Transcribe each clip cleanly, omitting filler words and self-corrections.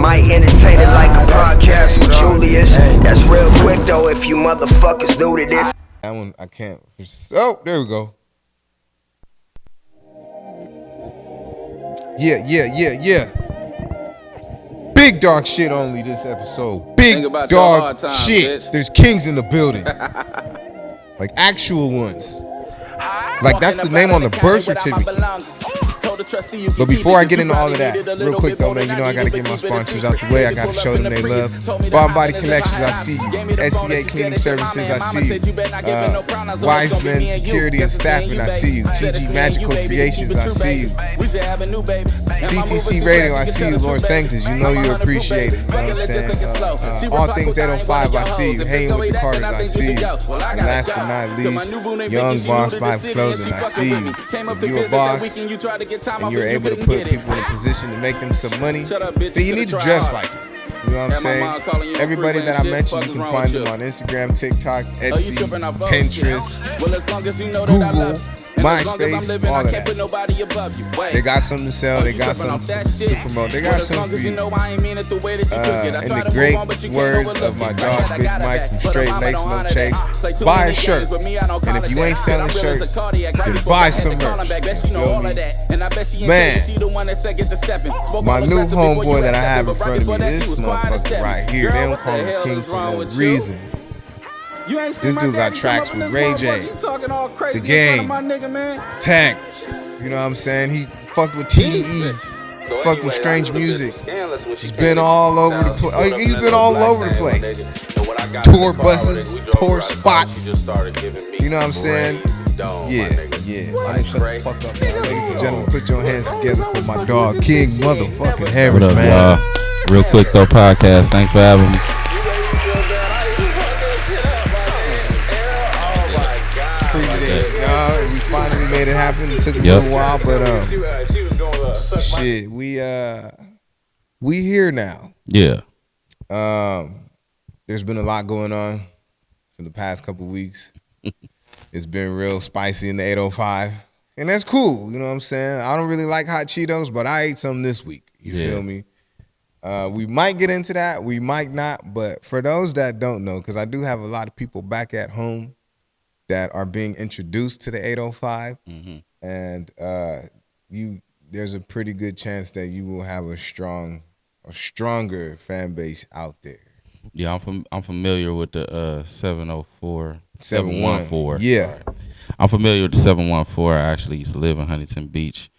might entertain it like a podcast with Julius. That's real quick though if you motherfuckers new to this. That one I can't. Oh, there we go. Yeah. Big dog shit only this episode. Big dog shit. bitch. There's kings in the building. Like actual ones. Like that's the name on the birth certificate. But before I get into all of that, real quick though, man, you know I gotta get my sponsors out the way. I gotta show them they love. Bomb Body Collections, I see you. SCA Cleaning Services, I see you. Wise Men Security and Staffing, I see you. TG Magical Creations, I see you. CTC Radio, I see you. Lord Sanctus, you know you appreciate it. You know what I'm saying? All Things 805, I see you. Hanging with the Carters, I see you. And last but not least, Young Boss Life Clothing, I see you. If you're a boss and you're able to put people in a position to make them some money, then you need to dress like it. You know what I'm saying? Everybody that I mentioned, you can find them on Instagram, TikTok, Etsy, Pinterest, Google, MySpace, all of that. They got something to sell. They got something to promote. They got something for you. In the great words of my dog, Big Mike from Straight Lace No Chase, buy a shirt. And if you ain't selling shirts, then buy some merch. You feel me? Man, my new homeboy that I have in front of me, this motherfucker right here, they don't call him King for no reason. This dude got tracks with Ray J, The Game, Tank. You know what I'm saying? He fucked with TDE, fucked with Strange Music. He's been all over the place. He's been all over the place. Tour buses, tour spots. You know what I'm saying? Yeah. I'm shut the fuck up, man. Ladies and gentlemen, put your hands together for my dog, King motherfucking Harris, What up, man. y'all? Realquicctho Podcast. Thanks for having me. We finally made it happen. It took a little while, but shit, we here now. Yeah. There's been a lot going on for the past couple weeks. It's been real spicy in the 805, and that's cool. You know what I'm saying? I don't really like hot Cheetos, but I ate some this week. You feel me? We might get into that. We might not. But for those that don't know, because I do have a lot of people back at home that are being introduced to the 805, and there's a pretty good chance that you will have a stronger fan base out there. Yeah, I'm familiar with the 714. Yeah. I'm familiar with the 714. I actually used to live in Huntington Beach.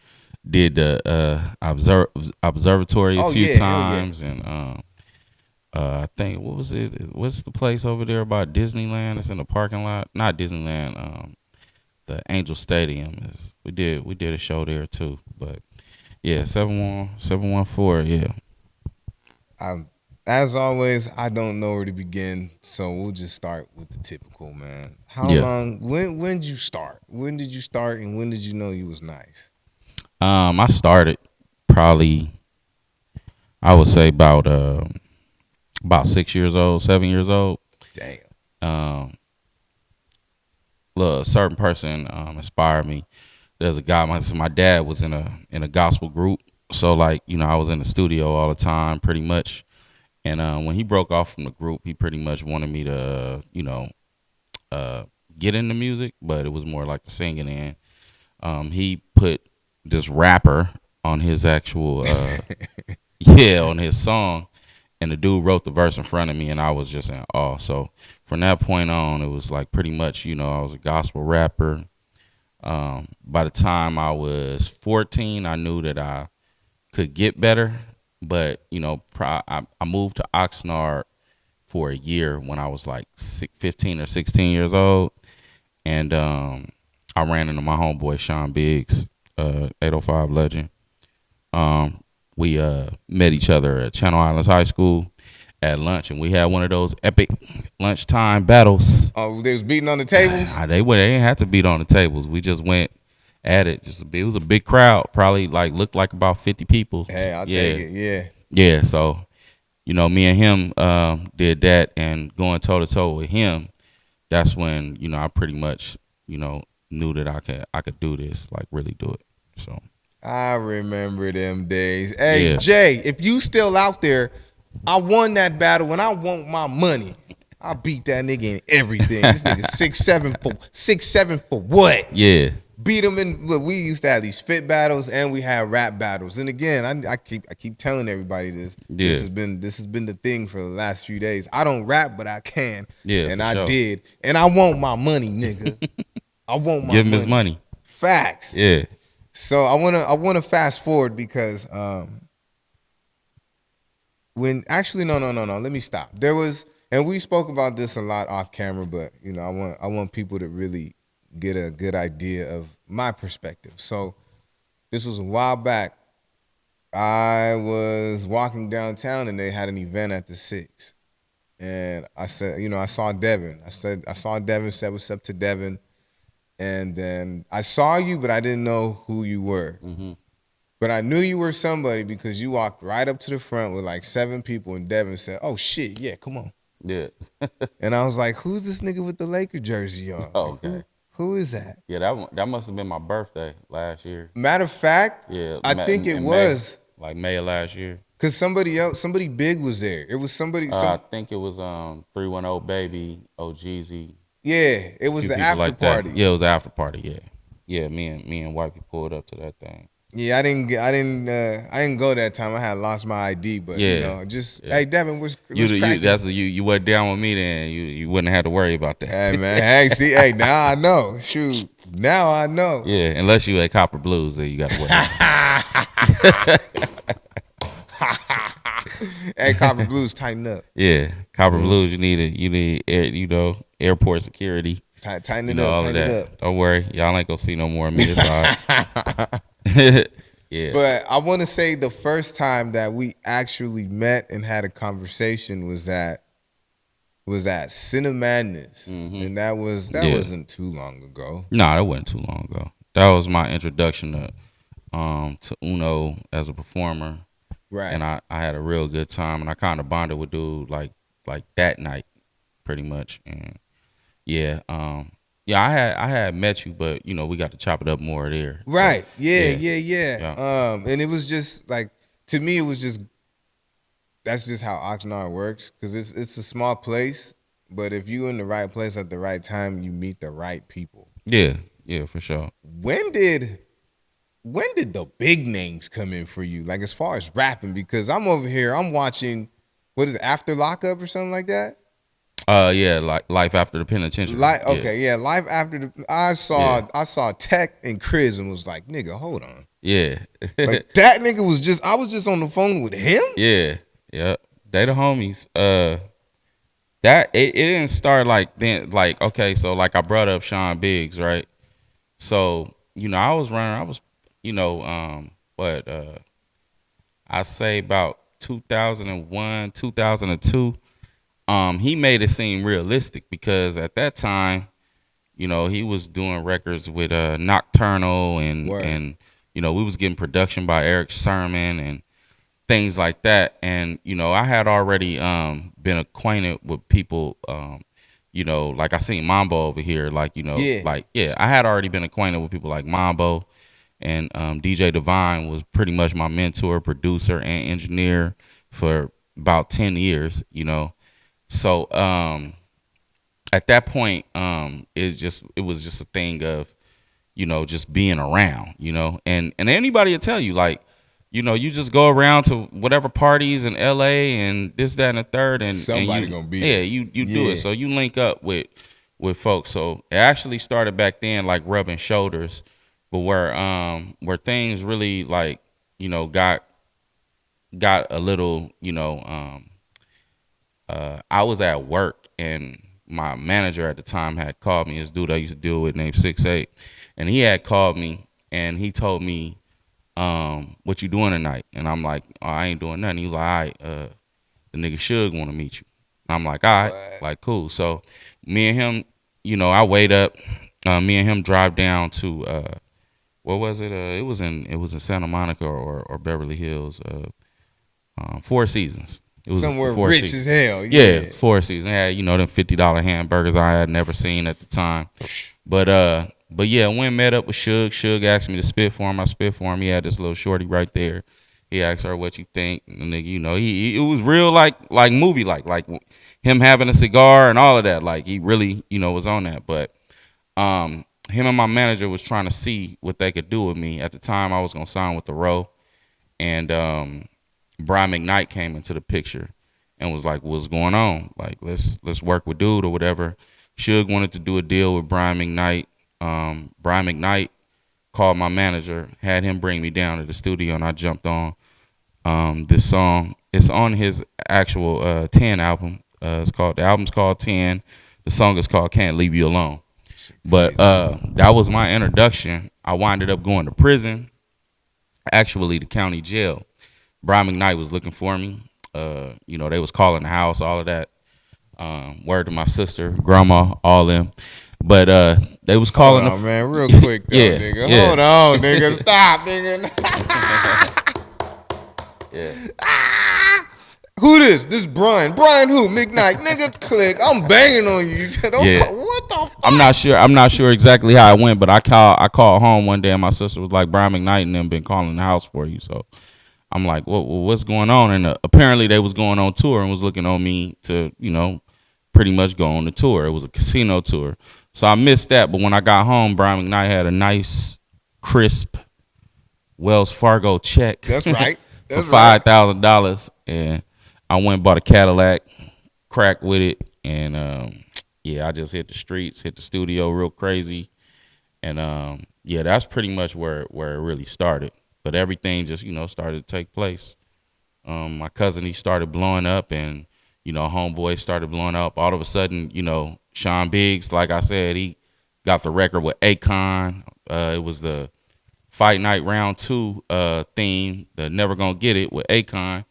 Did the observatory a few times, and I think what was it? What's the place over there by Disneyland? It's in the parking lot. Not Disneyland. The Angel Stadium is. We did a show there too. But yeah, 714. Yeah. As always, I don't know where to begin, so we'll just start with the typical, man. How long? When did you start? When did you start, and when did you know you was nice? I started probably, I would say about 6 years old, 7 years old. Damn. A certain person inspired me. There's a guy. My dad was in a gospel group, so like I was in the studio all the time, pretty much. And when he broke off from the group, he pretty much wanted me to get into music, but it was more like the singing end. He put this rapper on his actual on his song, and the dude wrote the verse in front of me, and I was just in awe. So from that point on, it was like pretty much I was a gospel rapper. By the time I was 14, I knew that I could get better, but I moved to Oxnard for a year when I was like 15 or 16 years old, and I ran into my homeboy Sean Biggs, 805 legend. We met each other at Channel Islands High School at lunch, and we had one of those epic lunchtime battles. Oh, they was beating on the tables? They didn't have to beat on the tables. We just went at it. It was a big crowd, probably looked like about 50 people. Hey, I'll take it, yeah. Yeah, so, me and him did that, and going toe-to-toe with him, that's when, I pretty much, knew that I could do this, like really do it. So I remember them days. Hey, Yeah. Jay, if you still out there, I won that battle and I want my money. I beat that nigga in everything. This nigga 6'7" for what? Yeah. Beat him in. Look, we used to have these fit battles and we had rap battles. And again, I keep telling everybody this. Yeah. This has been the thing for the last few days. I don't rap, but I can. Yeah, and for I sure. did. And I want my money, nigga. I want my Give him money. his money. Facts. Yeah. So I wanna fast forward because when actually no. Let me stop. There was, and we spoke about this a lot off camera, but you know I want people to really get a good idea of my perspective. So this was a while back. I was walking downtown and they had an event at the Six, and I said, you know, I saw Devin. I said what's up to Devin. And then I saw you, but I didn't know who you were. Mm-hmm. But I knew you were somebody because you walked right up to the front with like 7 people, and Devin said, "Oh shit, yeah, come on." Yeah. And I was like, "Who's this nigga with the Laker jersey on? Oh, Like, okay. who is that?" Yeah, that must have been my birthday last year. Matter of fact, Yeah. I think it in was May, like May of last year. because somebody big was there. It was somebody. I think it was 310 Baby, OGZ. Yeah, it was few the people after like that. party. Yeah, it was the after party. Yeah. Yeah, me and Wifey pulled up to that thing. Yeah, I didn't go that time. I had lost my ID, but you know, just hey Devin, what's cracking? You went down with me then. You wouldn't have to worry about that. Hey man, hey, see, hey, now I know. Shoot, now I know. Yeah, unless you at Copper Blues, then you got to worry. Hey, Copper Blues, tighten up. Yeah, Copper Blues. You need airport security. Tighten it You know, up. all of Tighten it that. up. Don't worry, y'all ain't gonna see no more of me this time. Yeah. But I want to say the first time that we actually met and had a conversation was at Sin of Madness, and that wasn't too long ago. No, that wasn't too long ago. That was my introduction to Uno as a performer. Right. And I had a real good time, and I kind of bonded with dude like that night, pretty much. And yeah, I had met you, but you know we got to chop it up more there. Right. So, Yeah. And it was just like, to me, it was just, that's just how Oxnard works, because it's a small place, but if you're in the right place at the right time, you meet the right people. Yeah, for sure. When did the big names come in for you, like as far as rapping? Because I'm over here, I'm watching, what is it, After Lockup or something like that? Yeah, like Life After the Penitentiary. Life After the. I saw Tech and Chris and was like, nigga, hold on. Yeah. Like that nigga was I was just on the phone with him. Yeah. They the homies. That it didn't start like then. Like okay, so like I brought up Sean Biggs, right? So you know I was, I say about 2001, 2002. He made it seem realistic because at that time, you know, he was doing records with Nocturnal and you know, we was getting production by Eric Sermon and things like that. And, you know, I had already been acquainted with people, you know, like I seen Mambo over here, like, you know, I had already been acquainted with people like Mambo, and DJ Divine was pretty much my mentor, producer, and engineer for about 10 years, you know. So at that point, it was just a thing of, you know, just being around, you know, and anybody will tell you, like, you know, you just go around to whatever parties in LA and this, that, and the third, and somebody and gonna be there. there. You do it. So you link up with folks. So it actually started back then, like rubbing shoulders, but where things really, like, you know, got a little, you know, I was at work and my manager at the time had called me. This dude I used to deal with named 6'8", and he had called me and he told me, what you doing tonight? And I'm like, oh, I ain't doing nothing. He was like, all right, the nigga Suge want to meet you. And I'm like, all right, like, cool. So me and him, you know, I wait up. Me and him drive down to what was it? It was in Santa Monica or Beverly Hills. Four Seasons. It was somewhere rich Seasons. as hell. Yeah, Four Seasons. It had, you know, them $50 hamburgers I had never seen at the time. But But yeah, I went and met up with Suge. Suge asked me to spit for him. I spit for him. He had this little shorty right there. He asked her what you think. And the nigga, you know, he it was real like movie like him having a cigar and all of that. Like he really, you know, was on that. But him and my manager was trying to see what they could do with me. At the time, I was gonna sign with the Row, and Brian McKnight came into the picture and was like, "What's going on? Like, let's work with dude or whatever." Suge wanted to do a deal with Brian McKnight. Brian McKnight called my manager, had him bring me down to the studio, and I jumped on this song. It's on his actual 10 album. The album's called 10. The song is called Can't Leave You Alone. But that was my introduction. I winded up going to prison, actually the county jail. Brian McKnight was looking for me. You know, they was calling the house, all of that. Word to my sister, grandma, all them. But they was calling. Hold on, man, real quick though, yeah, nigga. Yeah. Hold on, nigga. Stop, nigga. Yeah. Who this? This Brian. Brian who? McKnight. Nigga, click. I'm banging on you. What the fuck? I'm not sure exactly how it went, but I called home one day and my sister was like, Brian McKnight and them been calling the house for you. So I'm like, what's going on? And apparently they was going on tour and was looking on me to, you know, pretty much go on the tour. It was a casino tour. So I missed that. But when I got home, Brian McKnight had a nice, crisp Wells Fargo check. That's right. For $5,000. And I went and bought a Cadillac, cracked with it. And, yeah, I just hit the streets, hit the studio real crazy. And, yeah, that's pretty much where it really started. But everything just, you know, started to take place. My cousin, he started blowing up, and, you know, homeboy started blowing up. All of a sudden, you know, Sean Biggs, like I said, he got the record with Akon. It was the Fight Night Round 2 theme, the Never Gonna Get It with Akon.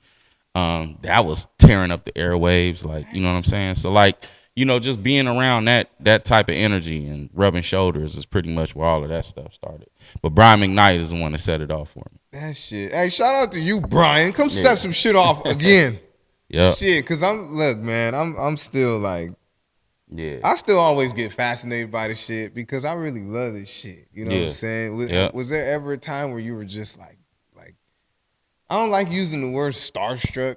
That was tearing up the airwaves, like, you know what I'm saying? So, like, you know, just being around that type of energy and rubbing shoulders is pretty much where all of that stuff started. But Brian McKnight is the one that set it off for me. That shit. Hey, shout out to you, Brian. Come set some shit off again. Yeah. Shit, cause I'm still like, yeah. I still always get fascinated by this shit because I really love this shit. You know what I'm saying? Was there ever a time where you were just like, I don't like using the word starstruck.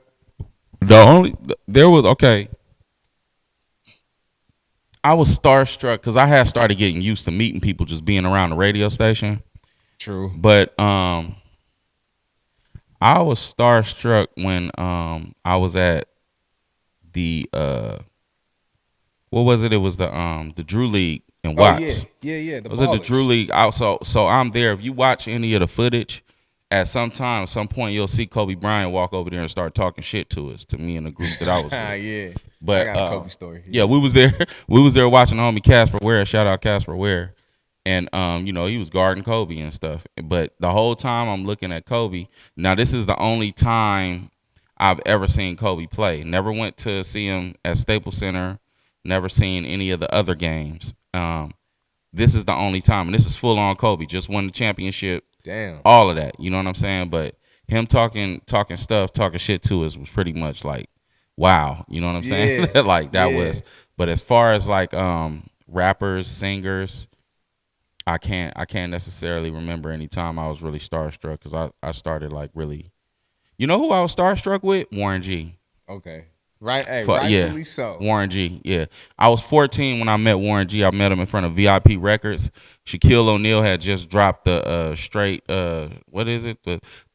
I was starstruck because I had started getting used to meeting people just being around the radio station. True. But I was starstruck when I was at the what was it? It was the Drew League in Watts. Yeah. Was it the Drew League? So I'm there. If you watch any of the footage, at some point, you'll see Kobe Bryant walk over there and start talking shit to me and the group that I was with. Yeah. But I got a Kobe story. Yeah, we was there. We was there watching the homie Casper Ware. Shout out Casper Ware. And you know, he was guarding Kobe and stuff. But the whole time I'm looking at Kobe. Now this is the only time I've ever seen Kobe play. Never went to see him at Staples Center. Never seen any of the other games. This is the only time, and this is full on Kobe. Just won the championship. Damn. All of that. You know what I'm saying? But him talking shit to us was pretty much like, wow. You know what I'm saying? Like that was. But as far as like rappers, singers, I can't necessarily remember any time I was really starstruck because I started like really. You know who I was starstruck with? Warren G. Okay. Right, rightfully so. Warren G. Yeah, I was 14 when I met Warren G. I met him in front of VIP Records. Shaquille O'Neal had just dropped the straight what is it?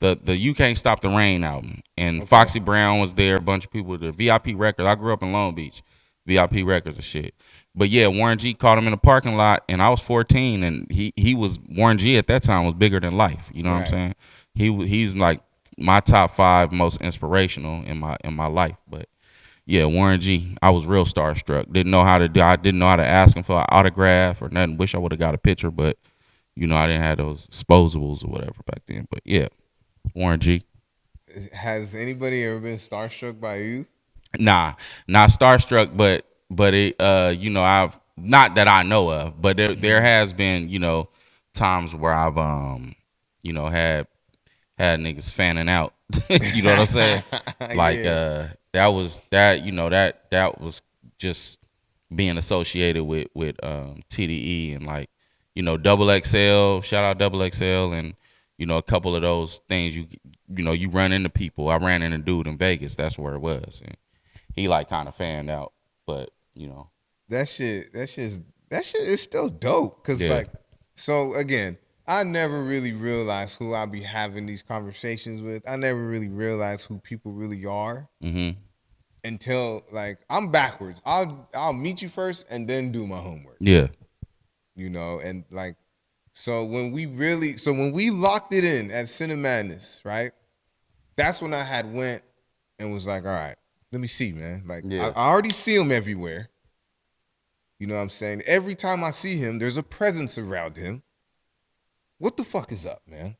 The You Can't Stop the Rain album, and Foxy Brown was there. A bunch of people were there. VIP Records. I grew up in Long Beach. VIP Records and shit. But yeah, Warren G caught him in the parking lot, and I was 14, and he was Warren G at that time was bigger than life. You know what I'm saying? He's like my top 5 most inspirational in my life, but. Yeah, Warren G. I was real starstruck. Didn't know how to ask him for an autograph or nothing. Wish I would have got a picture, but you know I didn't have those disposables or whatever back then. But yeah, Warren G. Has anybody ever been starstruck by you? Nah, not starstruck, but it you know I've not that I know of, but there has been you know times where I've you know had niggas fanning out. You know what I'm saying? Like that was just being associated with TDE and like you know, Double XL, shout out Double XL, and you know, a couple of those things you know, you run into people. I ran into a dude in Vegas. That's where it was, and he like kind of fanned out, but you know, that shit is still dope. Cause Yeah. like, so again, I never really realized who I be having these conversations with. I never really realized who people really are until like I'm backwards. I'll meet you first and then do my homework. Yeah. You know, and like, so when we locked it in at Sin Madness, right? That's when I had went and was like, all right, let me see, man. Like, Yeah. I already see him everywhere. You know what I'm saying? Every time I see him, there's a presence around him. What the fuck is up, man?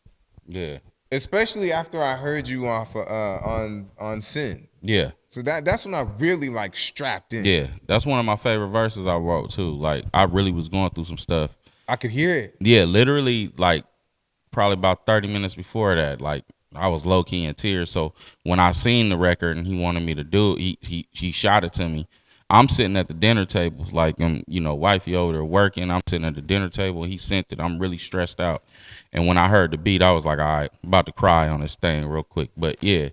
Yeah. Especially after I heard you off on Sin. Yeah. So that's when I really like strapped in. Yeah. That's one of my favorite verses I wrote too. Like I really was going through some stuff. I could hear it. Yeah, literally like probably about 30 minutes before that, like I was low key in tears. So when I seen the record and he wanted me to do it, he shot it to me. I'm sitting at the dinner table, like you know, wifey over there working. I'm sitting at the dinner table. He sent it. I'm really stressed out. And when I heard the beat, I was like, all right, I'm about to cry on this thing real quick. But yeah,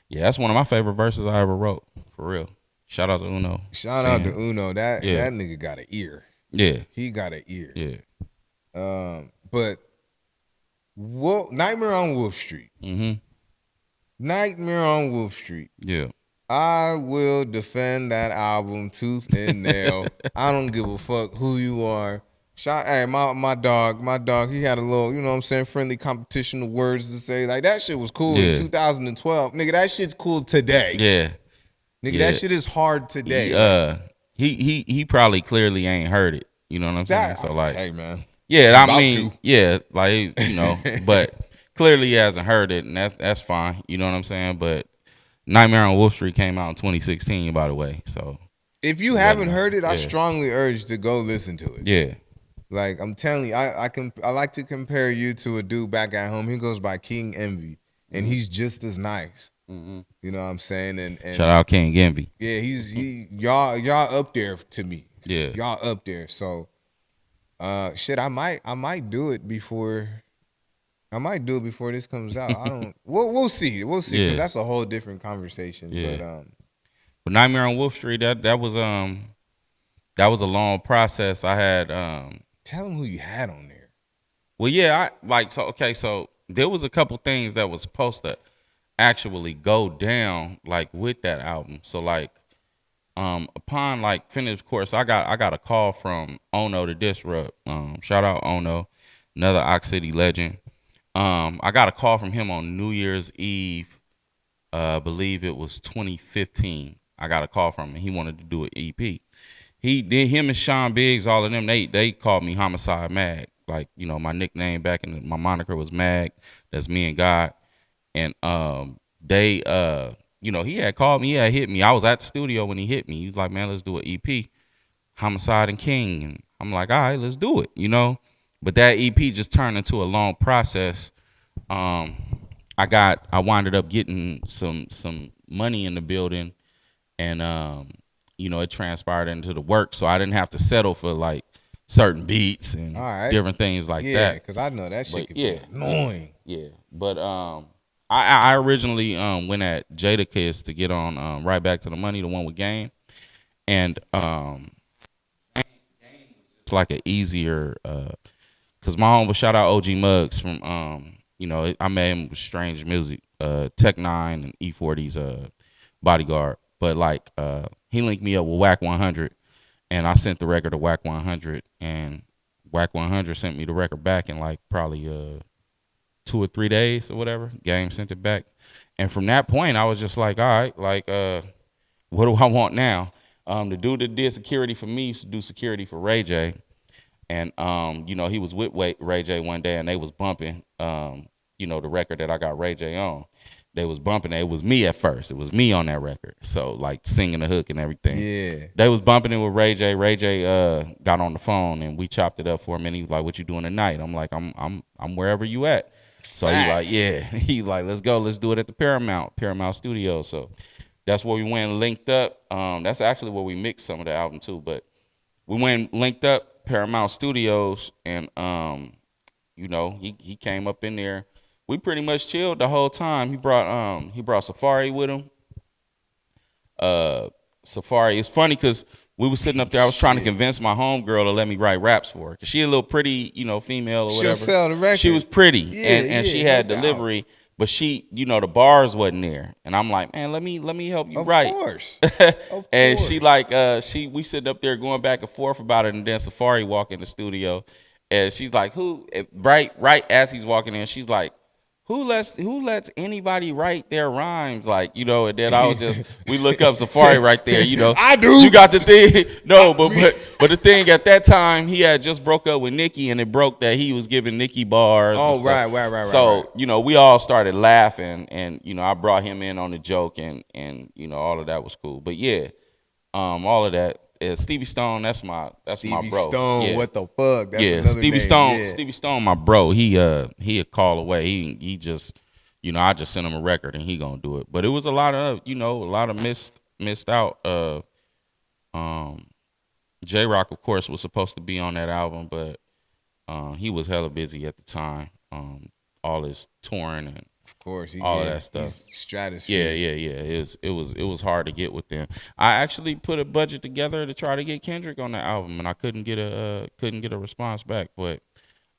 that's one of my favorite verses I ever wrote, for real. Shout out to Uno. Shout out to Uno. That nigga got an ear. Yeah. He got an ear. Yeah. But Nightmare on Wolf Street. Nightmare on Wolf Street. Yeah. I will defend that album tooth and nail. I don't give a fuck who you are. Hey, my dog, he had a little, you know what I'm saying, friendly competition of words to say. Like, that shit was cool in 2012. Nigga, that shit's cool today. Yeah. Nigga, that shit is hard today. He probably clearly ain't heard it. You know what I'm saying? So like, hey man. Yeah, I mean, yeah, like, you know, but clearly he hasn't heard it, and that's fine. You know what I'm saying? But Nightmare on Wolf Street came out in 2016, by the way. So if you haven't heard it, I strongly urge to go listen to it. Yeah. Like I'm telling you, I like to compare you to a dude back at home. He goes by King Envy, and he's just as nice. You know what I'm saying? And shout out King Envy. Yeah, y'all up there to me. Yeah, y'all up there. So, shit, I might do it before. I might do it before this comes out. I don't. We'll see. We'll see. Because that's a whole different conversation. Yeah. But Nightmare on Wolf Street, that was a long process. I had Tell them who you had on there. Well, yeah, so there was a couple things that was supposed to actually go down like with that album. So like upon like finish course, I got a call from Ono the Disrupt. Shout out Ono, another Ox City legend. I got a call from him on New Year's Eve. I believe it was 2015. I got a call from him. He wanted to do an EP. He did, him and Sean Biggs, all of them, they called me Homicide Mag. Like, you know, my nickname back in my moniker was Mag. That's me and God. And they you know, he had called me, he had hit me. I was at the studio when he hit me. He was like, man, let's do an EP, Homicide and King. And I'm like, all right, let's do it, you know. But that EP just turned into a long process. I winded up getting some money in the building, and you know, it transpired into the work, so I didn't have to settle for like certain beats and different things like that. Yeah, because I know that shit can be annoying. Yeah, but I originally went at Jadakiss to get on Right Back to the Money, the one with Game, and it's like an easier because my home was shout out OG Muggs from you know, I met him with Strange Music, Tech 9 and E40's Bodyguard. But like he linked me up with Whack 100, and I sent the record to Whack 100, and Whack 100 sent me the record back in like probably 2 or 3 days or whatever. Game sent it back, and from that point I was just like, all right, like what do I want now? The dude that did security for me used to do security for Ray J, and you know, he was with Ray J one day, and they was bumping you know, the record that I got Ray J on. They was bumping it. It was me at first. It was me on that record. So like singing the hook and everything. Yeah. They was bumping it with Ray J. Ray J got on the phone and we chopped it up for him, and he was like, what you doing tonight? I'm like, I'm wherever you at. So he like, yeah. He's like, let's go. Let's do it at the Paramount Studios. So that's where we went and linked up. That's actually where we mixed some of the album too. But we went and linked up, Paramount Studios, and you know, he came up in there. We pretty much chilled the whole time. He brought Safari with him. Safari. It's funny because we were sitting up there. I was trying to convince my homegirl to let me write raps for her, cause she a little pretty, you know, female or whatever. She'll sell the record. She was pretty, and she had delivery, but she, you know, the bars wasn't there. And I'm like, man, let me help you write. Of course. And she like, we sitting up there going back and forth about it, and then Safari walk in the studio, and she's like, right as he's walking in, she's like, who lets anybody write their rhymes, like, you know? And then I was we look up Safari right there, you know. I do. You got the thing. No, but the thing at that time, he had just broke up with Nicki, and it broke that he was giving Nicki bars. Oh, right. So, you know, we all started laughing, and, you know, I brought him in on the joke, and you know, all of that was cool. But yeah, all of that. Stevie Stone, that's my bro. Stevie Stone, yeah. What the fuck? That's another Stevie name. Stone. Yeah. Stevie Stone, my bro. He a call away. He just, you know, I just sent him a record and he gonna do it. But it was a lot of missed out. J-Rock, of course, was supposed to be on that album, but he was hella busy at the time. All his touring and of course, all of that stuff. Stratosphere. Yeah. It was hard to get with them. I actually put a budget together to try to get Kendrick on the album, and I couldn't get a response back. But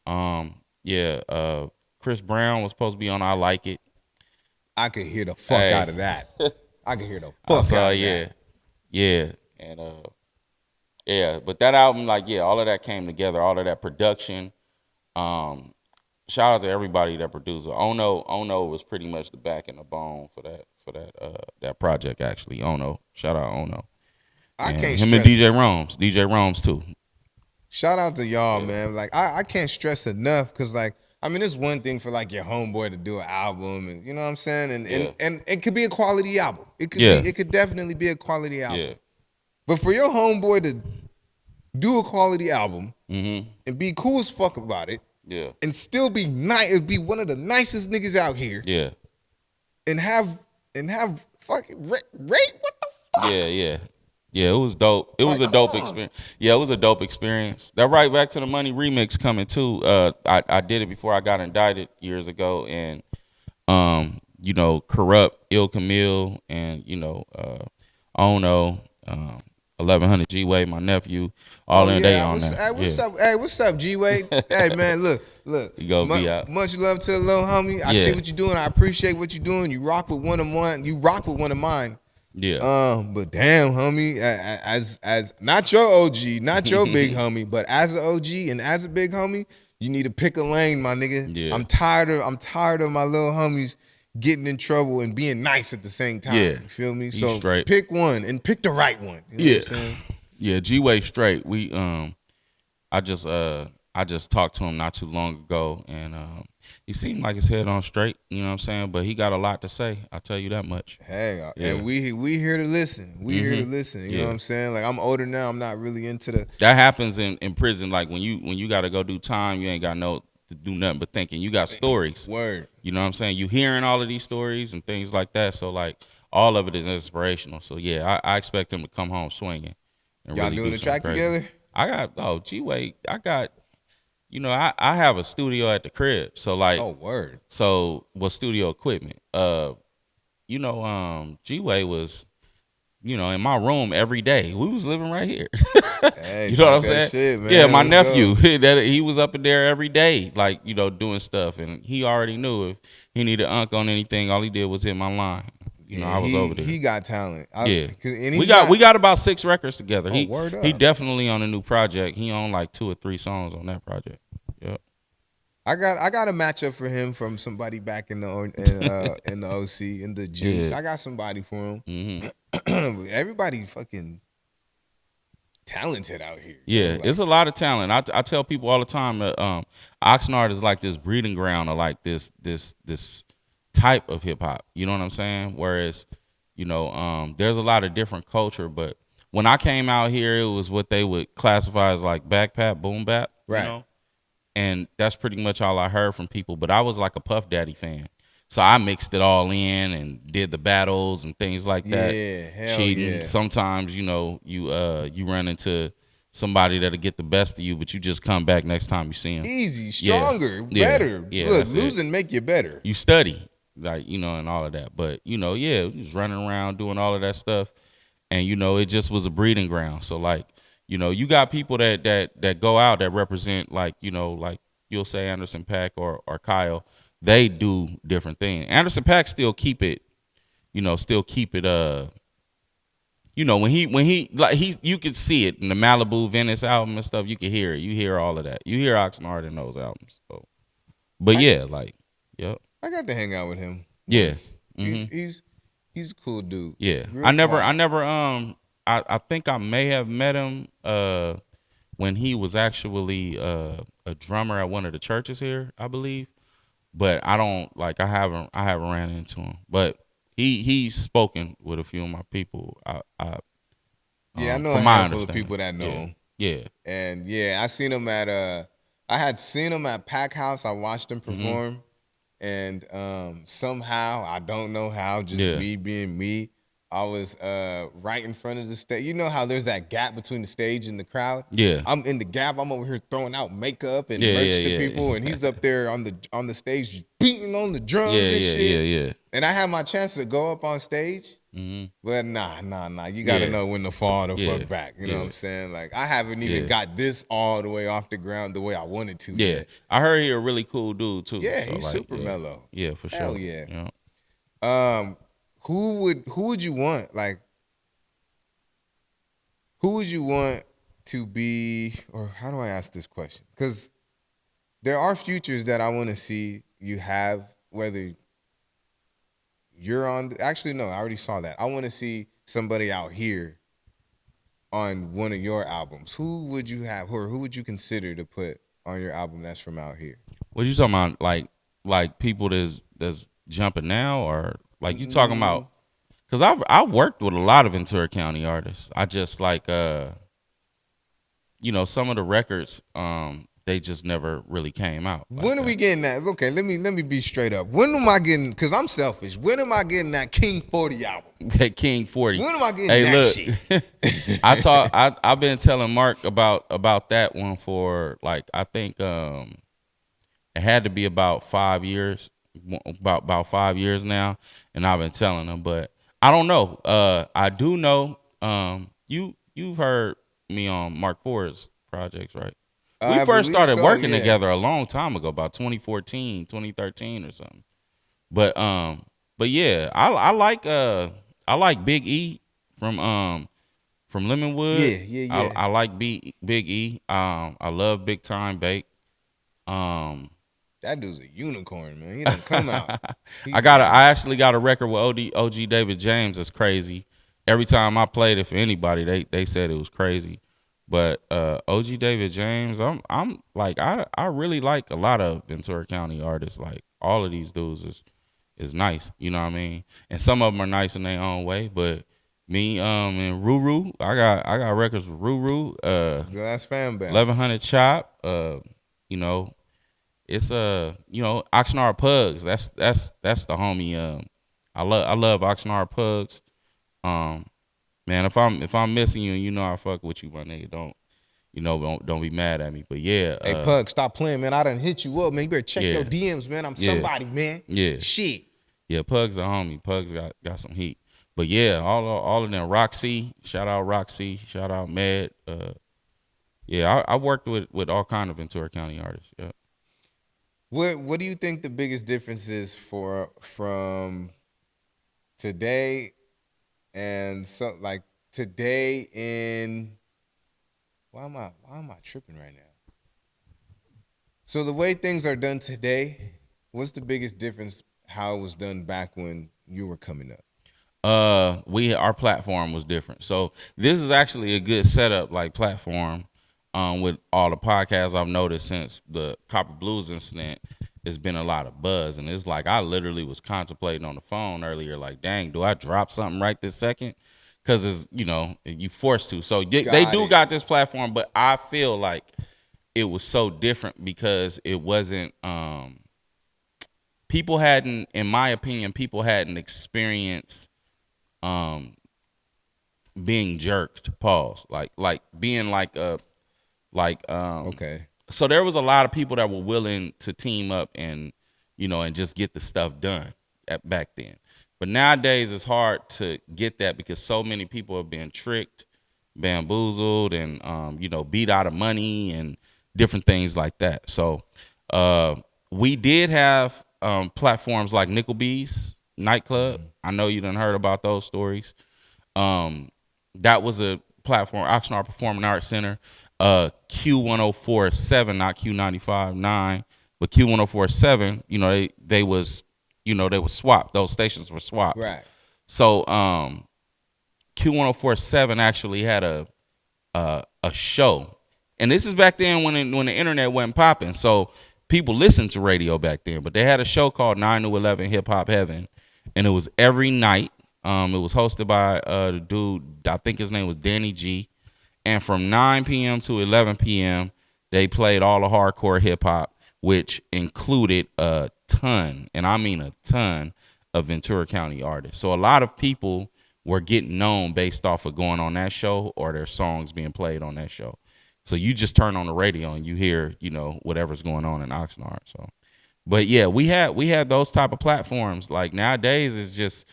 Chris Brown was supposed to be on I Like It. I could hear the fuck out of that. I could hear the fuck out of that. Yeah, and but that album, like, all of that came together, all of that production. Shout out to everybody that produced it. Ono was pretty much the back and the bone for that project, actually. Ono. Shout out Ono. And him and DJ Rome's too. Shout out to y'all, man. Like, I can't stress enough, because, like, I mean, it's one thing for, like, your homeboy to do an album, and you know what I'm saying? And it could be a quality album. It could definitely be a quality album. Yeah. But for your homeboy to do a quality album and be cool as fuck about it, and still be nice, be one of the nicest niggas out here. Yeah. And have fucking rate what the fuck? Yeah, it was dope. It was a dope experience. Yeah, it was a dope experience. That Right Back to the Money remix coming too. I did it before I got indicted years ago, and you know, Corrupt, Ill Camille, and you know, Ono, 1100 G-Way, my nephew, all in day on that. Hey, what's up, G-Way? Hey, man, look. You go be out. Much love to the little homie. I see what you're doing. I appreciate what you're doing. You rock with one of mine. Yeah. But damn, homie, as not your OG, not your big homie, but as an OG and as a big homie, you need to pick a lane, my nigga. Yeah. I'm tired of my little homies getting in trouble and being nice at the same time. Yeah. You feel me? So straight. Pick one and pick the right one. You know what I'm saying? Yeah, G-Way straight. We I just talked to him not too long ago, and he seemed like his head on straight, you know what I'm saying? But he got a lot to say, I'll tell you that much. Hey, and we here to listen. We here to listen, you know what I'm saying? Like, I'm older now, I'm not really into the... That happens in prison. Like, when you got to go do time, you ain't got to do nothing but thinking. You got stories. Word. You know what I'm saying? You hearing all of these stories and things like that. So, like, all of it is inspirational. So, yeah, I expect him to come home swinging. Y'all really doing the track together? G-Way, you know, I have a studio at the crib. So, like... Oh, word. So, with studio equipment. You know, G-Way was... You know, in my room every day. We was living right here. Hey, you know what I'm saying? Shit, man. Yeah, my nephew, he was up in there every day, like, you know, doing stuff. And he already knew if he needed unk on anything, all he did was hit my line. You know, I was over there. He got talent. We got about 6 records together. Word up. He definitely on a new project. He on like 2 or 3 songs on that project. Yep. I got a matchup for him from somebody back in the OC in the juice. Yeah. I got somebody for him. Mm-hmm. Everybody fucking talented out here. Yeah, like, it's a lot of talent. I tell people all the time that Oxnard is like this breeding ground of like this type of hip hop. You know what I'm saying? Whereas, you know, there's a lot of different culture, but when I came out here, it was what they would classify as like backpack, boom bap. Right. You know? And that's pretty much all I heard from people. But I was like a Puff Daddy fan. So I mixed it all in and did the battles and things like that. Yeah, hell cheating. yeah. Sometimes, you know, you run into somebody that'll get the best of you, but you just come back next time you see him. Easy, stronger, better. Yeah, look, losing make you better. You study, like, you know, and all of that. But, you know, yeah, he was running around doing all of that stuff. And, you know, it just was a breeding ground. So, like, you know, you got people that go out that represent, like, you know, like you'll say Anderson .Paak or Kyle. They do different things. Anderson .Paak still keep it, you know, you know, when he like you could see it in the Malibu Venice album and stuff. You can hear it. You hear all of that. You hear Oxnard in those albums. So, but yep. I got to hang out with him. Yes, he's a cool dude. Yeah, Real I never. I think I may have met him when he was actually a drummer at one of the churches here, I believe. But I don't like. I haven't ran into him, but. He's spoken with a few of my people. I know a handful of people that know him. Yeah. And I seen him at I had seen him at Pack House. I watched him perform, and somehow, I don't know how, just me being me, I was right in front of the stage. You know how there's that gap between the stage and the crowd? Yeah. I'm in the gap. I'm over here throwing out makeup and merch to people, and he's up there on the stage beating on the drums and shit. Yeah. And I had my chance to go up on stage, but nah. You got to know when to fall the fuck back. You know what I'm saying? Like, I haven't even got this all the way off the ground the way I wanted to. Yeah. I heard he a really cool dude, too. Yeah, so he's super mellow. Yeah, for sure. Hell yeah. Who would you want? Like, who would you want to be, or how do I ask this question? Because there are futures that I want to see you have, whether you're on. Actually, no, I already saw that. I want to see somebody out here on one of your albums. Who would you have, or who would you consider to put on your album that's from out here? What are you talking about? Like people that's jumping now, or like you talking about? Because I've worked with a lot of Ventura County artists. I just like you know, some of the records they just never really came out. Like when are we getting that? Okay, let me be straight up. When am I getting? Because I'm selfish. When am I getting that King 40 album? King 40. When am I getting that shit? I've been telling Mark about that one for like I think it had to be about 5 years, about 5 years now, and I've been telling him, but I don't know. I do know. You've heard me on Mark Ford's projects, right? We first started working together a long time ago, about 2014, 2013 or something. But yeah, I like Big E from Lemonwood. Yeah. I like Big E. I love Big Time Bake. That dude's a unicorn, man. He done come out. I actually got a record with OG David James. That's crazy. Every time I played it for anybody, they said it was crazy. But OG David James, I'm like I really like a lot of Ventura County artists. Like all of these dudes is nice, you know what I mean? And some of them are nice in their own way. But me and Ruru, I got records with Ruru. That's fan band. 1100 Chop. You know, it's you know, Oxnard Pugs. That's the homie. I love Oxnard Pugs. Man, if I'm missing you and you know I fuck with you, my nigga, don't be mad at me. But yeah. Hey Pug, stop playing, man. I done hit you up, man. You better check your DMs, man. I'm somebody, man. Yeah. Shit. Yeah, Pug's a homie. Pug's got some heat. But yeah, all of them. Roxy, shout out Roxy, shout out Med. Yeah, I worked with all kind of Ventura County artists. Yeah. What do you think the biggest difference is from today? And so, like today in, why am I tripping right now? So the way things are done today, what's the biggest difference? How it was done back when you were coming up? Our platform was different. So this is actually a good setup, like platform, with all the podcasts I've noticed since the Copper Blues incident. It's been a lot of buzz, and it's like I literally was contemplating on the phone earlier, like, dang, do I drop something right this second? Because it's, you know, you forced to. So they got this platform, but I feel like it was so different because it wasn't. People hadn't, in my opinion, experienced being jerked. Pause. Like being like Like, Okay. So there was a lot of people that were willing to team up and, and just get the stuff done back then. But nowadays it's hard to get that because so many people have been tricked, bamboozled, and beat out of money and different things like that. So we did have platforms like Nickelbee's nightclub. I know you done heard about those stories. That was a platform, Oxnard Performing Arts Center. Q1047, not Q95.9, but Q1047. They was swapped. Those stations were swapped. Right. So Q1047 actually had a show, and this is back then when the internet wasn't popping. So people listened to radio back then, but they had a show called 9 to 11 Hip Hop Heaven, and it was every night. It was hosted by the dude, I think his name was Danny G. And from 9 p.m. to 11 p.m., they played all the hardcore hip hop, which included a ton, and I mean a ton, of Ventura County artists. So a lot of people were getting known based off of going on that show or their songs being played on that show. So you just turn on the radio and you hear, whatever's going on in Oxnard. So, but yeah, we had those type of platforms. Like nowadays, it's just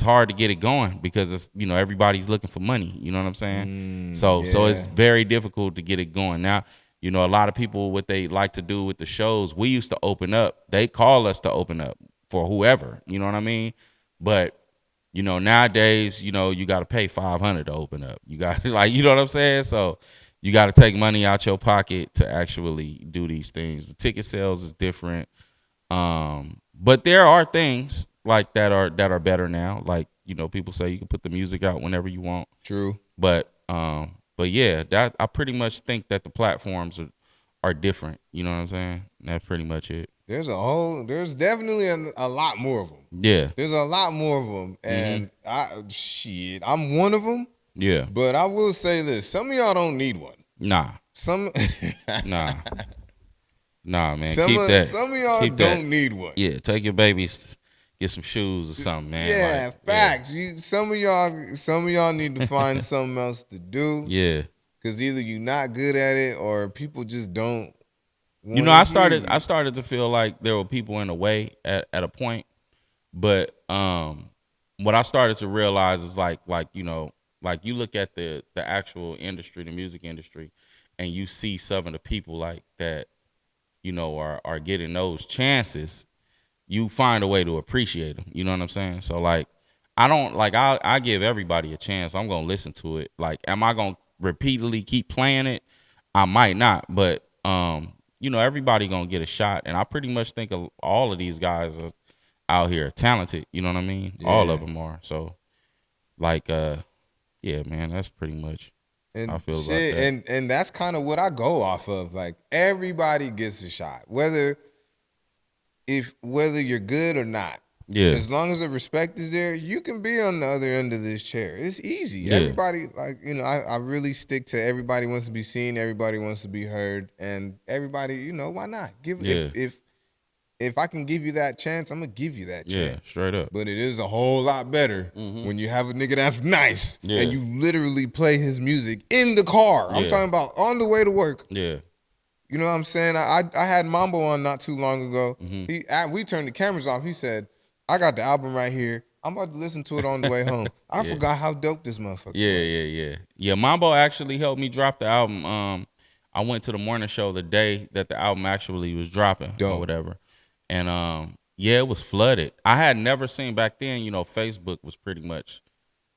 hard to get it going because it's everybody's looking for money. You know what I'm saying? So it's very difficult to get it going. Now, a lot of people, what they like to do with the shows, we used to open up. They call us to open up for whoever. You know what I mean? But nowadays, you got to pay $500 to open up. You got you know what I'm saying? So you got to take money out your pocket to actually do these things. The ticket sales is different. But there are things like that are better now. Like, people say you can put the music out whenever you want. True. But yeah, that I pretty much think that the platforms are different. You know what I'm saying? That's pretty much it. There's definitely a lot more of them. Yeah. There's a lot more of them. And I'm one of them. Yeah. But I will say this. Some of y'all don't need one. Nah. Nah, man. Some of y'all don't need one. Yeah, take your babies, get some shoes or something, man. Yeah, facts. Yeah. Some of y'all need to find something else to do. Yeah. Because either you're not good at it or people just don't. I started to feel like there were people in the way at a point, but what I started to realize is like you look at the actual industry, the music industry, and you see some of the people like that, are getting those chances. You find a way to appreciate them. You know what I'm saying? So like, I give everybody a chance. I'm gonna listen to it. Like, am I gonna repeatedly keep playing it? I might not, but everybody gonna get a shot. And I pretty much think all of these guys are out here talented. You know what I mean? Yeah. All of them are. So like, yeah, man, that's pretty much how I feel about that. And that's kind of what I go off of. Like, everybody gets a shot, whether you're good or not. Yeah. As long as the respect is there, you can be on the other end of this chair. It's easy. Yeah. Everybody, I really stick to everybody wants to be seen, everybody wants to be heard, and everybody, why not? If I can give you that chance, I'm gonna give you that chance. Yeah, straight up. But it is a whole lot better when you have a nigga that's nice and you literally play his music in the car. I'm talking about on the way to work. Yeah. You know what I'm saying? I had Mambo on not too long ago. We turned the cameras off. He said, I got the album right here. I'm about to listen to it on the way home. I forgot how dope this motherfucker was. Yeah, Mambo actually helped me drop the album. I went to the morning show the day that the album actually was dropping or whatever. And it was flooded. I had never seen back then, Facebook was pretty much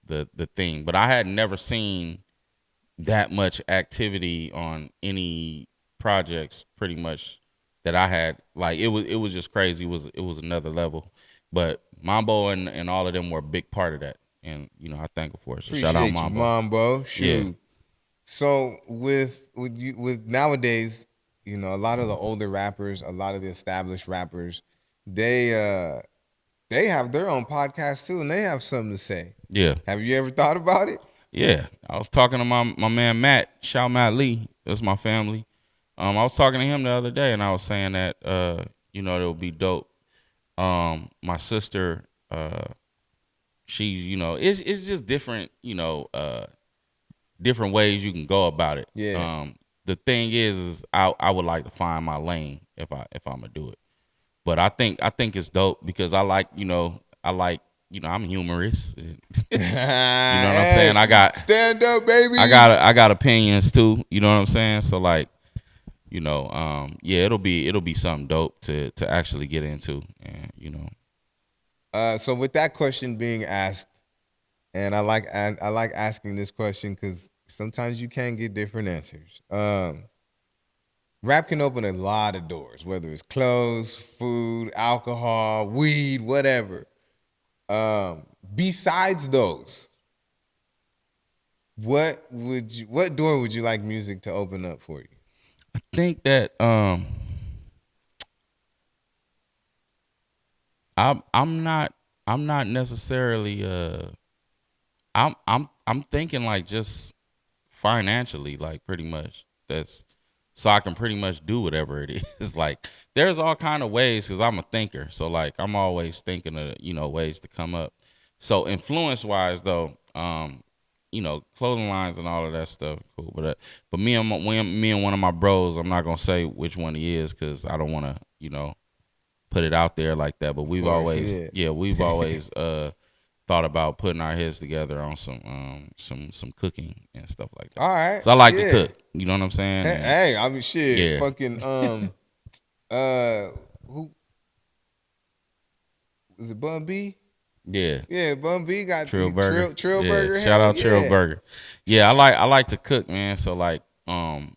the thing, but I had never seen that much activity on any projects pretty much that I had. Like, it was just crazy. It was another level. But Mambo and all of them were a big part of that. And, I thank him for it. So shout out Mambo. Mambo. Shoot. Yeah. So with nowadays, a lot of the older rappers, a lot of the established rappers, they have their own podcast too, and they have something to say. Yeah. Have you ever thought about it? Yeah. I was talking to my man Matt, shout Matt Lee. That's my family. I was talking to him the other day, and I was saying that it would be dope. My sister, she's, it's just different, different ways you can go about it. Yeah. the thing is I would like to find my lane if I'm gonna do it. But I think it's dope because I like, I'm humorous. You know what I'm saying? I got stand up, baby. I got opinions too. You know what I'm saying? So like, it'll be something dope to actually get into, and So with that question being asked, and I like asking this question because sometimes you can get different answers. Rap can open a lot of doors, whether it's clothes, food, alcohol, weed, whatever. Besides those, what door would you like music to open up for you? I think that I'm not necessarily I'm thinking like just financially, like pretty much that's so I can pretty much do whatever it is. Like there's all kind of ways because I'm a thinker, so like I'm always thinking of ways to come up. So influence wise though, clothing lines and all of that stuff, cool. But me and one of my bros, I'm not gonna say which one he is because I don't want to put it out there like that. But we've always thought about putting our heads together on some cooking and stuff like that. All right. So I like to cook. You know what I'm saying? Hey, I mean shit. Yeah. Fucking who was it? Bun B? Yeah. Yeah, Bun B got Trill Burger. Trill Burger. Shout out Trill Burger. Yeah, I like to cook, man. So like my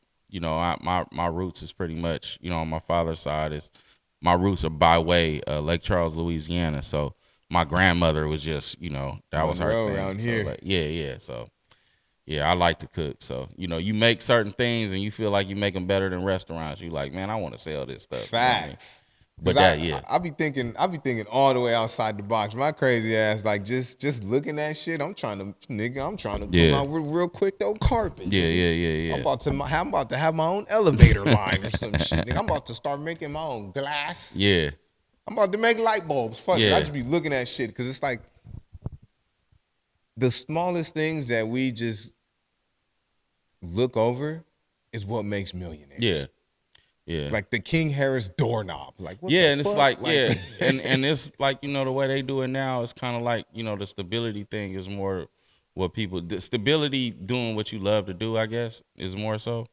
roots is pretty much, on my father's side my roots are by way Lake Charles, Louisiana. So my grandmother was just, that was her thing. Around so here. Like, yeah. So yeah, I like to cook. So, you make certain things and you feel like you make them better than restaurants. You like, man, I want to sell this stuff. Facts. But I be thinking all the way outside the box. My crazy ass, like just looking at shit. I'm trying to put my Realquicctho carpet. Yeah. I'm about to have my own elevator line or some shit. Nigga, I'm about to start making my own glass. Yeah. I'm about to make light bulbs. Fuck it. Yeah. I just be looking at shit because it's like the smallest things that we just look over is what makes millionaires. Yeah. Like the King Harris doorknob. Like what yeah, the and fuck? it's like yeah, and it's like the way they do it now. It's kind of like the stability thing is more what the stability doing what you love to do. I guess is more so.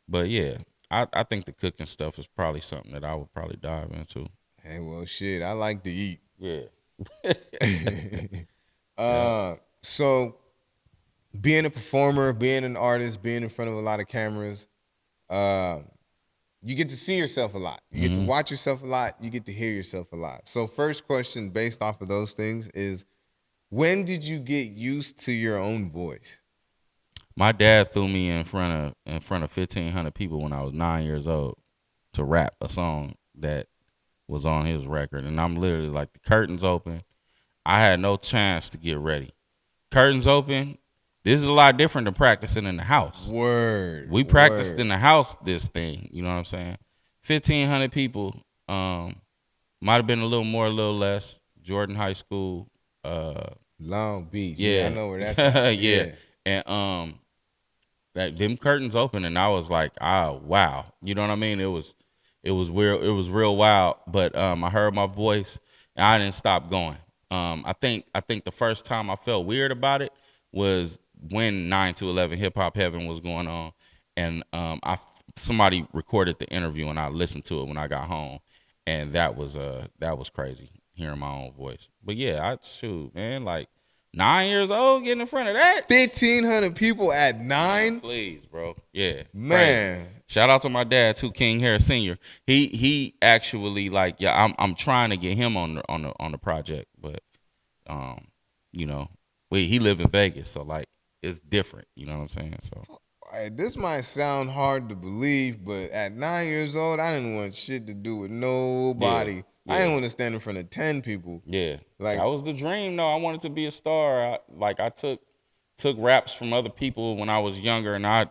But yeah, I think the cooking stuff is probably something that I would probably dive into. Hey, well, shit, I like to eat. Yeah. So being a performer, being an artist, being in front of a lot of cameras, you get to see yourself a lot. You get to watch yourself a lot. You get to hear yourself a lot. So first question based off of those things is, when did you get used to your own voice? My dad threw me in front of 1,500 people when I was 9 years old to rap a song that was on his record. And I'm literally like, the curtains open. I had no chance to get ready. Curtains open. This is a lot different than practicing in the house. We practiced in the house this thing. You know what I'm saying? 1,500 people. Might have been a little more, a little less. Jordan High School. Long Beach. Yeah. I know where that's at. Yeah. And them curtains open and I was like, wow. You know what I mean? It was weird. It was real wild. But I heard my voice and I didn't stop going. I think the first time I felt weird about it was when 9 to 11 Hip Hop Heaven was going on, and somebody recorded the interview and I listened to it when I got home, and that was crazy hearing my own voice. But yeah, man, like 9 years old getting in front of that 1,500 people at 9. Please, bro. Yeah, man. Crazy. Shout out to my dad too, King Harris Sr. He actually like I'm trying to get him on the project, but he live in Vegas, so like it's different. You know what I'm saying? So this might sound hard to believe, but at 9 years old, I didn't want shit to do with nobody. Yeah. I didn't want to stand in front of 10 people. Yeah, like that was the dream. No, I wanted to be a star. I took raps from other people when I was younger, and I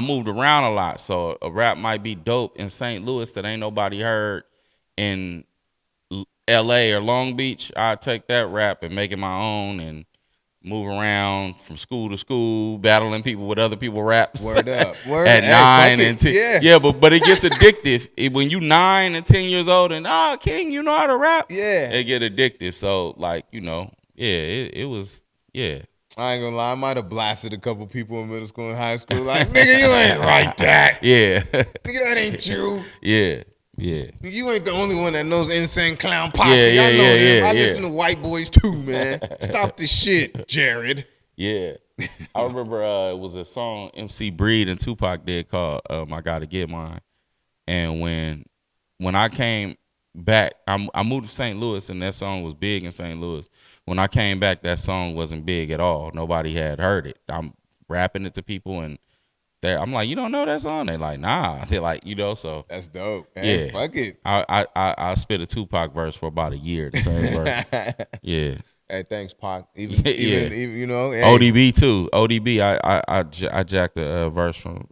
moved around a lot. So a rap might be dope in St. Louis that ain't nobody heard in L.A. or Long Beach. I'd take that rap and make it my own and move around from school to school, battling people with other people raps. Word up. Word at up. 9 and 10. Yeah, but it gets addictive. When you 9 and 10 years old and King, you know how to rap. Yeah. It get addictive. So like, it was I ain't gonna lie, I might have blasted a couple people in middle school and high school. Like, nigga, you ain't like that. Yeah. Nigga, that ain't you. Yeah. You ain't the only one that knows Insane Clown Posse. Yeah, I know them. I yeah. listen to white boys too, man. Stop this shit, Jared. Yeah. I remember it was a song MC Breed and Tupac did called I Gotta Get Mine. And when I came back, I moved to St. Louis and that song was big in St. Louis. When I came back, that song wasn't big at all. Nobody had heard it. I'm rapping it to people and I'm like, you don't know that song? They're like, nah. They're like, so. That's dope. Hey, Yeah. Fuck it. I spit a Tupac verse for about a year. The same verse. Yeah. Hey, thanks, Pac. Even hey. ODB too. ODB. I jacked a verse from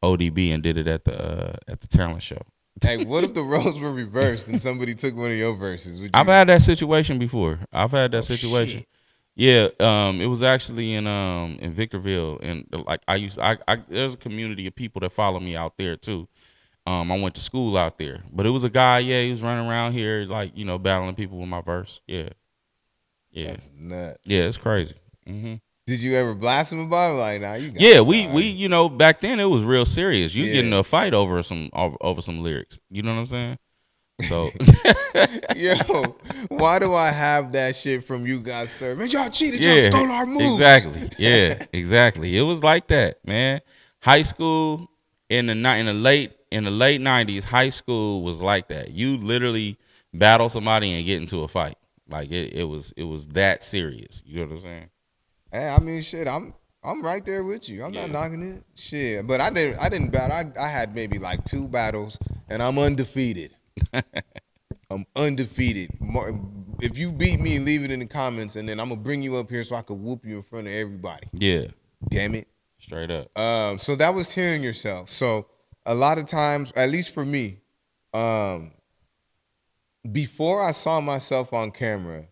ODB and did it at the talent show. Hey, what if the roles were reversed and somebody took one of your verses? I've had that situation before. Situation. Shit. Yeah, it was actually in Victorville, and like there's a community of people that follow me out there too. I went to school out there, but it was a guy. Yeah, he was running around here like battling people with my verse. Yeah. That's nuts. Yeah, it's crazy. Mm-hmm. Did you ever blast him about it? Like, nah, you got yeah, we back then it was real serious. You get in a fight over some lyrics. You know what I'm saying? So, yo, why do I have that shit from you guys, sir? Man, y'all cheated. Y'all stole our moves. Exactly. Yeah, exactly. It was like that, man. High school in the late 90s, high school was like that. You literally battle somebody and get into a fight. Like it was that serious. You know what I'm saying? Hey, I mean, shit. I'm right there with you. I'm not knocking it. Shit, but I didn't battle. I had maybe like 2 battles, and I'm undefeated. I'm undefeated. If you beat me, leave it in the comments, and then I'm gonna bring you up here so I could whoop you in front of everybody. Yeah. Damn it. Straight up. So that was hearing yourself. So a lot of times, at least for me, before I saw myself on camera,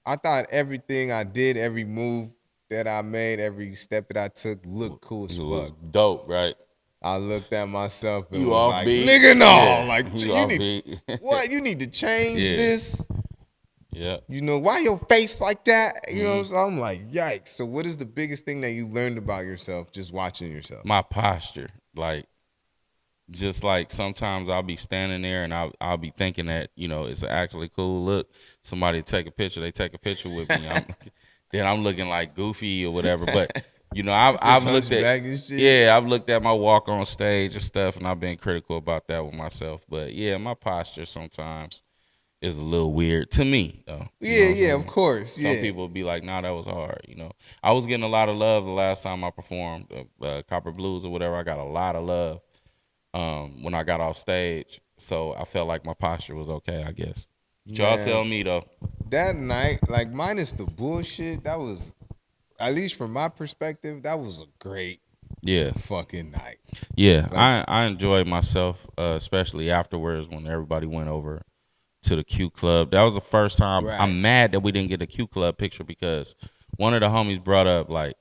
I thought everything I did, every move that I made, every step that I took looked cool as fuck. Dope, right? I looked at myself and you was off like, beat? nigga, no. Yeah. Like, you need, what? You need to change this. Yeah. Why your face like that? So I'm like, yikes. So what is the biggest thing that you learned about yourself just watching yourself? My posture. Like, just like sometimes I'll be standing there and I'll be thinking that, it's an actually cool look. Somebody take a picture. They take a picture with me. Then I'm looking like goofy or whatever. But, I've looked at I've looked at my walk on stage and stuff, and I've been critical about that with myself. But yeah, my posture sometimes is a little weird to me, though. Yeah, of course. Some people be like, "Nah, that was hard." I was getting a lot of love the last time I performed Copper Blues or whatever. I got a lot of love when I got off stage, so I felt like my posture was okay, I guess. Y'all tell me though. That night, like minus the bullshit, that was. At least from my perspective, that was a great fucking night. Yeah, like, I enjoyed myself, especially afterwards when everybody went over to the Q Club. That was the first time. Right. I'm mad that we didn't get a Q Club picture because one of the homies brought up like,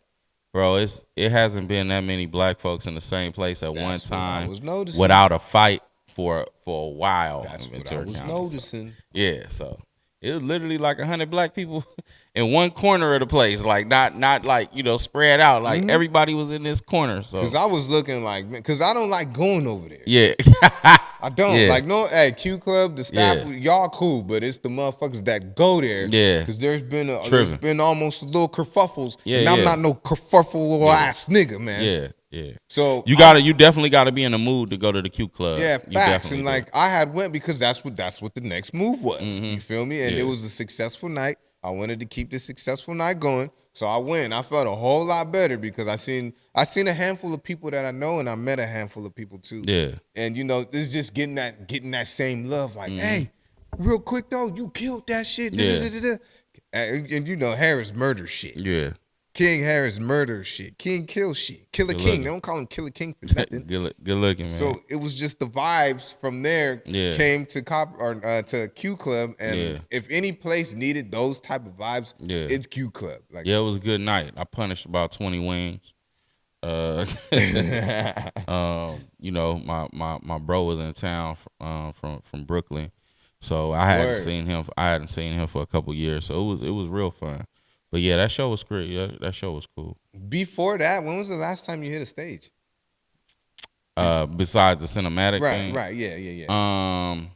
bro, it hasn't been that many black folks in the same place at one time without a fight for a while. That's what I was noticing. So it was literally like 100 black people in one corner of the place, like not like spread out. Like everybody was in this corner. So because I was looking like, because I don't like going over there. Yeah, I don't like Q Club. The staff, y'all cool, but it's the motherfuckers that go there. Yeah, because there's been almost a little kerfuffles. Yeah, and I'm not no kerfuffle ass nigga, man. Yeah. So you definitely gotta be in the mood to go to the Q Club. Yeah, facts. And like I had went because that's what the next move was. You feel me? And it was a successful night. I wanted to keep this successful night going. So I went. I felt a whole lot better because I seen a handful of people that I know, and I met a handful of people too. Yeah. And it's just getting that same love. Like, hey, real quick though, you killed that shit. Yeah. And Harris murder shit. Yeah. King Harris murder shit. King kill shit. Killer King. They don't call him Killer King for nothing. Good looking, man. So it was just the vibes from there came to to Q Club, and if any place needed those type of vibes, it's Q Club. Like, it was a good night. I punished about 20 wings. You know, my bro was in town from Brooklyn, so I hadn't seen him. For a couple years, so it was real fun. But yeah, that show was great. Yeah, that show was cool. Before that, when was the last time you hit a stage? Besides the cinematic thing, right, yeah. I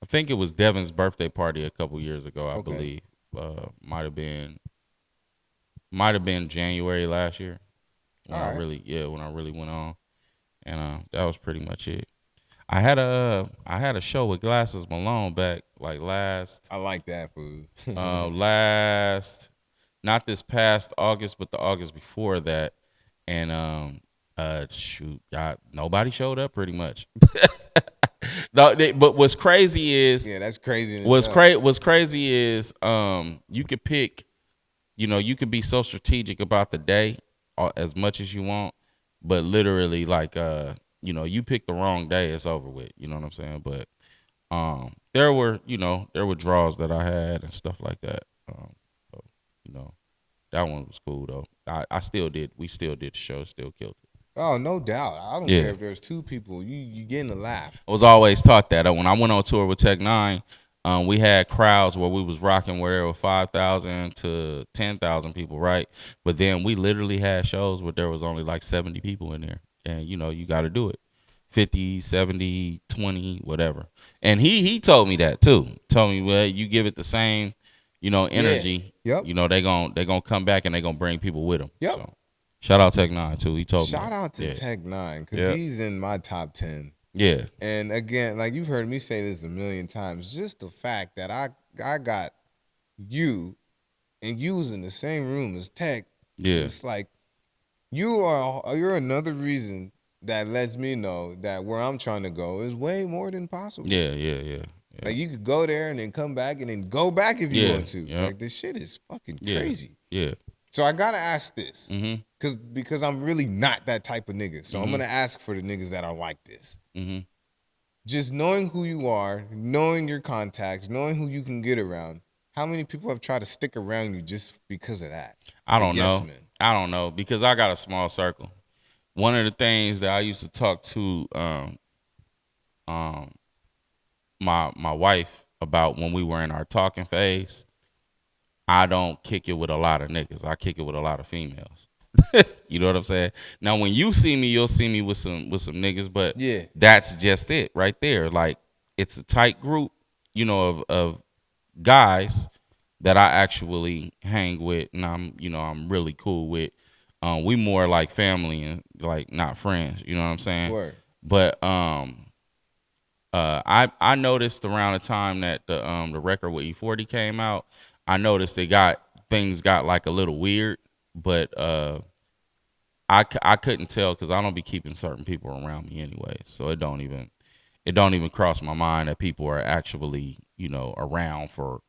think it was Devin's birthday party a couple years ago. I believe might have been January last year when I really went on, and that was pretty much it. I had a show with Glasses Malone back last. I like that food. Not this past August, but the August before that, and nobody showed up pretty much. No, but what's crazy is that's crazy. What's crazy is you could pick, you could be so strategic about the day as much as you want, but literally you pick the wrong day, it's over with. You know what I'm saying? But there were draws that I had and stuff like that. That one was cool though. We still did the show, still killed it. Oh, no doubt. I don't care if there's two people. You getting a laugh. I was always taught that. When I went on tour with Tech Nine, we had crowds where we was rocking where there were 5,000 to 10,000 people, right? But then we literally had shows where there was only 70 people in there. And, you got to do it. 50, 70, 20, whatever. And he told me that, too. Told me, well, you give it the same, energy. Yeah. Yep. They gonna come back and they going to bring people with them. Yep. So, shout out Tech Nine, too. He told me. Shout out to Tech Nine, because he's in my top 10. Yeah. And again, you've heard me say this a million times, just the fact that I got you and you was in the same room as Tech. Yeah. It's you're another reason that lets me know that where I'm trying to go is way more than possible. Yeah. You could go there and then come back and then go back if you want to. Yep. This shit is fucking crazy. Yeah. So I gotta ask this, Mm-hmm. because I'm really not that type of nigga. So I'm gonna ask for the niggas that are like this. Mm-hmm. Just knowing who you are, knowing your contacts, knowing who you can get around. How many people have tried to stick around you just because of that? I don't know, because I got a small circle. One of the things that I used to talk to my wife about when we were in our talking phase, I don't kick it with a lot of niggas. I kick it with a lot of females. You know what I'm saying? Now, when you see me, you'll see me with some niggas, but that's just it right there. It's a tight group, of guys that I actually hang with, and I'm really cool with. We more like family and not friends. You know what I'm saying? Word. But I noticed around the time that the record with E40 came out, I noticed things got a little weird, but I couldn't tell because I don't be keeping certain people around me anyway, so it don't even cross my mind that people are actually around for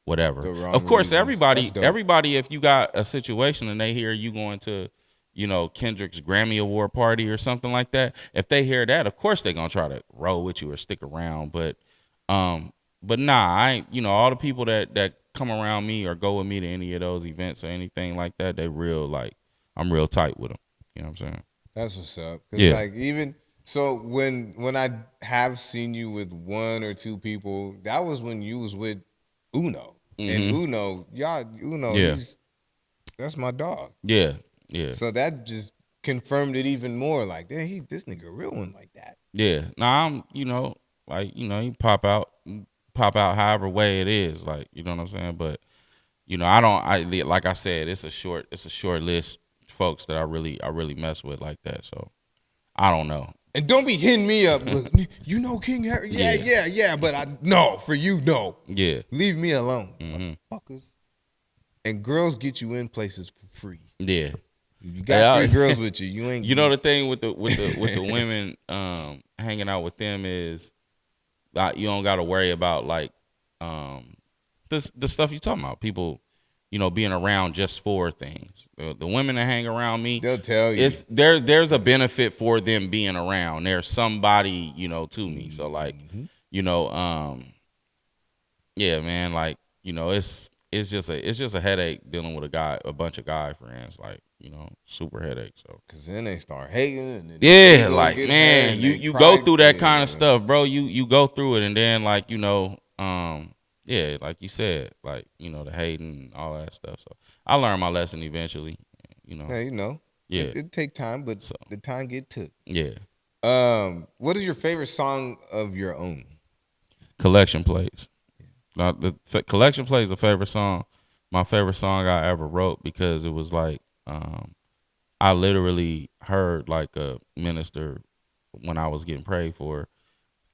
whatever. Of course, everybody, if you got a situation and they hear you going to Kendrick's Grammy Award party or something like that, if they hear that, of course they're gonna try to roll with you or stick around. But nah, I ain't, all the people that come around me or go with me to any of those events or anything like that, they real I'm real tight with them. You know what I'm saying? That's what's up. Even so, when I have seen you with one or two people, that was when you was with Uno. Mm-hmm. And Uno, that's my dog. Yeah. So that just confirmed it even more. This nigga real one like that. Yeah. Now I'm, you pop out however way it is, you know what I'm saying. But like I said, it's a short list, folks, that I really mess with like that. So I don't know. And don't be hitting me up. King Harry. Yeah. But for you, no. Yeah. Leave me alone, motherfuckers. And girls get you in places for free. Yeah. You got 3 girls with you. You ain't. The thing with the women hanging out with them is you don't got to worry about the stuff you talking about. People being around just for things. The women that hang around me, they'll tell you there's a benefit for them being around. There's somebody, to me. So like, yeah, man, like, it's just a headache dealing with a bunch of guy friends, like, super headache. So because then they start hating. And yeah, like, man, you go through that kind of stuff, bro. You go through it, and then like, yeah, like you said, like, the hating and all that stuff. So I learned my lesson eventually, Yeah, Yeah, it take time, but the time get took. Yeah. What is your favorite song of your own? Collection Plays. Now, Collection Plays a favorite song. My favorite song I ever wrote, because it was like, I literally heard like a minister when I was getting prayed for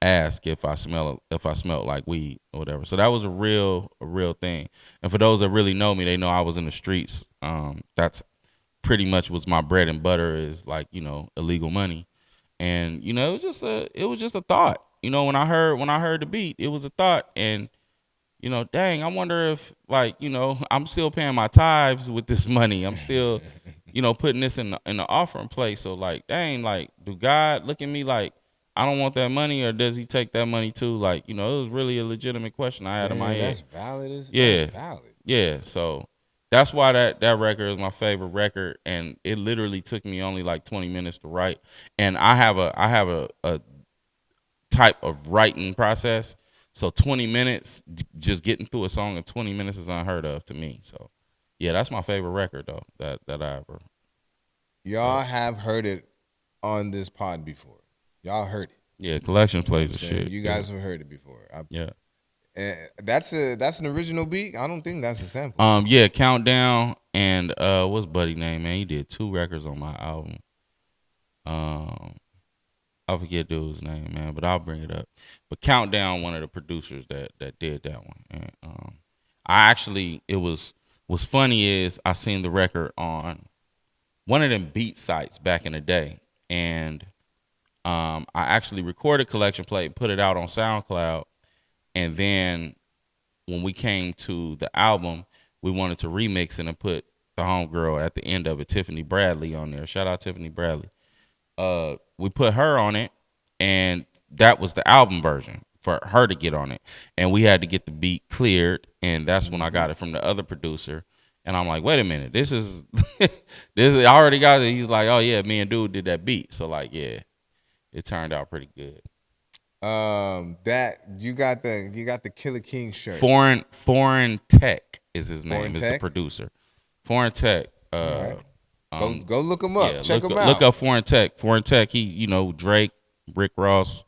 ask if I smelled like weed or whatever. So that was a real thing. And for those that really know me, they know I was in the streets. That's pretty much was my bread and butter, is like, illegal money. And it was just a thought. When I heard the beat, it was a thought. And dang, I wonder if, like, I'm still paying my tithes with this money. I'm still, putting this in the offering place. So like, dang, like, do God look at me like I don't want that money, or does he take that money too? Like, it was really a legitimate question I had in my head. That's valid. Yeah. That's valid. Yeah. So that's why that record is my favorite record. And it literally took me only like 20 minutes to write. And I have a type of writing process. So 20 minutes, just getting through a song in 20 minutes is unheard of to me. So yeah, that's my favorite record though, that I ever. Y'all have heard it on this pod before. Y'all heard it. Yeah, Collection Plays the shit. You guys have heard it before. Yeah. That's an original beat. I don't think that's a sample. Yeah, Countdown and what's Buddy name, man? He did 2 records on my album. I forget dude's name, man, but I'll bring it up. But Countdown, one of the producers that did that one. And I actually, what's funny is I seen the record on one of them beat sites back in the day, and I actually recorded Collection Plate, put it out on SoundCloud, and then when we came to the album, we wanted to remix it and put the homegirl at the end of it, Tiffany Bradley, on there. Shout out Tiffany Bradley. We put her on it, and that was the album version for her to get on it. And we had to get the beat cleared, and that's when I got it from the other producer. And I'm like, wait a minute, this is I already got it. He's like, oh yeah, me and dude did that beat. So like, yeah, it turned out pretty good. That you got the Killer King shirt. Foreign Tech is his name. Foreign is Tech? the producer. Foreign Tech. Right. Go look him up. Check him out. Look up Foreign Tech. Foreign Tech. He, Drake, Rick Ross,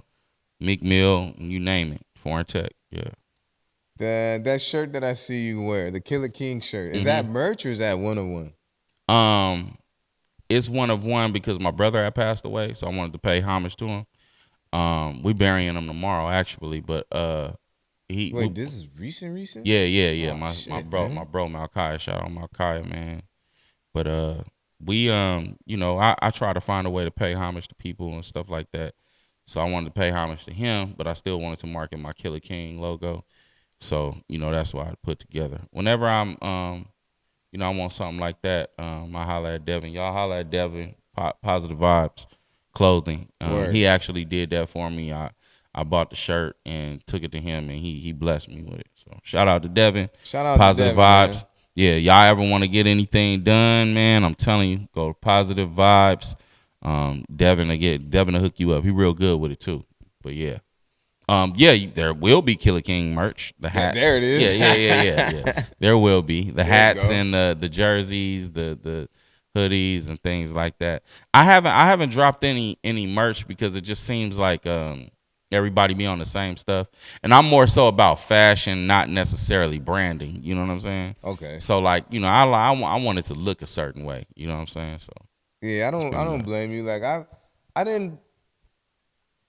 Meek Mill, you name it. Foreign Tech. Yeah. That shirt that I see you wear, the Killer King shirt, is that merch or is that one of one? It's one of one because my brother had passed away, so I wanted to pay homage to him. We burying him tomorrow actually, but this is recent? Yeah. Oh, My bro Malchiah, shout out Malchiah, man. But we I try to find a way to pay homage to people and stuff like that. So I wanted to pay homage to him, but I still wanted to market my Killer King logo. So, that's why I put together. Whenever I'm I want something like that, I holler at Devin. Y'all holler at Devin, Positive Vibes Clothing. He actually did that for me. I bought the shirt and took it to him, and he blessed me with it. So shout out to Devin. Shout out Positive to Devin, Vibes. Man. Yeah, y'all ever want to get anything done, man? I'm telling you, go to Positive Vibes. Devin will hook you up. He real good with it too. But yeah. There will be Killer King merch. The hats. Yeah, there it is. Yeah. There will be the hats and the jerseys, the hoodies and things like that. I haven't dropped any merch because it just seems like everybody be on the same stuff, and I'm more so about fashion, not necessarily branding. You know what I'm saying? Okay. So like, I want it to look a certain way. You know what I'm saying? So yeah, I don't blame you. Like I didn't.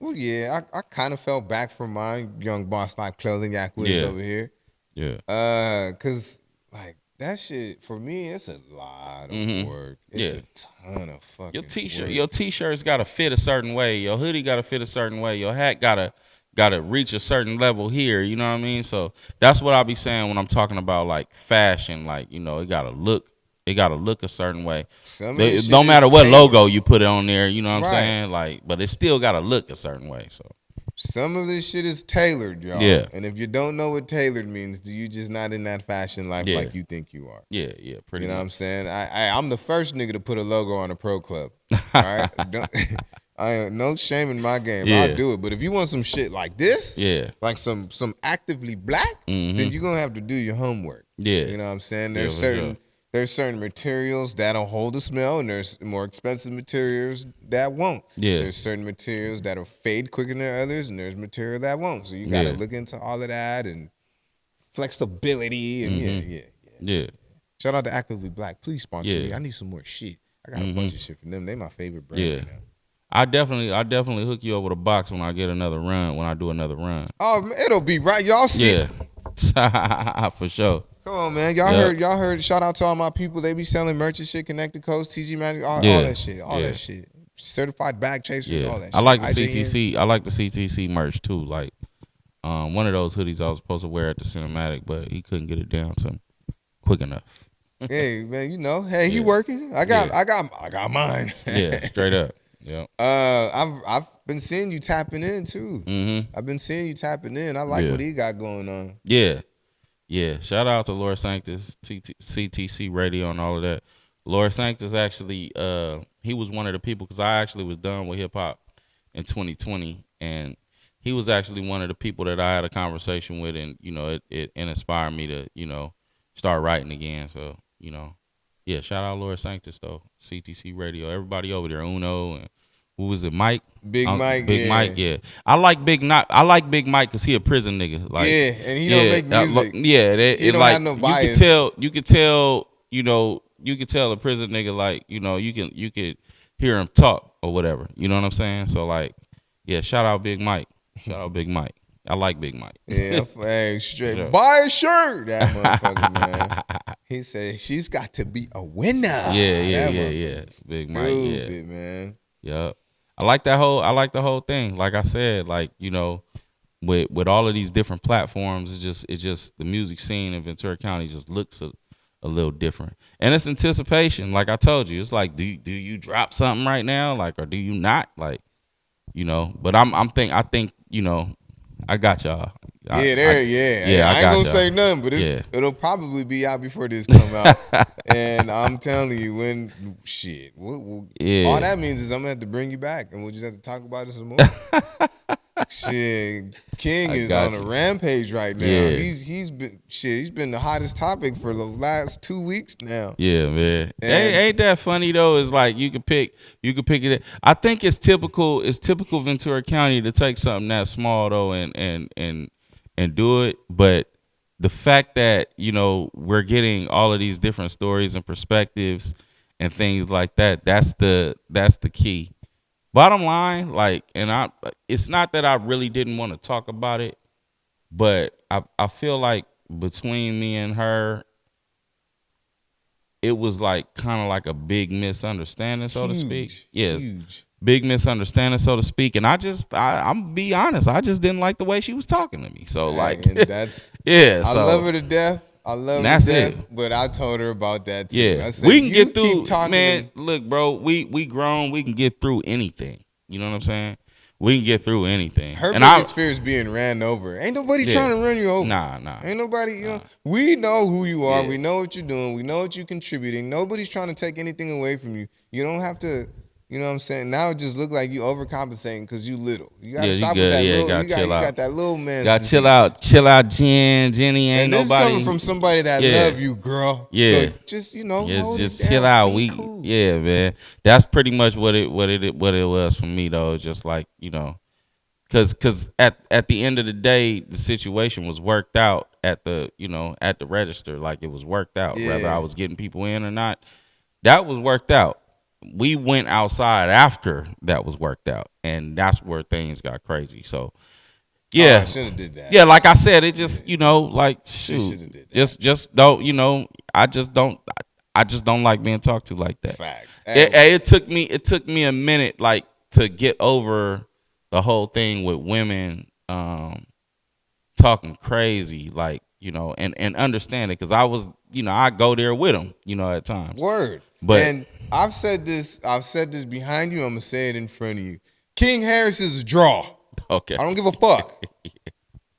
Well, yeah, I kind of fell back from my Young Boss Like clothing acquisition over here. Yeah. Cause like that shit for me, it's a lot of work. It's a ton of fucking Your t-shirt's gotta fit a certain way. Your hoodie gotta fit a certain way. Your hat gotta gotta reach a certain level here. You know what I mean? So that's what I'll be saying when I'm talking about like fashion. Like, you know, it gotta look a certain way. No matter what logo you put on there, you know what I'm saying? Like, but it still gotta look a certain way. So some of this shit is tailored, y'all. Yeah. And if you don't know what tailored means, you just not in that fashion life like you think you are. Yeah, pretty. You know what I'm saying? I'm the first nigga to put a logo on a pro club. All right, no shame in my game. I'll do it. But if you want some shit like this, like some actively black, then you're gonna have to do your homework. Yeah, you know what I'm saying? There's certain materials that'll hold the smell, and there's more expensive materials that won't. Yeah. There's certain materials that'll fade quicker than others, and there's material that won't. So you got to look into all of that and flexibility and yeah. Shout out to Actively Black. Please sponsor me. I need some more shit. I got a bunch of shit from them. They my favorite brand right now. I definitely hook you over the box when I get another run. When I do another run. Oh, it'll be right. Y'all see. Yeah. For sure. Come on, man. Y'all heard. Shout out to all my people. They be selling merch and shit, Connected Coast, TG Magic, all that shit. All that shit. Certified bag chasers, all that shit. I like the CTC. I like the CTC merch too. Like one of those hoodies I was supposed to wear at the cinematic, but he couldn't get it down to him quick enough. Hey, man, you know, he working. I got mine. Yeah, straight up. Yeah. I've been seeing you tapping in too. I've been seeing you tapping in. I like what he got going on. Yeah. Yeah, shout out to Lord Sanctus, CTC Radio, and all of that. Lord Sanctus actually, he was one of the people, because I actually was done with hip hop in 2020, and he was actually one of the people that I had a conversation with, and you know, it inspired me to, you know, start writing again. So, you know, yeah, shout out Lord Sanctus though, CTC Radio, everybody over there, Uno, and who was it, Mike? Big Mike, yeah. I like Big Mike because he a prison nigga. Like, yeah, and he don't make music. He don't have no bias. You could tell, you know, a prison nigga, like, you know, you could hear him talk or whatever. You know what I'm saying? So like, yeah, shout out Big Mike. Shout out Big Mike. I like Big Mike. Yeah, hey, straight. Sure. Buy a shirt, that motherfucker, man. He said she's got to be a winner. Yeah. Big Mike, stupid, man. Yep. I like the whole thing. Like I said, like, you know, with all of these different platforms, it's just the music scene in Ventura County just looks a little different. And it's anticipation. Like I told you, it's like, do you drop something right now? Like, or do you not? Like, you know, but I think, you know, I got y'all. I ain't gonna say nothing, but it'll probably be out before this come out. And I'm telling you, when all that means is I'm gonna have to bring you back, and we'll just have to talk about it some more. Shit, King is on a rampage right now. Yeah. He's been the hottest topic for the last 2 weeks now. Yeah, man. Ain't that funny though? It's like you could pick it. I think it's typical Ventura County to take something that small though and do it, but the fact that, you know, we're getting all of these different stories and perspectives and things like that, that's the key. Bottom line, like, and it's not that I really didn't want to talk about it, but I feel like between me and her, it was like kind of like a big misunderstanding, so to speak. Yeah. Huge. Big misunderstanding, so to speak, and I'm be honest, I just didn't like the way she was talking to me. So like, that's I love her to death. I love her to death, but I told her about that too. Yeah, I said, we can get through. Man, look, bro, we grown. We can get through anything. You know what I'm saying? We can get through anything. Her biggest fear is being ran over. Ain't nobody trying to run you over. Nah. Ain't nobody. You know, we know who you are. We know what you're doing. We know what you're contributing. Nobody's trying to take anything away from you. You don't have to. You know what I'm saying? Now it just look like you overcompensating because you little. You gotta stop with that little. You got that little man. Got chill out, Jenny. Ain't nobody. And this coming from somebody that love you, girl. Yeah. So just just chill out. Cool. Man. That's pretty much what it was for me though. Just like, you know, because at the end of the day, the situation was worked out at the register. Like it was worked out, whether I was getting people in or not. That was worked out. We went outside after that was worked out, and that's where things got crazy. So, yeah, I should have did that. Yeah, like I said, it just, you know, like shoot, just don't, you know, I just don't like being talked to like that. Facts. It took me a minute, like, to get over the whole thing with women talking crazy, like, you know, and understand it, because I was, you know, I go there with him, you know, at times. Word. But and I've said this behind you. I'm gonna say it in front of you. King Harris is a draw. okay, I don't give a fuck.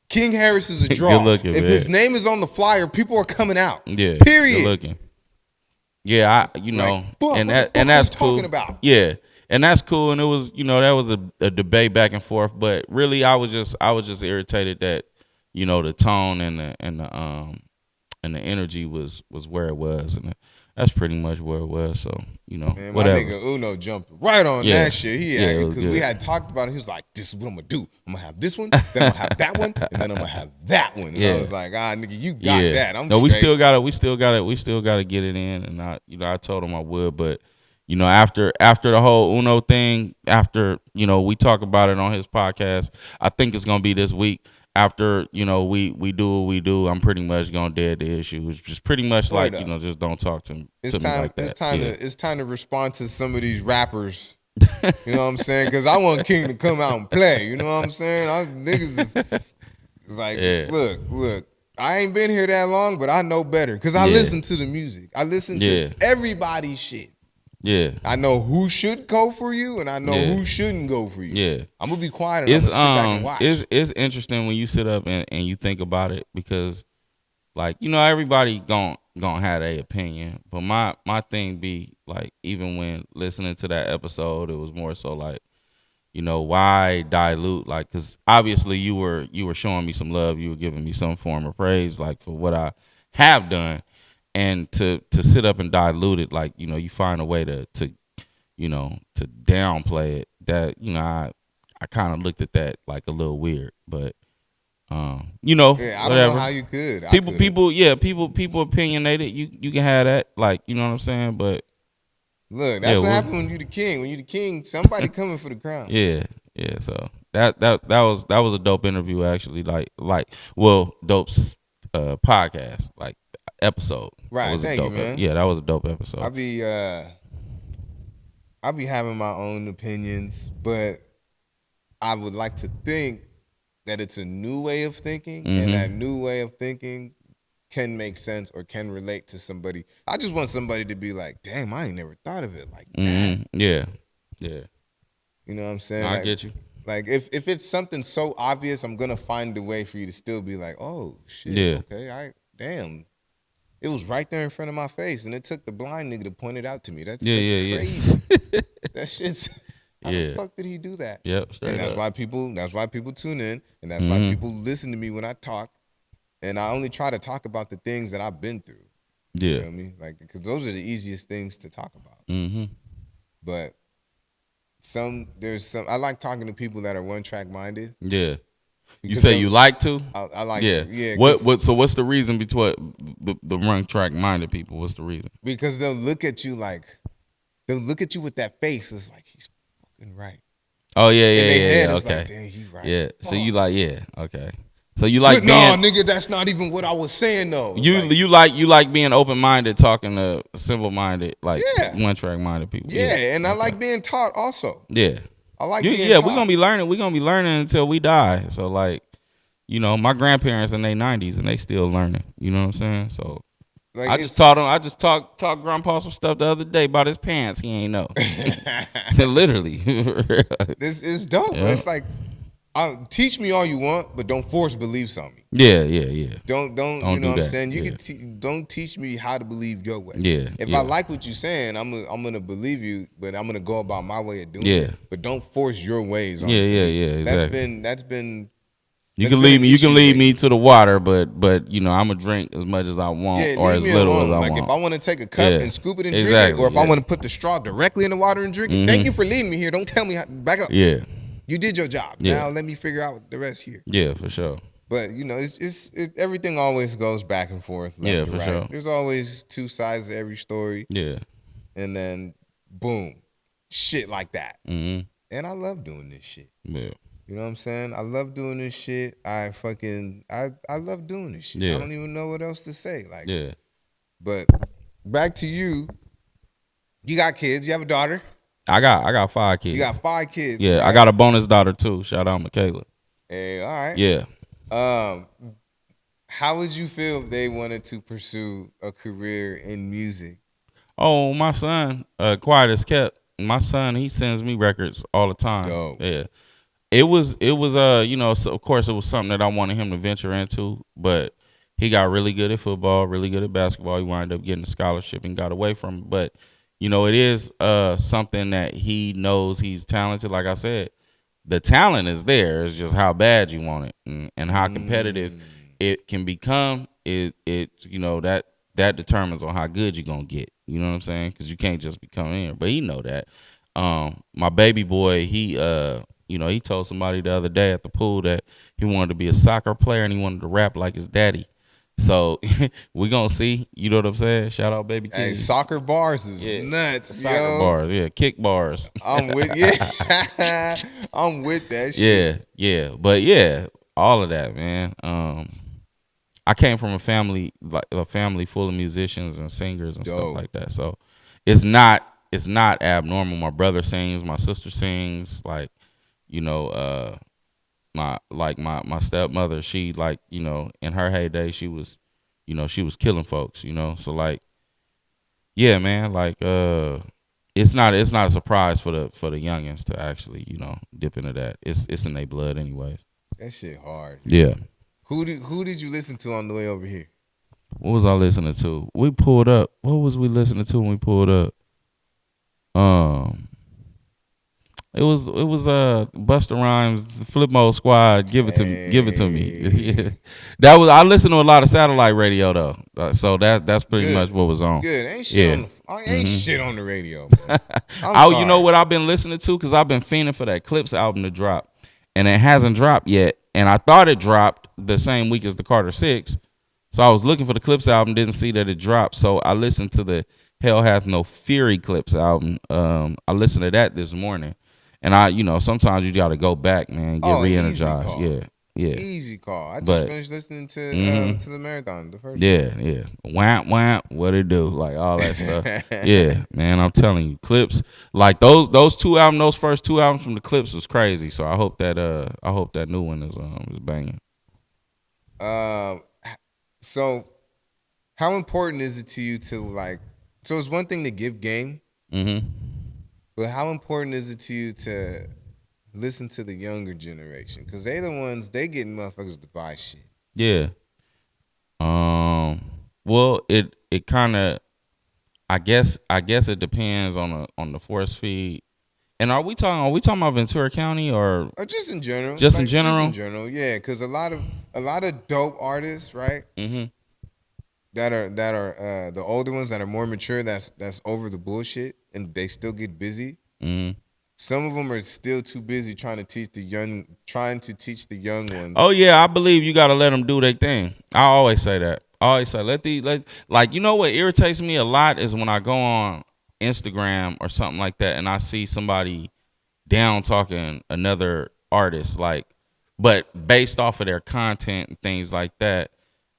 King Harris is a draw. Good looking, if man. his name is on the flyer, people are coming out. Yeah. Period. Good looking. Yeah, you know, fuck, and what that's you cool. talking about? Yeah, and that's cool. And it was, you know, that was a debate back and forth. But really, I was just irritated that, you know, the tone and the energy was where it was, and that's pretty much where it was. So, you know, Man, whatever. my nigga Uno jumped right on that shit. Because we had talked about it. He was like, "This is what I'm gonna do. I'm gonna have this one, then I'm gonna have that one, and then I'm gonna have that one." And I was like, nigga, you got that. No, we still gotta get it in. And I told him I would, but, you know, after the whole Uno thing, after, you know, we talk about it on his podcast, I think it's gonna be this week. After, you know, we do what we do, I'm pretty much gonna dead the issue. It's just pretty much like, you know, just don't talk to me like that. It's time to respond to some of these rappers. You know what I'm saying? Because I want King to come out and play. You know what I'm saying? Niggas is like, look. I ain't been here that long, but I know better because I listen to the music. I listen to everybody's shit. Yeah, I know who should go for you, and I know who shouldn't go for you. Yeah, I'm gonna be quiet and I'm gonna sit back and watch. It's interesting when you sit up and you think about it, because, like, you know, everybody gonna have their opinion, but my thing be like, even when listening to that episode, it was more so like, you know, why dilute? Like, because obviously you were showing me some love, you were giving me some form of praise, like, for what I have done. And to sit up and dilute it, like, you know, you find a way to you know, to downplay it, that, you know, I kind of looked at that like a little weird, but you know, I whatever. don't know how you could. People opinionated. You can have that, like, you know what I'm saying, but look, that's what happened when you the king. When you the king, somebody coming for the crown. Yeah. So that was a dope interview, actually. Like dope podcast, like, episode. Right, thank you, man. Yeah, that was a dope episode. I'll be having my own opinions, but I would like to think that it's a new way of thinking, and that new way of thinking can make sense or can relate to somebody. I just want somebody to be like, damn, I ain't never thought of it like that. Yeah. You know what I'm saying? I get you. Like, if it's something so obvious, I'm gonna find a way for you to still be like, oh shit, okay, damn. It was right there in front of my face, and it took the blind nigga to point it out to me. That's crazy. That shit's how the fuck did he do that? Yep. And that's why people tune in, and that's why people listen to me when I talk. And I only try to talk about the things that I've been through. Yeah. You know what I mean? Like, because those are the easiest things to talk about. But I like talking to people that are one-track minded. Yeah. You say you like to? I like to. Yeah. So what's the reason between the one-track minded people? What's the reason? Because they'll look at you with that face. It's like, he's fucking right. Oh yeah. Okay. Like, dang, he right. Yeah. So you like, okay. So you like being, nigga, that's not even what I was saying though. You like being open-minded, talking to simple-minded, like, one-track minded people. Yeah, and I like being taught also. Yeah. I like being taught. We're gonna be learning until we die. So, like, you know, my grandparents in their 90s and they still learning. You know what I'm saying? So like, I just taught grandpa some stuff the other day about his pants. He ain't know. Literally. This is dope. Yeah. It's like, teach me all you want, but don't force beliefs on me. Yeah. Don't you know what I'm saying? You can don't teach me how to believe your way. Yeah. If I like what you're saying, I'm gonna believe you, but I'm gonna go about my way of doing it. But don't force your ways on me. Yeah. Exactly. That's been. You can lead me to the water, but you know, I'm gonna drink as much as I want, or as little as I want. Like, if I want to take a cup and scoop it and drink it, or if I want to put the straw directly in the water and drink it, thank you for leading me here. Don't tell me back up. Yeah. You did your job. Yeah. Now let me figure out the rest here. Yeah, for sure. But, you know, it's everything always goes back and forth. Yeah, for sure. There's always two sides to every story. Yeah. And then, boom, shit like that. And I love doing this shit. Yeah. You know what I'm saying? I love doing this shit. I love doing this shit. Yeah. I don't even know what else to say. Like, yeah. But back to you. You got kids. You have a daughter. I got 5 kids. You got 5 kids. Yeah, right? I got a bonus daughter too. Shout out Michaela. Hey, all right. Yeah. How would you feel if they wanted to pursue a career in music? Oh, my son, quiet as kept. My son, he sends me records all the time. Dope. Yeah. It was so of course it was something that I wanted him to venture into, but he got really good at football, really good at basketball. He wound up getting a scholarship and got away from it. But, it is something that he knows he's talented. Like I said, the talent is there. It's just how bad you want it and how competitive it can become. That determines on how good you're gonna get. You know what I'm saying? Because you can't just become in. But he know that. My baby boy, he told somebody the other day at the pool that he wanted to be a soccer player and he wanted to rap like his daddy. So we gonna see. You know what I'm saying? Shout out, baby kid. Hey, soccer bars is nuts, soccer bars, kick bars. I'm with I'm with that shit. Yeah, but yeah, all of that, man. I came from a family full of musicians and singers and stuff like that. So it's not abnormal. My brother sings, my sister sings, like, my stepmother, she in her heyday she was killing folks, so like, yeah, man, like it's not a surprise for the youngins to actually dip into that. It's in their blood anyways. That shit hard. Yeah. Who did you listen to on the way over here? What was I listening to? We pulled up. What was we listening to when we pulled up? It was Busta Rhymes, Flip Mode Squad. Give it to me. That was, I listened to a lot of satellite radio though, so that's pretty much what was on. Good, ain't shit shit on the radio. You know what I've been listening to, because I've been fiending for that Clips album to drop, and it hasn't dropped yet. And I thought it dropped the same week as the Carter 6, so I was looking for the Clips album, didn't see that it dropped, so I listened to the Hell Hath No Fury Clips album. I listened to that this morning. And sometimes you got to go back, man, get re-energized. Yeah. Easy call. I just finished listening to the marathon, the first. Yeah. Wham, what it do, like all that stuff. Yeah, man, I'm telling you, Clips, like those first two albums from the Clips was crazy. So I hope that new one is banging. So how important is it to you to so it's one thing to give game. Mm-hmm. But how important is it to you to listen to the younger generation? Because they the ones, they getting motherfuckers to buy shit. Yeah. Well, it kind of, I guess it depends on the force feed. And are we talking about Ventura County or just in general? Just in general? Just in general, yeah. Because a lot of dope artists, right? Mm-hmm. That are the older ones that are more mature, that's over the bullshit, and they still get busy. Mm-hmm. Some of them are still too busy trying to teach the young ones. Oh yeah, I believe you got to let them do their thing. I always say that. I always say like, you know what irritates me a lot is when I go on Instagram or something like that and I see somebody down talking another artist, like, but based off of their content and things like that.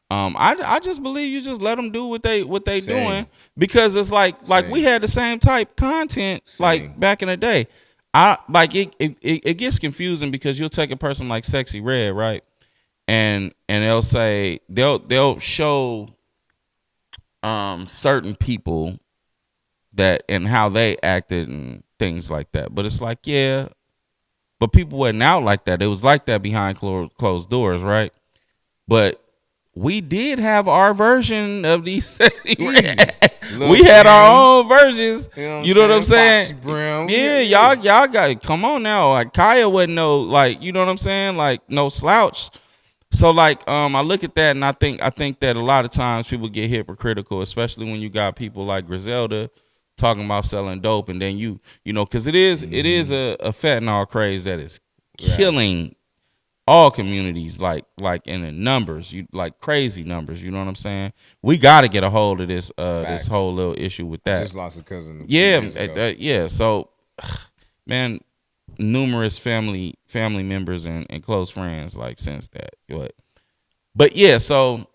I just believe you just let them do what they doing, because it's like we had the same type content like back in the day. It gets confusing because you'll take a person like Sexy Red, right, and they'll say they'll show certain people that and how they acted and things like that, but it's like, yeah, but people wasn't out like that. It was like that behind closed doors, right? But we did have our version of these. We had our own versions. You know what I'm saying? Brown. Yeah, y'all got, come on now. Like Kaya wasn't no, like, you know what I'm saying? Like no slouch. So like I look at that and I think that a lot of times people get hypocritical, especially when you got people like Griselda talking about selling dope, and then you know, because it is a fentanyl craze that is killing all communities, like in the numbers, like crazy numbers. You know what I'm saying? We got to get a hold of this this whole little issue with that. I just lost a cousin. Yeah. So, man, numerous family members and close friends like since that. But yeah, so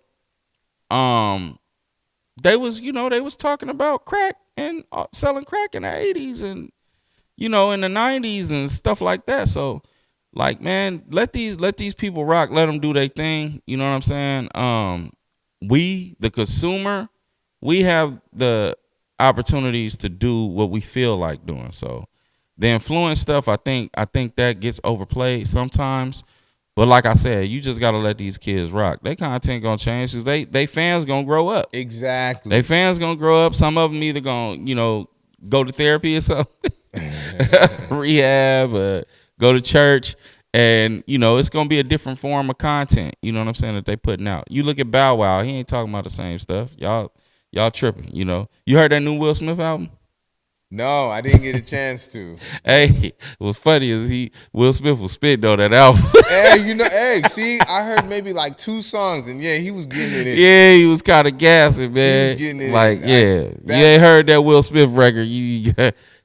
they was talking about crack and selling crack in the 80s and in the 90s and stuff like that. So like, man, let these people rock. Let them do their thing. You know what I'm saying? We, the consumer, we have the opportunities to do what we feel like doing. So the influence stuff, I think that gets overplayed sometimes. But like I said, you just gotta let these kids rock. Their content gonna change because they fans gonna grow up. Exactly. They fans gonna grow up. Some of them either gonna go to therapy or something, rehab, go to church, and it's gonna be a different form of content. You know what I'm saying, that they putting out. You look at Bow Wow, he ain't talking about the same stuff. Y'all tripping. You heard that new Will Smith album? No, I didn't get a chance to. Hey, what's funny is Will Smith was spitting on that album. See, I heard maybe like 2 songs, and yeah, he was getting it in. Yeah, he was kind of gassing, man. He was getting it like, in. You ain't heard that Will Smith record.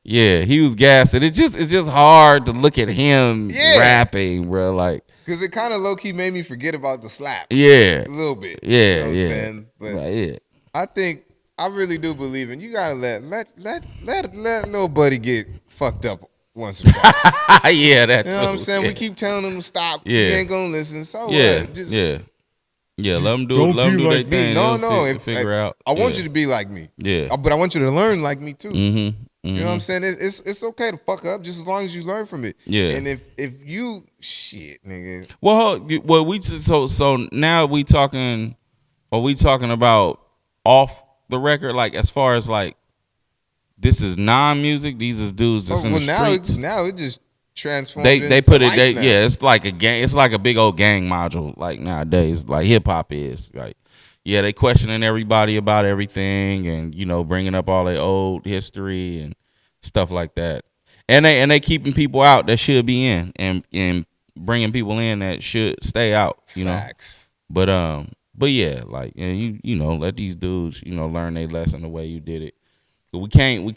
Yeah, he was gassing. It's just hard to look at him rapping, bro. Like, because it kind of low key made me forget about the slap. Yeah, a little bit. Yeah, you know what I'm saying? But I think I really do believe in you gotta let little buddy get fucked up once or twice. Yeah, that's you know what I'm saying. We keep telling him to stop. He ain't gonna listen. So let them do their thing. No, figure out. I want you to be like me. Yeah, but I want you to learn like me too. Mm-hmm. You know what I'm saying? It's okay to fuck up just as long as you learn from it. Yeah. And if you shit, nigga. Well, we just so now we talking. Are we talking about off the record? Like, as far as like, this is non-music. These is dudes that's in the streets. Now it just transformed. They put it. It's like a gang. It's like a big old gang module. Like nowadays, like hip hop is like. Yeah, they questioning everybody about everything, and bringing up all their old history and stuff like that. And they keeping people out that should be in, and bringing people in that should stay out. Facts. But yeah, like, and let these dudes learn their lesson the way you did it. But we can't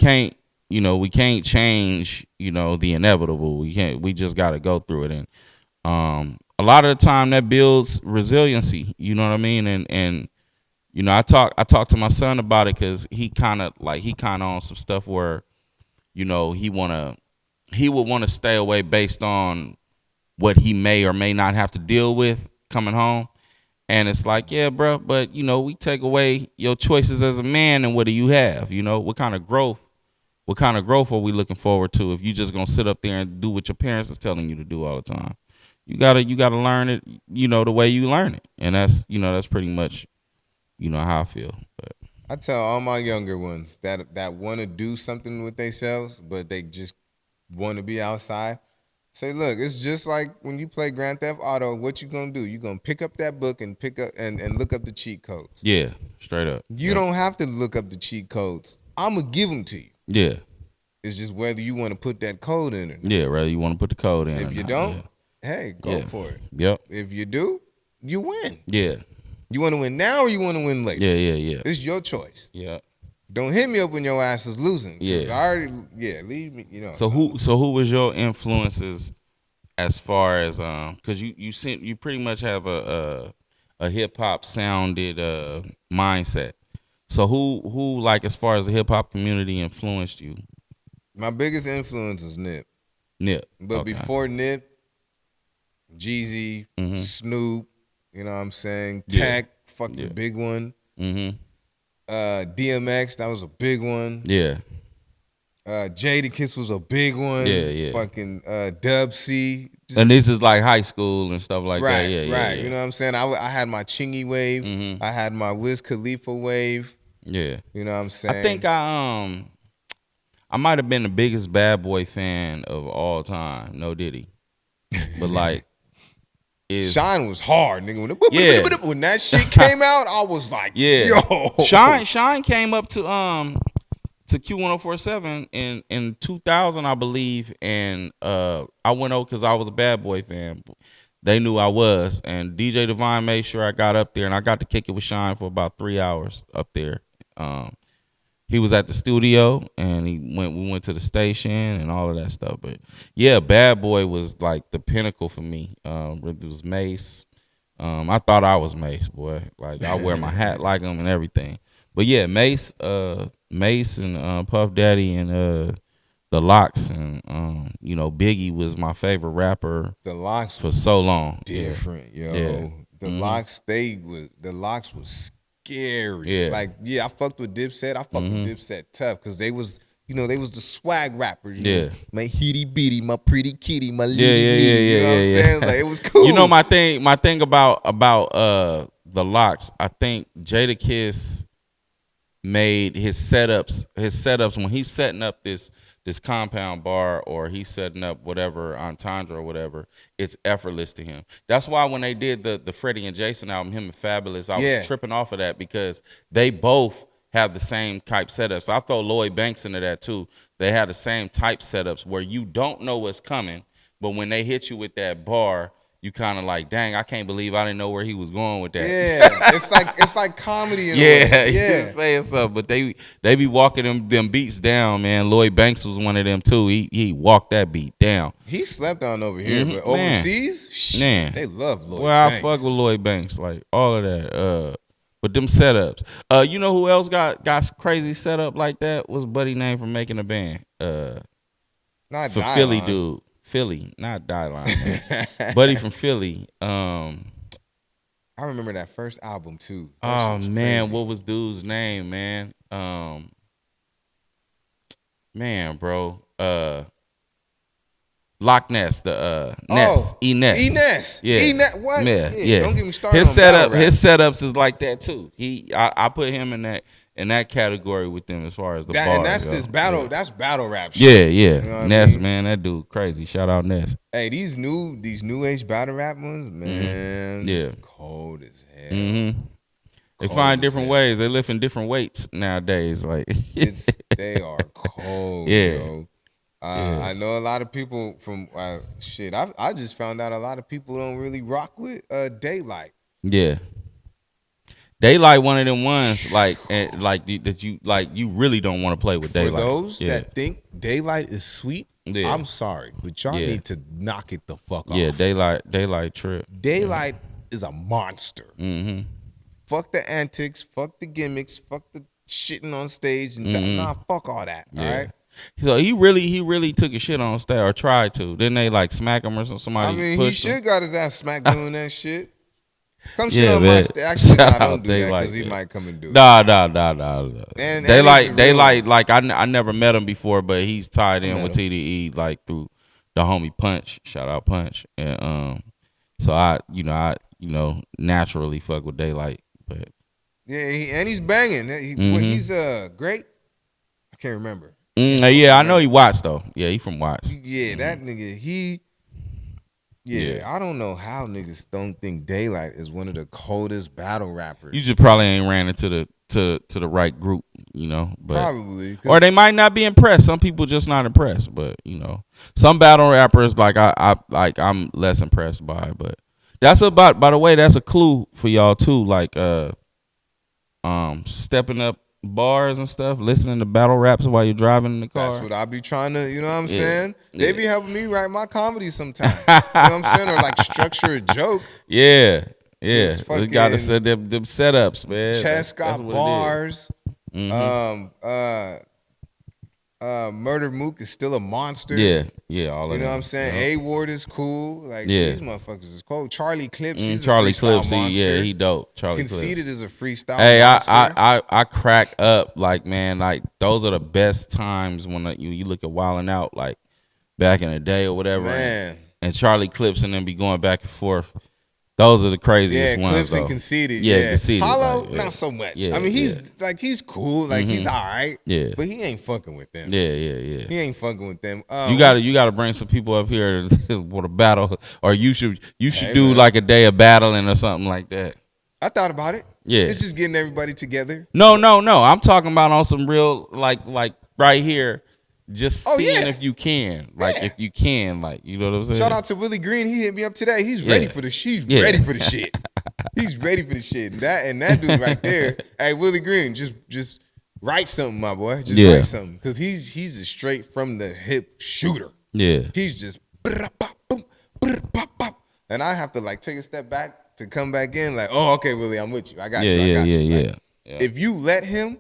change the inevitable. We just got to go through it, and a lot of the time that builds resiliency. You know what I mean? And I talk to my son about it because he kind of on some stuff where, he would want to stay away based on what he may or may not have to deal with coming home. And it's like, yeah, bro, but we take away your choices as a man, and what do you have? What kind of growth are we looking forward to if you just gonna sit up there and do what your parents is telling you to do all the time? You gotta learn it, the way you learn it, and that's pretty much. How I feel. But I tell all my younger ones that want to do something with themselves, but they just want to be outside. Say, look, it's just like when you play Grand Theft Auto. What you gonna do? You gonna pick up that book and pick up and look up the cheat codes. Yeah, straight up. You don't have to look up the cheat codes. I'm gonna give them to you. Yeah. It's just whether you want to put that code in it. Yeah, whether you want to put the code in. If you don't, hey, go for it. Yep. If you do, you win. Yeah. You want to win now or you want to win later? Yeah. It's your choice. Yeah. Don't hit me up when your ass is losing. Yeah. I already, leave me, So who was your influences as far as because you pretty much have a hip hop sounded mindset. So who like as far as the hip hop community influenced you? My biggest influence is Nip. But before Nip, Jeezy, Snoop, you know what I'm saying? Tech, the big one. Mm-hmm. DMX, that was a big one. Yeah. Jadakiss was a big one. Yeah. Fucking Dub C. And this is like high school and stuff like that. Yeah. You know what I'm saying? I had my Chingy wave. Mm-hmm. I had my Wiz Khalifa wave. Yeah. You know what I'm saying? I think I might have been the biggest Bad Boy fan of all time. No Diddy. But like Shine was hard, nigga. When that shit came out, I was like, yo. Shine came up to Q1047 in 2000, I believe, and I went over because I was a Bad Boy fan. They knew I was, and DJ Divine made sure I got up there, and I got to kick it with Shine for about 3 hours up there. He was at the studio, and we went to the station and all of that stuff. But yeah, Bad Boy was like the pinnacle for me. It was Mace. I thought I was Mace, boy. Like I wear my hat like him and everything. But yeah, Mace and Puff Daddy and the Locks, and Biggie was my favorite rapper. The Locks for so long. Different, yo. Yeah. The Locks, the Locks was scary. Yeah. Like, I fucked with Dipset. I fucked with Dipset tough because they was the swag rappers. My hitty bitty, my pretty kitty, my litty bitty. You know what I'm saying? Like, it was cool. My thing about the Locks, I think Jadakiss made his setups when he's setting up this compound bar, or he's setting up whatever entendre or whatever, it's effortless to him. That's why when they did the Freddie and Jason album, him and Fabulous, I was tripping off of that because they both have the same type setups. I throw Lloyd Banks into that too. They have the same type setups where you don't know what's coming, but when they hit you with that bar, you kind of like, dang, I can't believe I didn't know where he was going with that. Yeah, it's like comedy. Yeah, saying something, but they be walking them beats down, man. Lloyd Banks was one of them too. He walked that beat down. He slept on over here, but overseas, man, they love Lloyd. Well, Banks. I fuck with Lloyd Banks, like all of that. But them setups. You know who else got crazy setup like that? Was Buddy name from Making a Band? Not for Dylan. Philly dude. Philly, not Dylan. Buddy from Philly. I remember that first album too. That man, crazy. What was dude's name, man? Man, bro. Loch Ness, Ness, E-Ness. Yeah. E-Ness, what? Yeah. Don't get me started. His setups is like that too. I put him in that category with them as far as the bars, and that's this battle. Yeah. That's battle rap shit. Yeah. You know Ness, I mean? Man, that dude crazy. Shout out Ness. Hey, these new age battle rap ones, man. Yeah, cold as hell. They find different ways. They lift in different weights nowadays. Like they are cold. Yeah. Bro. I know a lot of people from shit. I just found out a lot of people don't really rock with Daylight. Yeah. Daylight one of them ones that you really don't want to play with Daylight. For those that think Daylight is sweet, I'm sorry, but y'all need to knock it the fuck off. Yeah, Daylight trip. Daylight is a monster. Mm-hmm. Fuck the antics, fuck the gimmicks, fuck the shitting on stage, and fuck all that. All right. So he really took a shit on stage or tried to. Didn't they like smack him or somebody? I mean, he should got his ass smacked doing that shit. Come shit on my stage. Actually, don't do that because he might come and do it. Nah. Daylight, like I never met him before, but he's tied in with TDE like through the homie Punch. Shout out Punch. And so I naturally fuck with Daylight, but and he's banging. He's great. I can't remember. Yeah, I know he Watts though. Yeah, he from Watts. Yeah, that nigga, I don't know how niggas don't think Daylight is one of the coldest battle rappers. You just probably ain't ran into the right group, but probably. Or they might not be impressed. Some people just not impressed, but some battle rappers I'm less impressed by. But that's by the way, that's a clue for y'all too. Like stepping up bars and stuff, listening to battle raps while you're driving in the car. That's what I be trying to, you know what I'm saying? They be helping me write my comedy sometimes. You know what I'm saying? Or like structure a joke. Yeah. You gotta set them setups, man. Chess got bars. Murder Mook is still a monster. All of you know what I'm saying? A-Ward is cool. Like these motherfuckers is cool. Charlie Clips, he's Charlie a freestyle Clips, monster. he dope. Charlie Conceited Clips is a freestyle Hey, monster. I crack up like, man, like those are the best times when you look at Wildin' Out, like back in the day or whatever. Man. And Charlie Clips and then be going back and forth. Those are the craziest ones. Clips though. and Conceited. Conceited. Hollow, not so much. I mean, he's cool. Like he's all right. Yeah. But he ain't fucking with them. Yeah. He ain't fucking with them. You gotta bring some people up here for the battle, or you should do like a day of battling or something like that. I thought about it. Yeah. It's just getting everybody together. No. I'm talking about on some real like right here. Just seeing if you can, if you can, you know what I'm saying. Shout out to Willie Green. He hit me up today. He's ready for the shit. Ready for the shit. He's ready for the shit. And that dude right there. Hey, Willie Green, just write something, my boy. Just write something, because he's a straight from the hip shooter. Yeah. He's just and I have to take a step back to come back in. Like, oh, okay, Willie, I'm with you. I got you. I got you. Yeah. If you let him,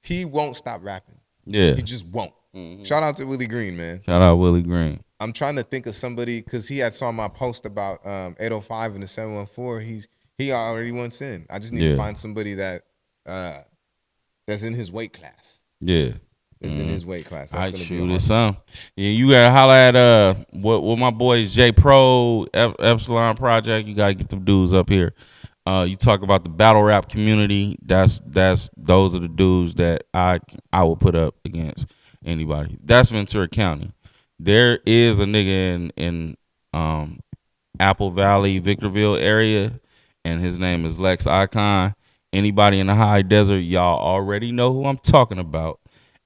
he won't stop rapping. Yeah. He just won't. Mm-hmm. Shout out to Willie Green, man. Shout out Willie Green. I'm trying to think of somebody because he had saw my post about 805 and the 714. He already wants in. I just need to find somebody that that's in his weight class. Yeah. It's in his weight class. That's gonna shoot it some. Yeah, you gotta holler at what my boys J Pro Epsilon Project. You gotta get them dudes up here. You talk about the battle rap community. Those are the dudes that I will put up against anybody. That's Ventura County. There is a nigga in Apple Valley, Victorville area, and his name is Lex Icon. Anybody in the high desert, y'all already know who I'm talking about.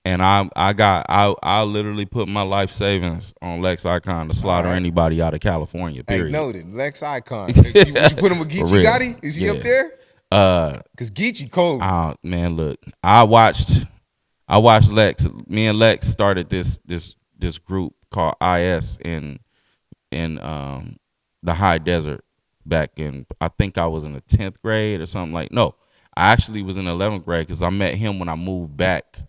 And I literally put my life savings on Lex Icon to slaughter anybody out of California. Period. Hey, noted. Lex Icon. Would you put him with Geechee Gotti? Is he up there? Cause Geechee cold. Man, look, I watched Lex. Me and Lex started this group called IS in the high desert back in, I think I was in the 10th grade or something like. No, I actually was in 11th grade because I met him when I moved back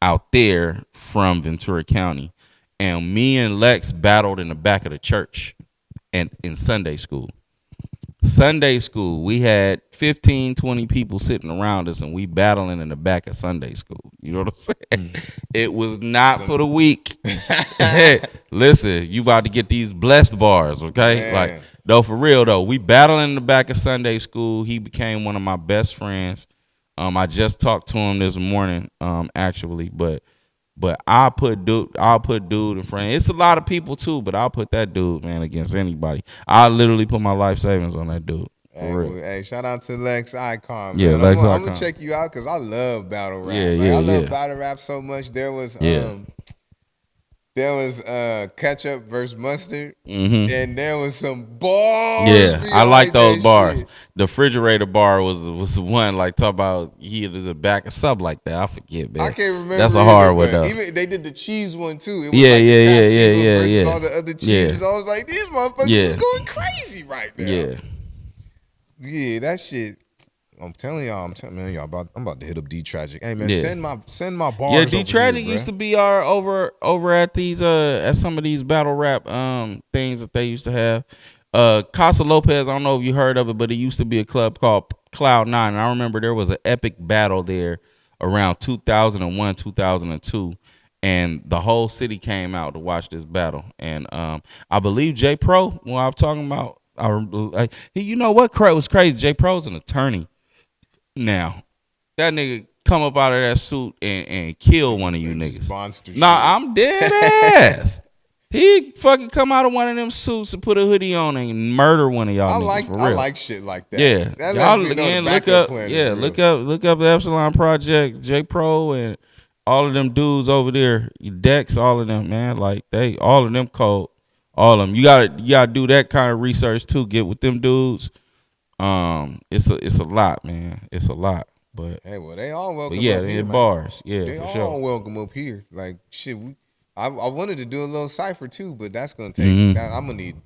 out there from Ventura County, and me and Lex battled in the back of the church and in Sunday school. Sunday school, we had 15, 20 people sitting around us, and we battling in the back of Sunday school. You know what I'm saying? It was not for the weak. Listen, you about to get these blessed bars, okay? Man. Like, though, for real, though, we battling in the back of Sunday school. He became one of my best friends. I just talked to him this morning, actually, but I'll put dude in front. It's a lot of people too, but I'll put that dude, man, against anybody. I literally put my life savings on that dude. Hey, shout out to Lex Icon, man. Yeah, Lex Icon. I'm gonna check you out because I love battle rap. Yeah, I love battle rap so much. There was ketchup versus mustard, and there was some bars. Yeah, I like those bars. Shit. The refrigerator bar was the one, like, talk about he is a back or something like that. I forget, man. I can't remember. That's a hard one though. Even they did the cheese one too. It was yeah. All the other cheeses. I was like, these motherfuckers is going crazy right now. Yeah, that shit. I'm telling y'all, I'm about to hit up D Tragic. Hey man, send my bars. Yeah, D Tragic used to be our over at these at some of these battle rap things that they used to have. Casa Lopez, I don't know if you heard of it, but it used to be a club called Cloud 9. And I remember there was an epic battle there around 2001, 2002. And the whole city came out to watch this battle. And I believe J Pro, when I'm talking about, you know what was crazy? J Pro's an attorney. Now, that nigga come up out of that suit and kill one of you niggas. Monster nah, shit. I'm dead ass. He fucking come out of one of them suits and put a hoodie on and murder one of y'all niggas for real. I like shit like that. Yeah. That y'all again look up look up the Epsilon Project, J Pro and all of them dudes over there, Dex, all of them, man. Like all of them cold. All of them. You gotta do that kind of research too. Get with them dudes. It's a lot, man. It's a lot, but hey, well, they all welcome. Yeah, up here, in bars. Yeah, they for all sure. welcome up here. Like shit, I wanted to do a little cipher too, but that's gonna take. I'm gonna need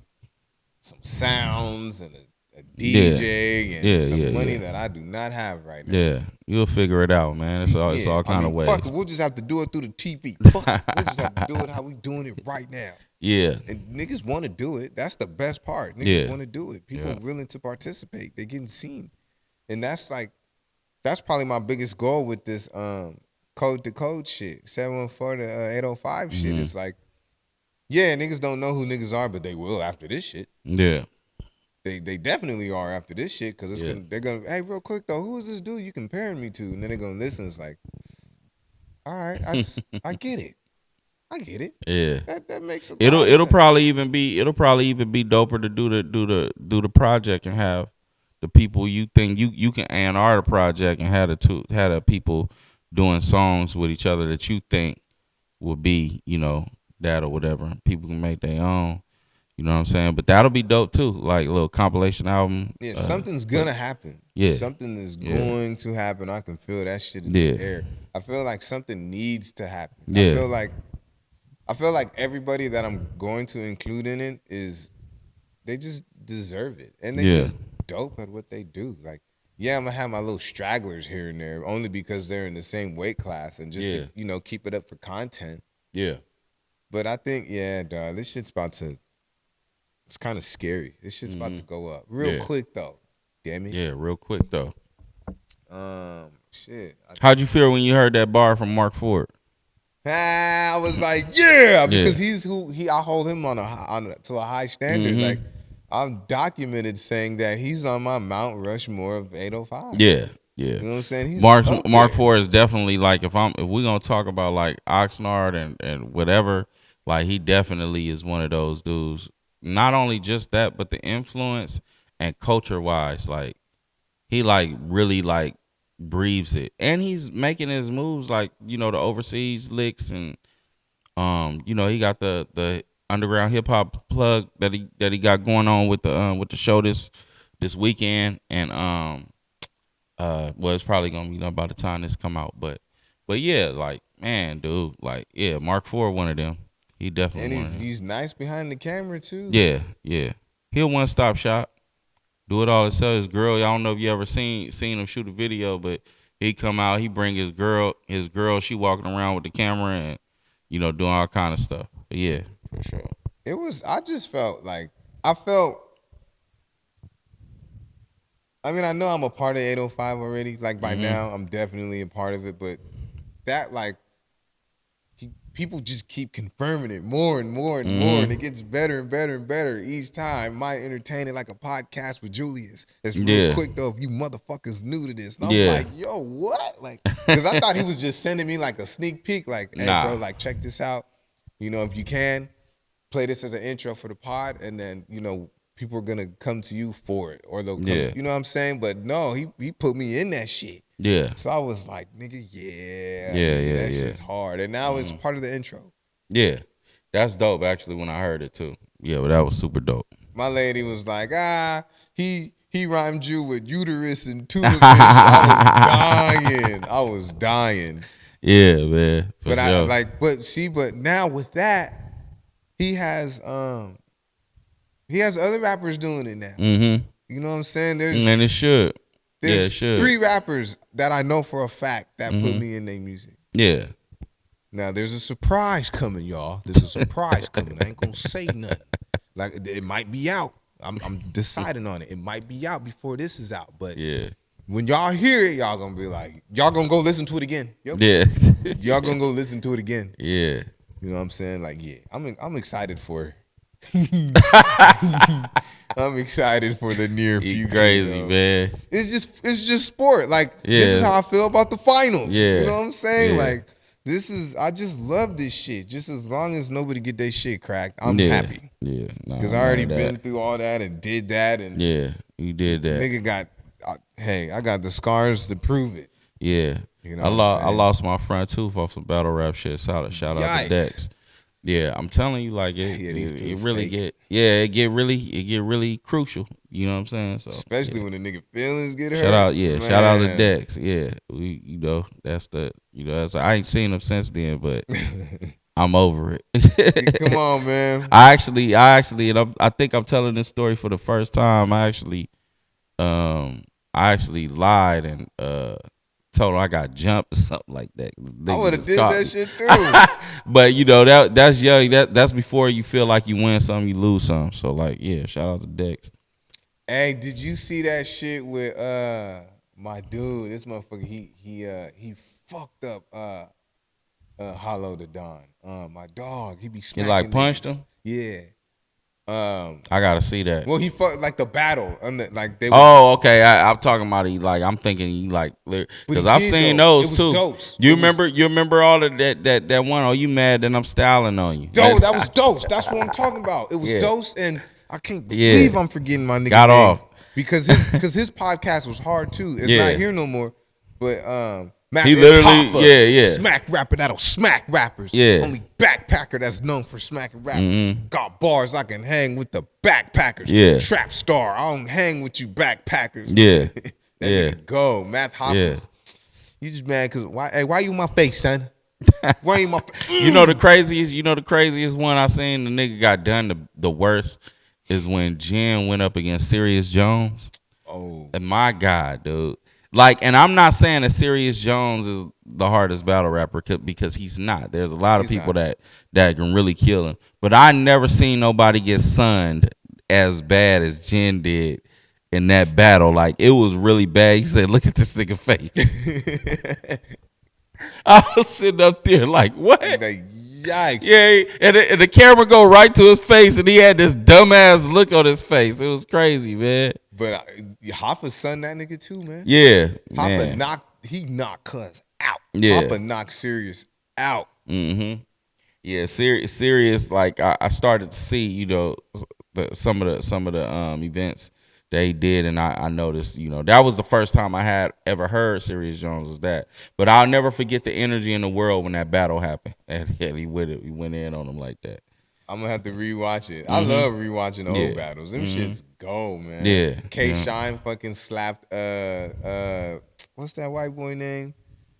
some sounds and a DJ and some money that I do not have right now. Yeah, you'll figure it out, man. It's all kind of ways. Fuck it, we'll just have to do it through the TV. Fuck it, we'll just have to do it how we doing it right now. Yeah. And niggas want to do it. That's the best part. Niggas want to do it. People willing to participate. They're getting seen. And that's probably my biggest goal with this code to code shit. 714 to 805 shit. It's like, yeah, niggas don't know who niggas are, but they will after this shit. Yeah. They definitely are after this shit because they're gonna, hey, real quick though, who is this dude you comparing me to? And then they're gonna listen. It's like, all right, I get it. I get it. Yeah, that makes a lot it'll of sense. probably even be doper to do the project and have the people you think you can A&R the project and have the people doing songs with each other that you think will be, you know, that or whatever. People can make their own. You know what I'm saying? But that'll be dope too, like a little compilation album. Yeah, something's gonna happen. Yeah, something is going to happen. I can feel that shit in the air. I feel like something needs to happen. Yeah. I feel like everybody that I'm going to include in it they just deserve it. And they just dope at what they do. Like, yeah, I'm gonna have my little stragglers here and there only because they're in the same weight class and just to, you know, keep it up for content. Yeah. But I think, dog, this shit's about to. It's kind of scary. This shit's about to go up real quick, though. Damn it. Yeah, real quick though. Shit. How'd you feel when you heard that bar from Mark Ford? I was like, because he's I hold him to a high standard. Like, I'm documented saying that he's on my Mount Rushmore of 805. Yeah. You know what I'm saying? He's Mark Ford is definitely like, if we're gonna talk about like Oxnard and whatever, like he definitely is one of those dudes. Not only just that, but the influence and culture wise, like he like really like breathes it, and he's making his moves like, you know, the overseas licks, and he got the underground hip hop plug that he got going on with the show this weekend, and well, it's probably gonna be done by the time this come out, but yeah, like, man, dude, like, yeah, Mark Ford, one of them. He definitely, and he's nice behind the camera too. Yeah. He'll one-stop shop. Do it all himself. His girl, I don't know if you ever seen him shoot a video, but he come out, he bring his girl, she walking around with the camera and, you know, doing all kind of stuff. But yeah, for sure. I just felt like, I mean, I know I'm a part of 805 already. Like, by now, I'm definitely a part of it. But that, like, people just keep confirming it more and more and more. And it gets better and better and better each time. Might entertain it like a podcast with Julius. It's real quick, though, if you motherfuckers new to this. And I'm like, yo, what? Like, because I thought he was just sending me, like, a sneak peek. Like, hey, bro, like, check this out. You know, if you can, play this as an intro for the pod. And then, you know, people are gonna come to you for it, or they'll come, you know what I'm saying? But no, he put me in that shit. Yeah. So I was like, nigga, that shit's hard. And now it's part of the intro. Yeah. That's dope, actually, when I heard it too. Yeah, but that was super dope. My lady was like, he rhymed you with uterus and tuna fish. I was dying. Yeah, man. But sure. But now with that, he has other rappers doing it now. You know what I'm saying? And it should. There's 3 rappers that I know for a fact that put me in their music. Yeah. Now there's a surprise coming, y'all. There's a surprise coming. I ain't gonna say nothing. Like, it might be out. I'm deciding on it. It might be out before this is out. But when y'all hear it, y'all gonna be like, y'all gonna go listen to it again. Yep. Yeah. Y'all gonna go listen to it again. Yeah. You know what I'm saying? Like, I'm excited for I'm excited for the near future. Crazy, man. It's just sport. Like, this is how I feel about the finals. Yeah. You know what I'm saying? Yeah. Like, I just love this shit. Just as long as nobody get their shit cracked, I'm happy. Yeah. Because I already been through all that and did that. And you did that. Nigga I got the scars to prove it. Yeah. You know I lost my front tooth off some battle rap shit. Shout out to Dex. Yeah, I'm telling you, like, it really get really crucial. You know what I'm saying? So, especially when the nigga feelings get hurt. Shout out to Dex. Yeah, I ain't seen him since then, but I'm over it. Come on, man. I actually, and I think I'm telling this story for the first time. I actually lied and told her I got jumped or something like that. I would have did that shit too. But you know, that's young. That's before you feel like you win some, you lose some. So, like, yeah, shout out to Dex. Hey, did you see that shit with my dude? This motherfucker, he fucked up Hollow the Don. My dog, he be smacking. He like punched him? Yeah. I gotta see that. Well, he fucked like the battle. Okay. I'm talking about I'm thinking he like, because I've seen those too. Dose. You remember all of that one? Oh, you mad that I'm styling on you? That was Dose. That's what I'm talking about. It was Dose, and I can't believe I'm forgetting my nigga got name off because his podcast was hard too. It's not here no more, but he literally, smack rapper that'll smack rappers. Yeah. Only backpacker that's known for smacking rappers. Got bars I can hang with the backpackers. Yeah. Trap star, I don't hang with you backpackers. Yeah. Nigga go. Math Hoppers. You just mad because why you in my face, son? Why you in my face? You know the craziest one I seen the nigga got done the worst is when Jen went up against Sirius Jones. Oh. And my God, dude. Like, and I'm not saying that Serious Jones is the hardest battle rapper because he's not. There's a lot of people that can really kill him. But I never seen nobody get sunned as bad as Jen did in that battle. Like, it was really bad. He said, "Look at this nigga face." I was sitting up there like, what? Like, yikes. Yeah, and the camera go right to his face, and he had this dumbass look on his face. It was crazy, man. But Hoffa sunned that nigga too, man. Yeah, Hoffa knocked Cuz out. Yeah. Hoffa knocked Serious out. Mm-hmm. Yeah, serious. Like I started to see, you know, some of the events they did, and I noticed, you know, that was the first time I had ever heard Serious Jones was that. But I'll never forget the energy in the world when that battle happened, and he went in on him like that. I'm gonna have to rewatch it. I love rewatching old battles. Them shits go, man. Yeah. Shine fucking slapped what's that white boy name?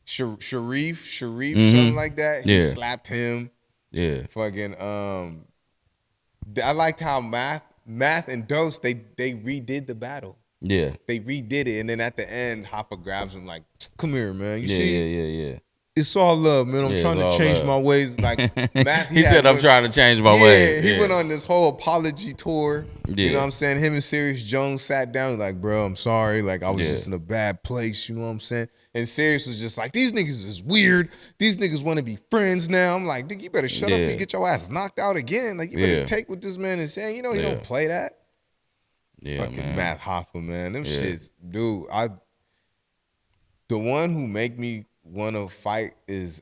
Sharif, something like that. He slapped him. Yeah. Fucking I liked how Math and Dose they redid the battle. Yeah. They redid it, and then at the end, Hopper grabs him like, "Come here, man. You yeah, see? Yeah. It's all love, man. I'm trying to change my ways." Like Math, he said, "I'm trying to change my ways." He went on this whole apology tour. Yeah. You know what I'm saying? Him and Serious Jones sat down like, "Bro, I'm sorry. Like I was just in a bad place." You know what I'm saying? And Serious was just like, "These niggas is weird. These niggas want to be friends now." I'm like, "Nigga, you better shut up and get your ass knocked out again. Like you better take what this man is saying. You know, he don't play that." Yeah, fucking man. Matt Hoffa, man. Them shits, dude. The one who make me want to fight is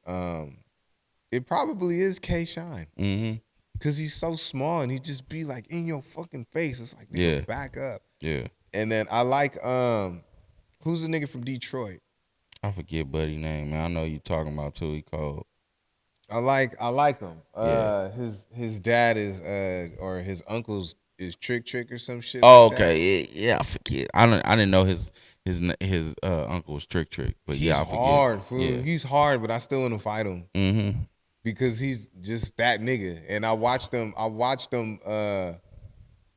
it probably is K Shine. Mm-hmm. Cause he's so small and he just be like in your fucking face. It's like, nigga, back up. Yeah. And then I like who's the nigga from Detroit? I forget buddy name, man. I know you talking about too. He called. I like him. His dad is or his uncle's is Trick or some shit. Oh, like okay. that. Yeah, I forget. I didn't know his uncle was Trick. But he's I forget. hard, fool. Yeah. He's hard, but I still want to fight him. Mm-hmm. Because he's just that nigga. And I watched him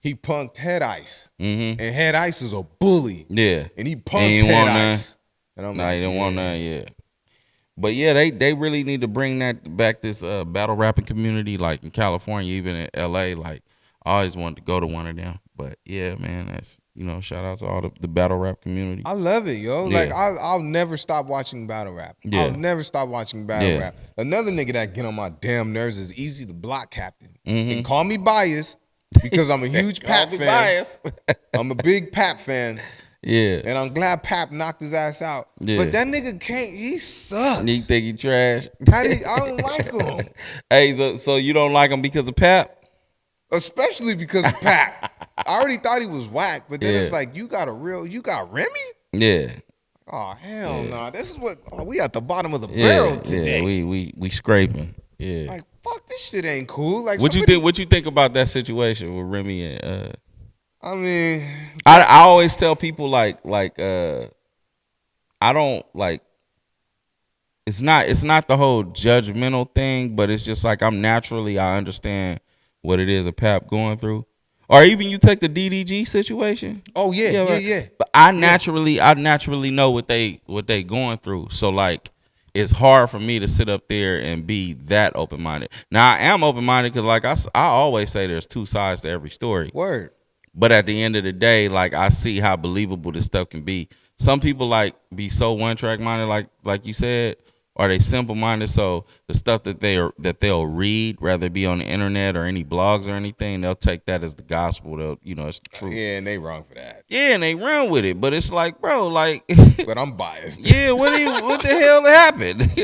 he punked Head Ice. Mm-hmm. And Head Ice is a bully. Yeah. And he punked Head Ice. And I'm he didn't want none, yeah. But yeah, they really need to bring that back, this battle rapping community, like in California, even in LA. Like I always wanted to go to one of them. But yeah, man, that's, you know, shout out to all the battle rap community. I love it, yo. Yeah. Like I'll never stop watching battle rap. Yeah. I'll never stop watching battle rap. Another nigga that get on my damn nerves is Easy the Block Captain. Mm-hmm. And call me biased because I'm a huge Pap fan. I'm a big Pap fan. Yeah. And I'm glad Pap knocked his ass out. Yeah. But that nigga he sucks. You think he trash? I don't like him. Hey, so you don't like him because of Pap? Especially because of Pap. I already thought he was whack, but then it's like, you got Remy? Yeah. Oh, hell no. This is what we at the bottom of the barrel today. Yeah, we scraping. Yeah. Like, fuck, this shit ain't cool. Like, What you think about that situation with Remy and I mean, I always tell people like I don't like, it's not the whole judgmental thing, but it's just like I understand what it is a Pap going through. Or even you take the DDG situation. Oh yeah. But I naturally know what they going through. So like, it's hard for me to sit up there and be that open minded. Now I am open minded because like I always say, there's two sides to every story. Word. But at the end of the day, like I see how believable this stuff can be. Some people like be so one track minded, like you said, or they simple minded. So the stuff that they'll read, whether it be on the internet or any blogs or anything, they'll take that as the gospel. They'll, you know, it's the truth. Yeah, and they wrong for that. Yeah, and they run with it. But it's like, bro, like, but I'm biased. Yeah, what the hell happened?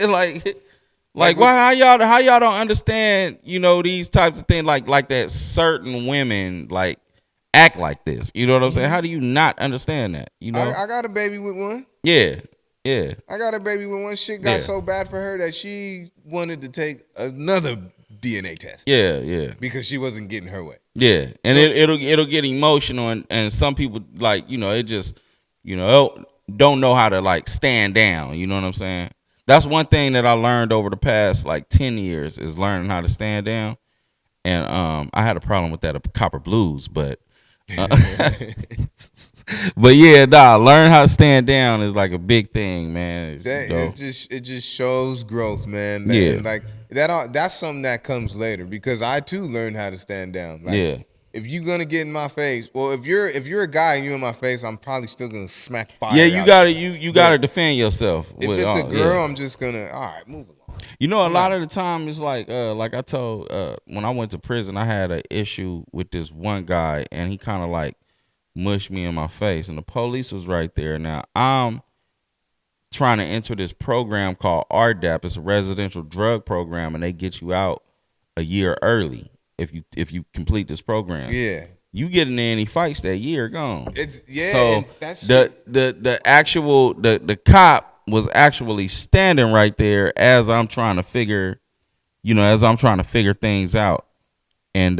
like why how y'all don't understand, you know, these types of things, like that certain women like act like this. You know what I'm saying? How do you not understand that? You know, I got a baby with one. Yeah. Yeah. I got a baby with one. Shit got so bad for her that she wanted to take another DNA test. Yeah. Because she wasn't getting her way. Yeah. And so, it'll get emotional, and some people, like, you know, it just, you know, don't know how to like stand down. You know what I'm saying? That's one thing that I learned over the past like 10 years is learning how to stand down. And I had a problem with that at Copper Blues, but But yeah, learn how to stand down is like a big thing, man. It just shows growth, man. Yeah. And like that's something that comes later because I too learned how to stand down. Like, yeah. If you're gonna get in my face, well, if you're a guy and you're in my face, I'm probably still gonna smack fire. Yeah, you gotta defend yourself. If it's a girl, I'm just gonna move along. You know, a lot of the time it's like I told when I went to prison, I had an issue with this one guy, and he kind of like mushed me in my face, and the police was right there. Now I'm trying to enter this program called RDAP. It's a residential drug program, and they get you out a year early if you complete this program. Yeah. You get in any fights that year, gone. So that's the actual cop was actually standing right there as I'm trying to figure things out, and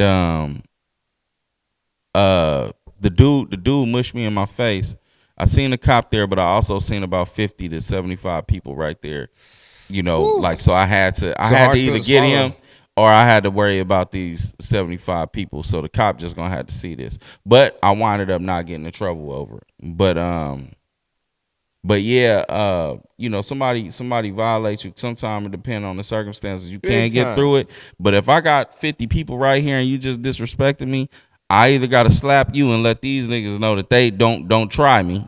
the dude mushed me in my face. I seen the cop there, but I also seen about 50 to 75 people right there. So I had to either get him or I had to worry about these 75 people. So the cop just gonna have to see this. But I winded up not getting in trouble over it. But yeah, somebody violates you. Sometimes it depends on the circumstances. You can't get through it. But if I got 50 people right here and you just disrespected me, I either gotta slap you and let these niggas know that they don't try me,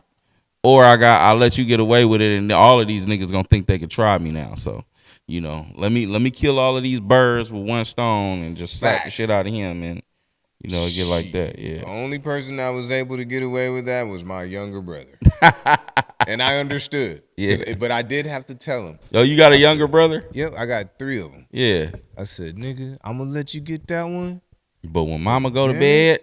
or I'll let you get away with it, and all of these niggas gonna think they could try me now. So, let me kill all of these birds with one stone and just slap the shit out of him, and get like that. Yeah. The only person that was able to get away with that was my younger brother, and I understood. Yeah. But I did have to tell him. Oh, you got a younger brother? Yep, I got 3 of them. Yeah. I said, nigga, I'm gonna let you get that one. But when mama go to bed,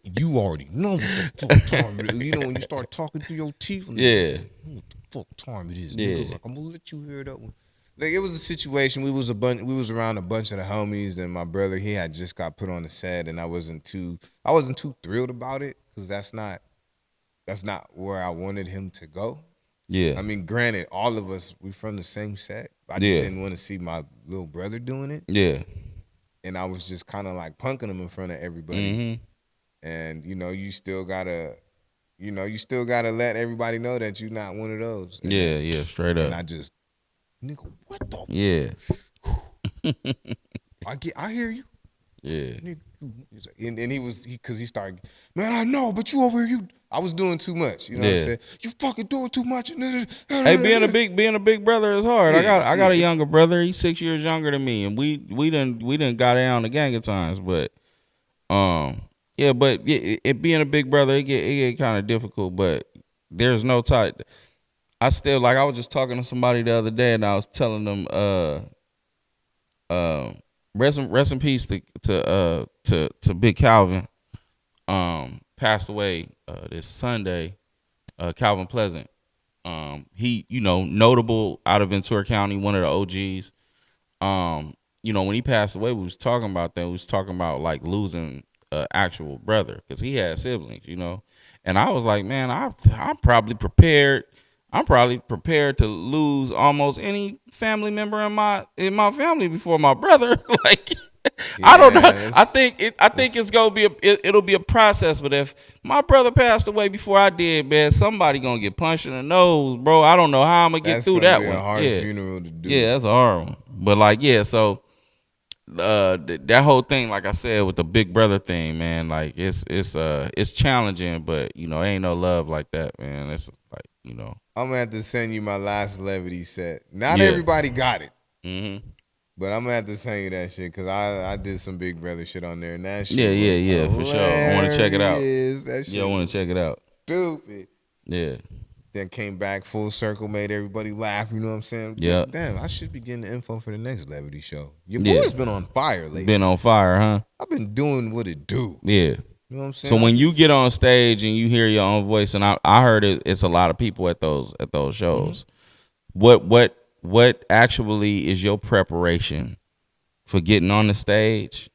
you already know what the fuck time it is. When you start talking through your teeth. Yeah. What the fuck time it is? Yeah. Like, I'm gonna let you hear that one. Like, it was a situation. We was around a bunch of the homies, and my brother, he had just got put on the set, and I wasn't too thrilled about it because that's not where I wanted him to go. Yeah. I mean, granted, all of us, we from the same set. I just didn't want to see my little brother doing it. Yeah. And I was just kind of like punking him in front of everybody. Mm-hmm. And you still gotta let everybody know that you're not one of those. And straight up. And I just, nigga, what the? Yeah. I hear you. Yeah. And he started, man, I know, but you over here, I was doing too much. You know what I'm saying? You fucking doing too much. Hey, being a big brother is hard. Yeah, I got a younger brother. He's 6 years younger than me, and we didn't got down a gang of times. But it being a big brother, it get kind of difficult. But there's no type. I was just talking to somebody the other day, and I was telling them, rest in peace to Big Calvin. Passed away this Sunday. Calvin Pleasant. He, notable out of Ventura County, one of the OGs. When he passed away, we was talking about that. We was talking about like losing an actual brother because he had siblings, And I was like, man, I'm probably prepared. I'm probably prepared to lose almost any family member in my family before my brother. Like, I don't know. I think it's gonna be it'll be a process. But if my brother passed away before I did, man, somebody gonna get punched in the nose, bro. I don't know how I'm gonna get through that one. That's a hard funeral to do. Yeah, that's a hard one. But so that whole thing, like I said, with the big brother thing, man, like it's challenging, but ain't no love like that, man. It's like I'm gonna have to send you my last levity set. Not everybody got it. Mm-hmm. But I'm gonna have to send you that shit because I did some big brother shit on there and that shit. Yeah, for sure. I want to check it out. That shit I want to check it out. Stupid. Yeah. Then came back full circle, made everybody laugh. You know what I'm saying? Yeah. Damn, I should be getting the info for the next levity show. Your boy's been on fire lately. Been on fire, huh? I've been doing what it do. Yeah. You know what I'm saying? So when you get on stage and you hear your own voice, and I heard it's a lot of people at those shows. Mm-hmm. What actually is your preparation for getting on the stage?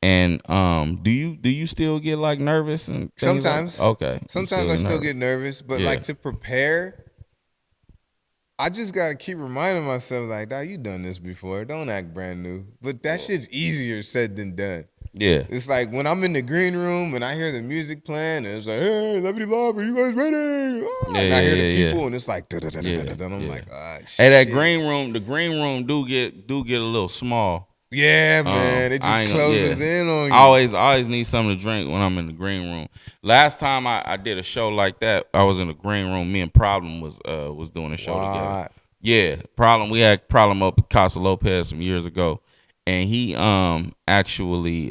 And do you still get like nervous and sometimes? Okay. Sometimes I still get nervous, but like to prepare, I just gotta keep reminding myself like, dog, you done this before. Don't act brand new. But that shit's easier said than done. Yeah. It's like when I'm in the green room and I hear the music playing, and it's like, hey, Levity Love, are you guys ready? Oh, Yeah, and I hear the yeah, people, and it's like, and I'm like, ah, shit. Hey, that green room, the green room do get a little small. Yeah, man, it just closes in on you. I always need something to drink when I'm in the green room. Last time I did a show like that, I was in the green room. Me and Problem was doing a show together. Yeah, Problem. We had Problem up at Casa Lopez some years ago, and he actually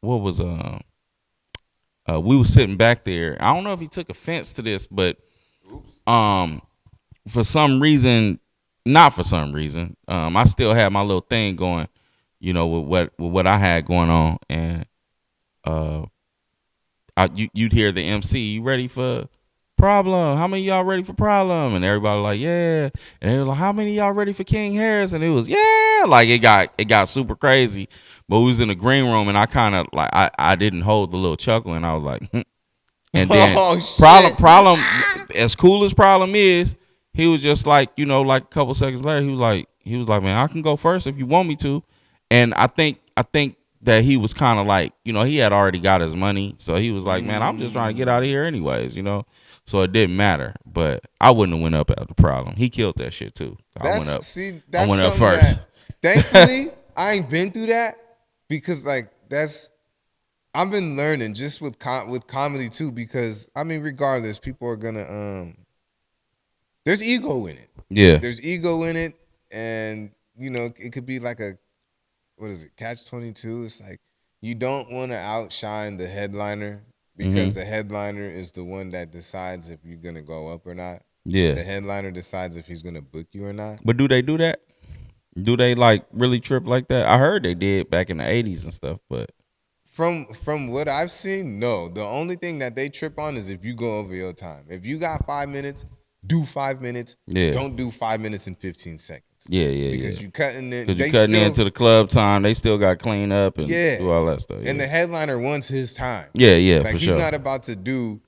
what was we were sitting back there. I don't know if he took offense to this, but for some reason, not for some reason, I still had my little thing going, you know, with what I had going on, and you'd hear the MC, you ready for Problem? How many of y'all ready for Problem? And everybody like, yeah. And they were like, how many of y'all ready for King Harris? And it was, yeah. Like it got super crazy. But we was in the green room, and I kind of like I didn't hold the little chuckle, and I was like, and then Problem, as cool as Problem is, he was just like, you know, like a couple seconds later, he was like, man, I can go first if you want me to. And I think that he was kind of like, you know, he had already got his money, so he was like, man, I'm just trying to get out of here anyways, you know. So it didn't matter, but I wouldn't have went up after Problem. He killed that shit too. I went up. I went up first. Thankfully, I ain't been through that because like I've been learning just with comedy too, because I mean, regardless, people are gonna there's ego in it. Yeah, there's ego in it, and you know it could be like what is it, catch-22? It's like you don't want to outshine the headliner. Because the headliner is the one that decides if you're going to go up or not. Yeah. The headliner decides if he's going to book you or not. But do they do that? Do they like really trip like that? I heard they did back in the 80s and stuff, but from what I've seen, no. The only thing that they trip on is if you go over your time. If you got 5 minutes, do 5 minutes. Yeah. Don't do 5 minutes and 15 seconds. Yeah. Because you cutting it. Because you cutting into the club time. They still got to clean up and do all that stuff. Yeah. And the headliner wants his time. Yeah, like for he's sure. not about to do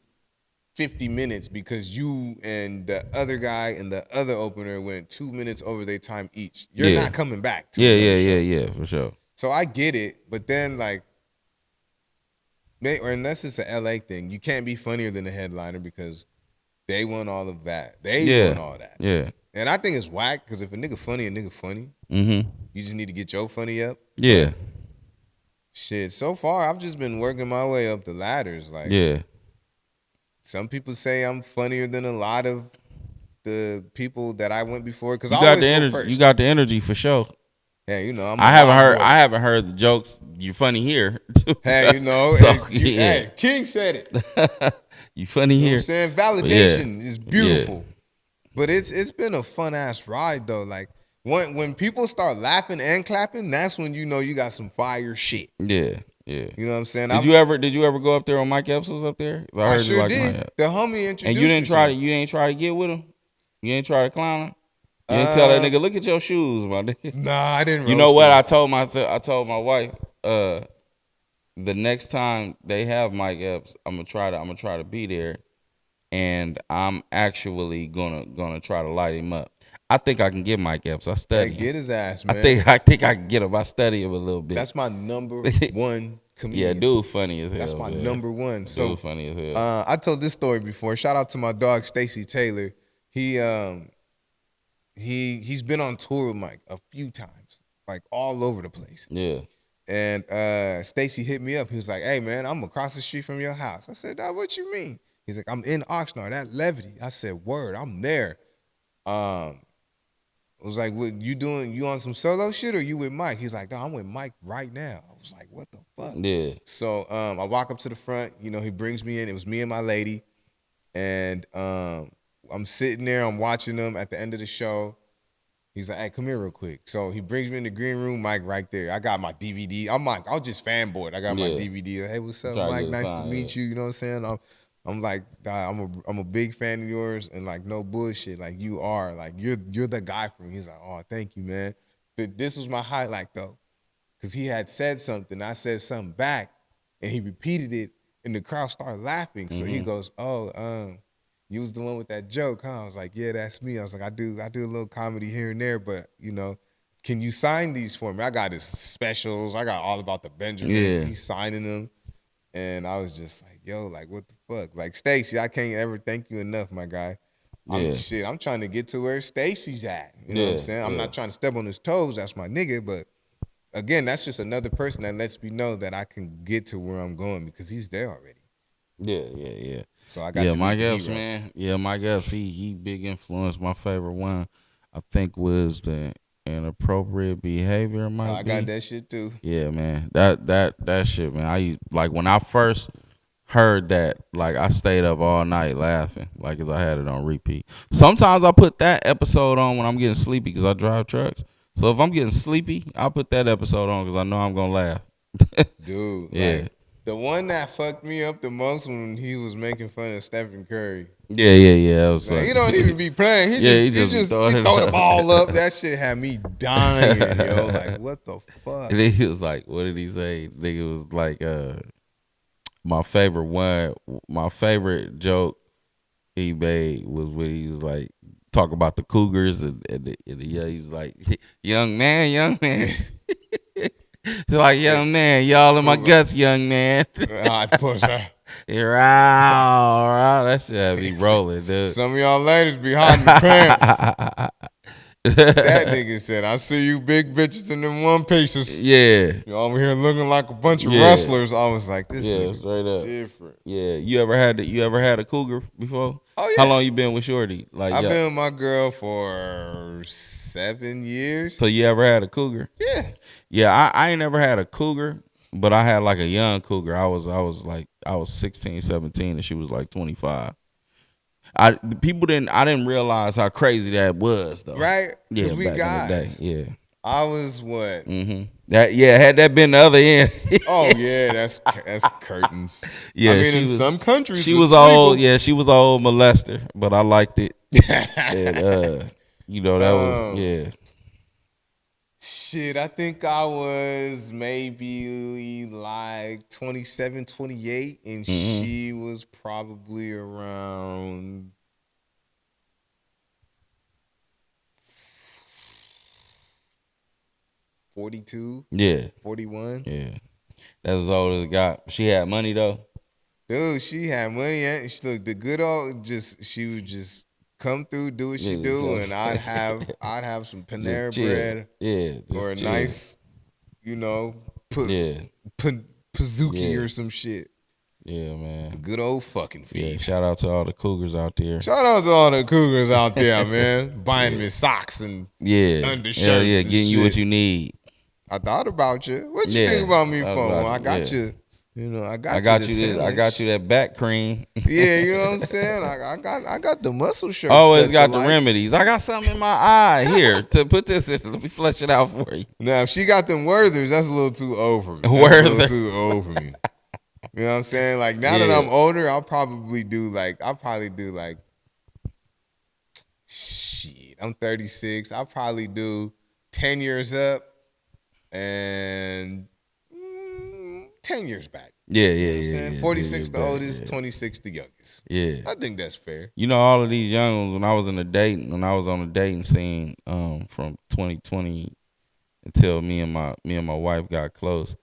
50 minutes because you and the other guy and the other opener went 2 minutes over their time each. You're not coming back. Yeah, for sure. So I get it, but then like, or unless it's a LA thing, you can't be funnier than the headliner because they want all of that. They want all that. Yeah. And I think it's whack because if a nigga funny. You just need to get your funny up. Yeah. But shit, so far I've just been working my way up the ladders. Like, some people say I'm funnier than a lot of the people that I went before because I always go first. You got the energy for sure. Hey, you know, I haven't heard the jokes. You're funny here. Hey, you know, hey, King said it. You funny here. You know what I'm saying? Validation is beautiful. Yeah. But it's been a fun ass ride though. Like when people start laughing and clapping, that's when you know you got some fire shit. Yeah. You know what I'm saying? Did you ever go up there when Mike Epps was up there? I heard sure did. The homie introduced me. And you ain't try to get with him? You ain't try to clown him? You didn't tell that nigga, look at your shoes, my nigga. Nah, I didn't. You know what? I told my wife, the next time they have Mike Epps, I'm gonna try to be there. And I'm actually gonna try to light him up. I think I can get Mike Epps. I study. Hey, get his ass, man. I think I can get him. I study him a little bit. That's my number one comedian. Yeah, dude, funny as hell. That's my number one. So dude, funny as hell. I told this story before. Shout out to my dog Stacy Taylor. He's been on tour with Mike a few times, like all over the place. Yeah. And Stacy hit me up. He was like, "Hey man, I'm across the street from your house." I said, "Dog, what you mean?" He's like, "I'm in Oxnard, that's Levity." I said, "Word, I'm there." I was like, "What you doing? You on some solo shit or you with Mike?" He's like, "No, I'm with Mike right now." I was like, "What the fuck?" Yeah. So I walk up to the front. You know, he brings me in. It was me and my lady, and I'm sitting there. I'm watching them. At the end of the show, he's like, "Hey, come here real quick." So he brings me in the green room. Mike right there. I got my DVD. I was just fanboyed. I got my DVD. Hey, what's up, Mike? Nice to meet you. You know what I'm saying? I'm like, I'm a big fan of yours, and like no bullshit, like you are, like you're the guy for me. He's like, "Oh, thank you, man." But this was my highlight though, because he had said something, I said something back, and he repeated it, and the crowd started laughing. So he goes, "Oh, you was the one with that joke, huh?" I was like, "Yeah, that's me." I was like, I do a little comedy here and there, but you know, can you sign these for me? I got his specials. I got all about the Benjamins. Yeah. He's signing them. And I was just like, yo, like, what the fuck? Like, Stacy, I can't ever thank you enough, my guy. I'm trying to get to where Stacy's at. You know what I'm saying? I'm not trying to step on his toes. That's my nigga. But again, that's just another person that lets me know that I can get to where I'm going because he's there already. Yeah. So I got to Mike Epps, man. Yeah, Mike Epps, he big influence. My favorite one, I think, was the inappropriate behavior. I got that shit too. Yeah, man. That shit, man. Like when I first heard that, like I stayed up all night laughing, like 'cause I had it on repeat. Sometimes I put that episode on when I'm getting sleepy because I drive trucks. So if I'm getting sleepy, I'll put that episode on because I know I'm gonna laugh. Dude, yeah. Like, the one that fucked me up the most when he was making fun of Stephen Curry. Yeah. It was like, he don't even be playing. He just throw the ball up. That shit had me dying, yo. Like, what the fuck? And he was like, what did he say? Nigga was like, my favorite joke he made was when he was like, talk about the Cougars and he's like, young man. He's like, young man, y'all in my guts, young man. I'd push her. That shit had me rolling, dude. Some of y'all ladies be hiding the pants. That nigga said, I see you big bitches in them one pieces. Yeah. You over here looking like a bunch of wrestlers. I was like, this nigga straight up different. Yeah. You ever had a cougar before? Oh, yeah. How long you been with Shorty? Like, I've been with my girl for 7 years. So you ever had a cougar? Yeah. Yeah, I ain't never had a cougar, but I had like a young cougar. I was 16, 17, and she was like 25. I didn't realize how crazy that was though. Right? Yeah, we back guys. in the day. Yeah. I was what? Mm-hmm. Had that been the other end. Oh yeah, that's curtains. Yeah, I mean, in some countries she was old. Yeah, she was an old molester, but I liked it. And, that was yeah. Shit, I think I was maybe like 27, 28, and she was probably around 42. Yeah. 41. Yeah. That's as old as it got. She had money though. Dude, she had money. And she looked the good old. She would just come through, do what she do, and I'd have some Panera bread, or a nice, Pizookie or some shit. Yeah, man. The good old fucking feed. Yeah, shout out to all the cougars out there. Shout out to all the cougars out there, man. Buying me socks and undershirts. Yeah, getting you what you need. I thought about you. What you think about me for? Well, I got you. I got you that back cream. Yeah, you know what I'm saying? I got the muscle shirts. Always got the remedies. I got something in my eye here to put this in. Let me flesh it out for you. Now, if she got them Werthers, that's a little too old for me. You know what I'm saying? Like now that I'm older, I'll probably do like shit. I'm 36. I'll probably do 10 years up and 10 years back. Yeah. 46 the oldest, 26 the youngest. Yeah. I think that's fair. All of these young ones, when I was on the dating scene from 2020 until me and my wife got close,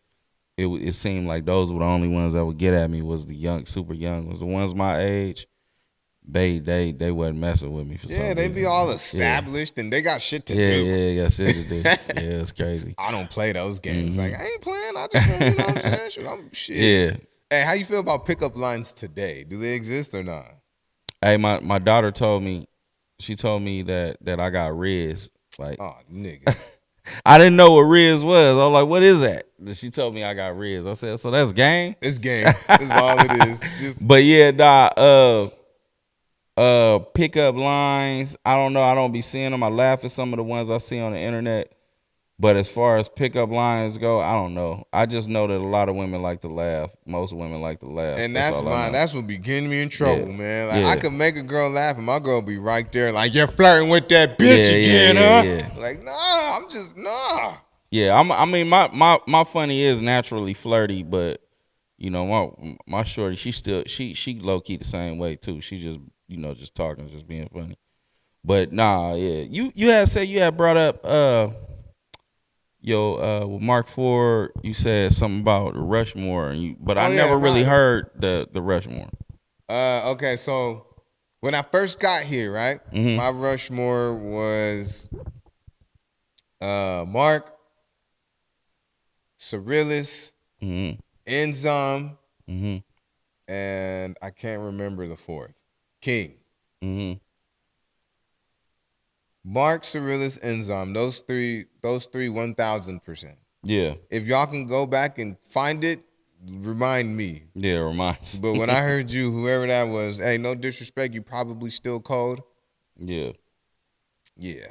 it seemed like those were the only ones that would get at me was the young, super young ones. The ones my age, they wasn't messing with me for some reason. They be all established and they got shit to do. Yeah, got shit to do. Yeah, it's crazy. I don't play those games. Like, I ain't playing. I just want, you know what I'm saying? Shit. Yeah. Hey, how you feel about pickup lines today? Do they exist or not? Hey, my daughter told me that I got Riz. Like, oh, nigga. I didn't know what Riz was. I was like, what is that? She told me I got Riz. I said, so that's game? It's game. That's all it is. But yeah, pickup lines, I don't know. I don't be seeing them. I laugh at some of the ones I see on the internet. But as far as pickup lines go, I don't know. I just know that a lot of women like to laugh. Most women like to laugh. And that's what be getting me in trouble, man. Like I could make a girl laugh and my girl be right there like, you're flirting with that bitch again, huh? Yeah. Like, nah, I'm just, nah. Yeah, I mean, my funny is naturally flirty, but my shorty, she low key the same way too. She just just talking, just being funny. But nah, yeah. You had said you had brought up with Mark Ford, you said something about the Rushmore, but I never really heard the Rushmore. Okay, so when I first got here, right, my Rushmore was Mark, Cyrilus, Enzom, and I can't remember the fourth. King. Mark, Cyrilus, Enzom. Those three 1,000%. Yeah. If y'all can go back and find it, remind me. Yeah, remind. But when I heard you, whoever that was, hey, no disrespect, you probably still cold. Yeah. Yeah.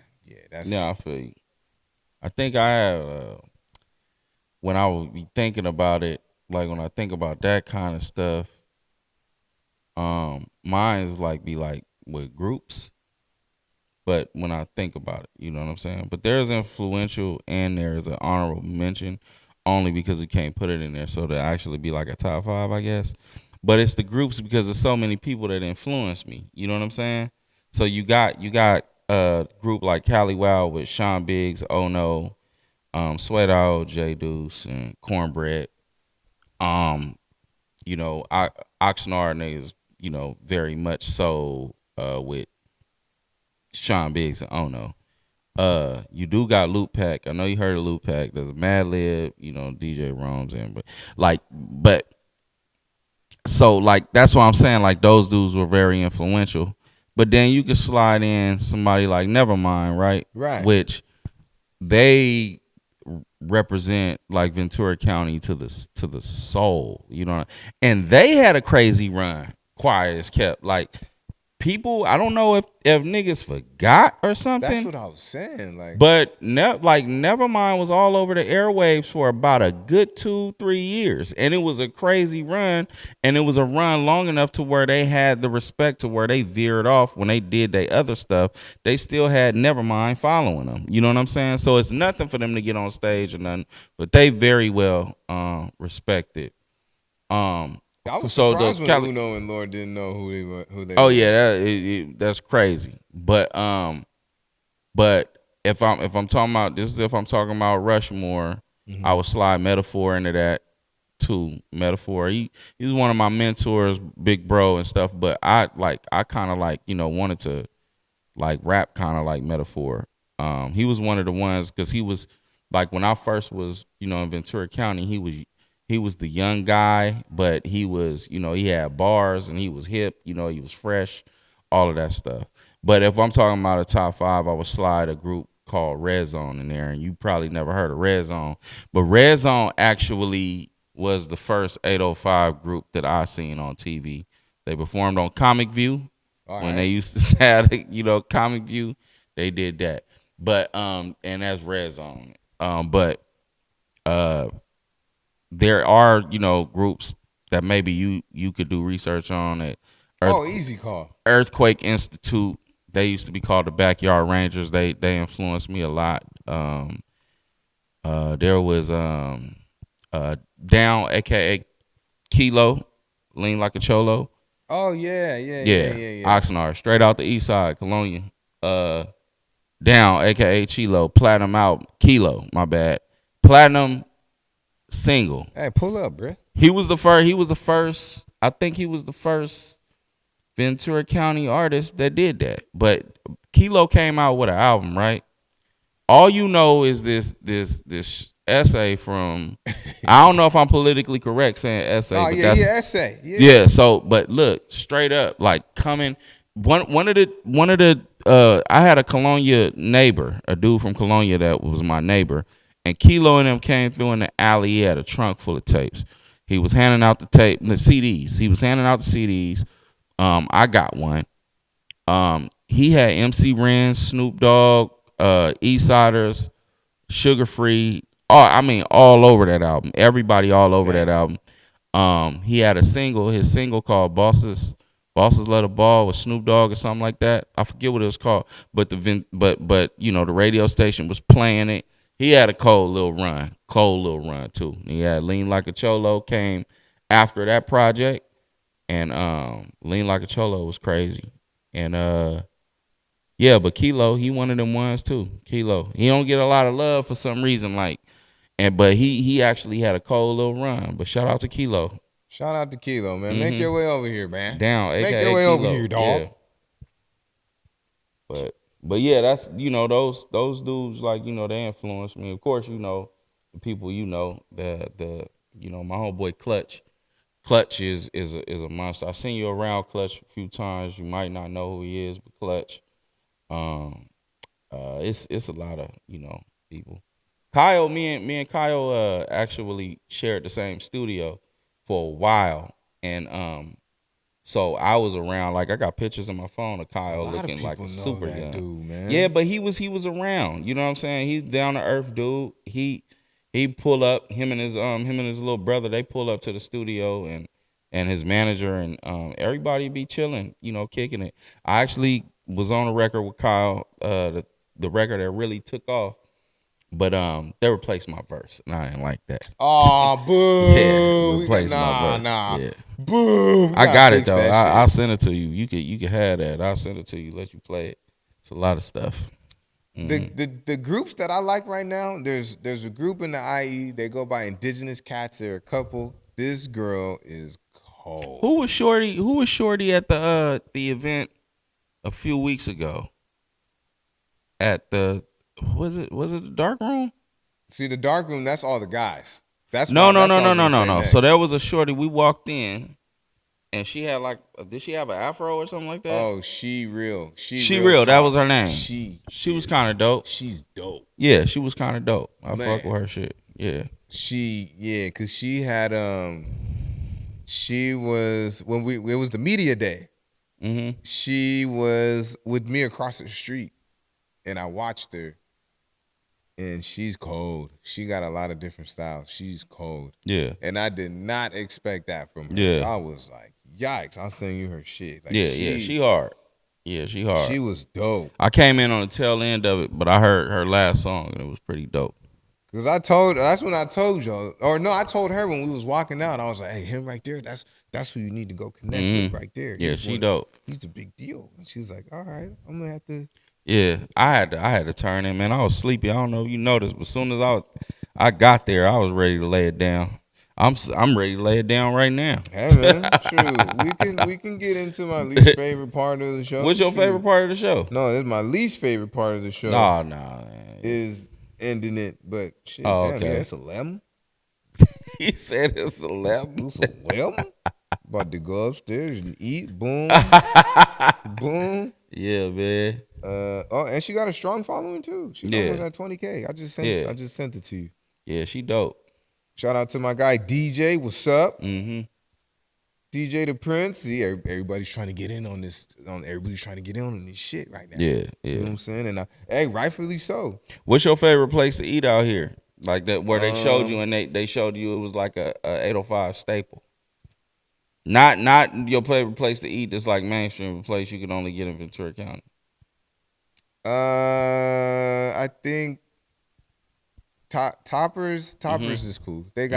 That's. Yeah, I feel you. I think I have. When I would be thinking about it, like when I think about that kind of stuff, mine is be with groups. But when I think about it, you know what I'm saying? But there's influential and there's an honorable mention only because we can't put it in there so to actually be like a top 5, I guess. But it's the groups because there's so many people that influence me. You know what I'm saying? So you got a group like Cali Wow with Sean Biggs, Oh No, Sweat Out, J Deuce, and Cornbread. Oxnard niggas, very much so with Sean Biggs and Oh No. You do got Loop Pack. I know you heard of Loop Pack. There's Mad Lib, DJ Rome's in, so that's why I'm saying those dudes were very influential. But then you could slide in somebody like Nevermind, right? Right. Which they represent Ventura County to the soul, and they had a crazy run. Quiet as kept. People, I don't know if niggas forgot or something. That's what I was saying. But Nevermind was all over the airwaves for about a good 2-3 years. And it was a crazy run. And it was a run long enough to where they had the respect to where they veered off when they did their other stuff. They still had Nevermind following them. You know what I'm saying? So it's nothing for them to get on stage or nothing. But they very well respected. I was surprised when Uno and Lord didn't know who they were. Oh yeah, that's crazy. But if I'm talking about this, if I'm talking about Rushmore, I would slide Metaphor into that too. Metaphor, he's one of my mentors, big bro and stuff. But I kind of wanted to rap kind of like Metaphor. He was one of the ones because he was when I first was in Ventura County, he was the young guy, but he was, he had bars and he was hip, he was fresh, all of that stuff. But if I'm talking about a top 5, I would slide a group called Red Zone in there, and you probably never heard of Red Zone. But Red Zone actually was the first 805 group that I seen on TV. They performed on Comic View they used to have, Comic View. They did that. But and that's Red Zone. There are, groups that maybe you could do research on it. Easy call. Earthquake Institute. They used to be called the Backyard Rangers. They influenced me a lot. There was Down, aka Kilo, Lean Like a Cholo. Oh yeah. Oxnard, straight out the east side, Colonia. Down, aka Chilo, Platinum out, Kilo. My bad. Platinum single. Hey, pull up, bro. He was the first. I think he was the first Ventura County artist that did that. But Kilo came out with an album, right? All you know is this essay from. I don't know if I'm politically correct saying essay. Oh but essay. Yeah. So, but look, straight up, coming. One of the. I had a Colonia neighbor, a dude from Colonia that was my neighbor. And Kilo and them came through in the alley. He had a trunk full of tapes. He was handing out the CDs. He was handing out the CDs. I got one. He had MC Ren, Snoop Dogg, Eastsiders, Sugar Free. All over that album. Everybody all over that album. He had a single. His single called "Bosses Let a Ball" with Snoop Dogg or something like that. I forget what it was called. But the radio station was playing it. He had a cold little run too. He had Lean Like a Cholo came after that project, and Lean Like a Cholo was crazy. And but Kilo, he one of them ones too. Kilo, he don't get a lot of love for some reason. but he actually had a cold little run. But shout out to Kilo. Shout out to Kilo, man. Make your way over here, man. Down, Make AKA your way Kilo. over here, dog. Yeah. But yeah, that's those dudes like they influenced me. Of course, the people the my homeboy Clutch. Clutch is a monster. I've seen you around Clutch a few times. You might not know who he is, but Clutch. It's a lot of people. Kyle, me and Kyle actually shared the same studio for a while, and so I was around. Like I got pictures on my phone of Kyle looking like a super young dude, man. Yeah, but he was around. You know what I'm saying? He's down to earth dude. He pull up, him and his little brother. They pull up to the studio and his manager and everybody be chilling, kicking it. I actually was on a record with Kyle, the record that really took off. But they replaced my verse, and I didn't like that. Oh, boo! Yeah, replaced my verse. Nah. Yeah. Boo! I got it though. I'll send it to you. You can have that. I'll send it to you. Let you play it. It's a lot of stuff. The groups that I like right now, there's a group in the IE. They go by Indigenous Cats. They're a couple. This girl is cold. Who was Shorty at the event a few weeks ago? At the was it the dark room? See, the dark room, that's all the guys. That's no. Next. So there was a shorty. We walked in, and she had did she have an afro or something like that? Oh, she real. That was her name. She was kind of dope. She's dope. Yeah, she was kind of dope. I fuck with her shit. Yeah. Cause she had she was it was the media day. Mm-hmm. She was with me across the street, and I watched her. And she's cold. She got a lot of different styles. She's cold. Yeah. And I did not expect that from her. Yeah. I was like, yikes, I'll send you her shit. Like, she hard. Yeah, she hard. She was dope. I came in on the tail end of it, but I heard her last song and it was pretty dope. Cause that's when I told y'all. Or no, I told her when we was walking out. I was like, hey, him right there, that's who you need to go connect with right there. Yeah, she dope. He's the big deal. And she's like, all right, I'm gonna have to. Yeah, I had to turn in, man. I was sleepy. I don't know if you noticed, but as soon as I got there, I was ready to lay it down. I'm ready to lay it down right now. Hey man, true. We can get into my least favorite part of the show. What's your favorite part of the show? No, it's my least favorite part of the show. No, man. Is ending it, but shit, okay. Man, it's a lemon. He said it's a lemon. It's a lemon. About to go upstairs and eat. Boom, boom. Yeah, man. And she got a strong following too. She's almost at 20K. I just sent it to you. Yeah, she dope. Shout out to my guy DJ. What's up? Mm-hmm. DJ the Prince. See, everybody's trying to get in on this. Everybody's trying to get in on this shit right now. Yeah. You know what I'm saying? And hey, rightfully so. What's your favorite place to eat out here? Like that where they showed you and they showed you it was like a 805 staple. Not your favorite place to eat that's like mainstream, a place you can only get in Ventura County. I think Toppers is cool. They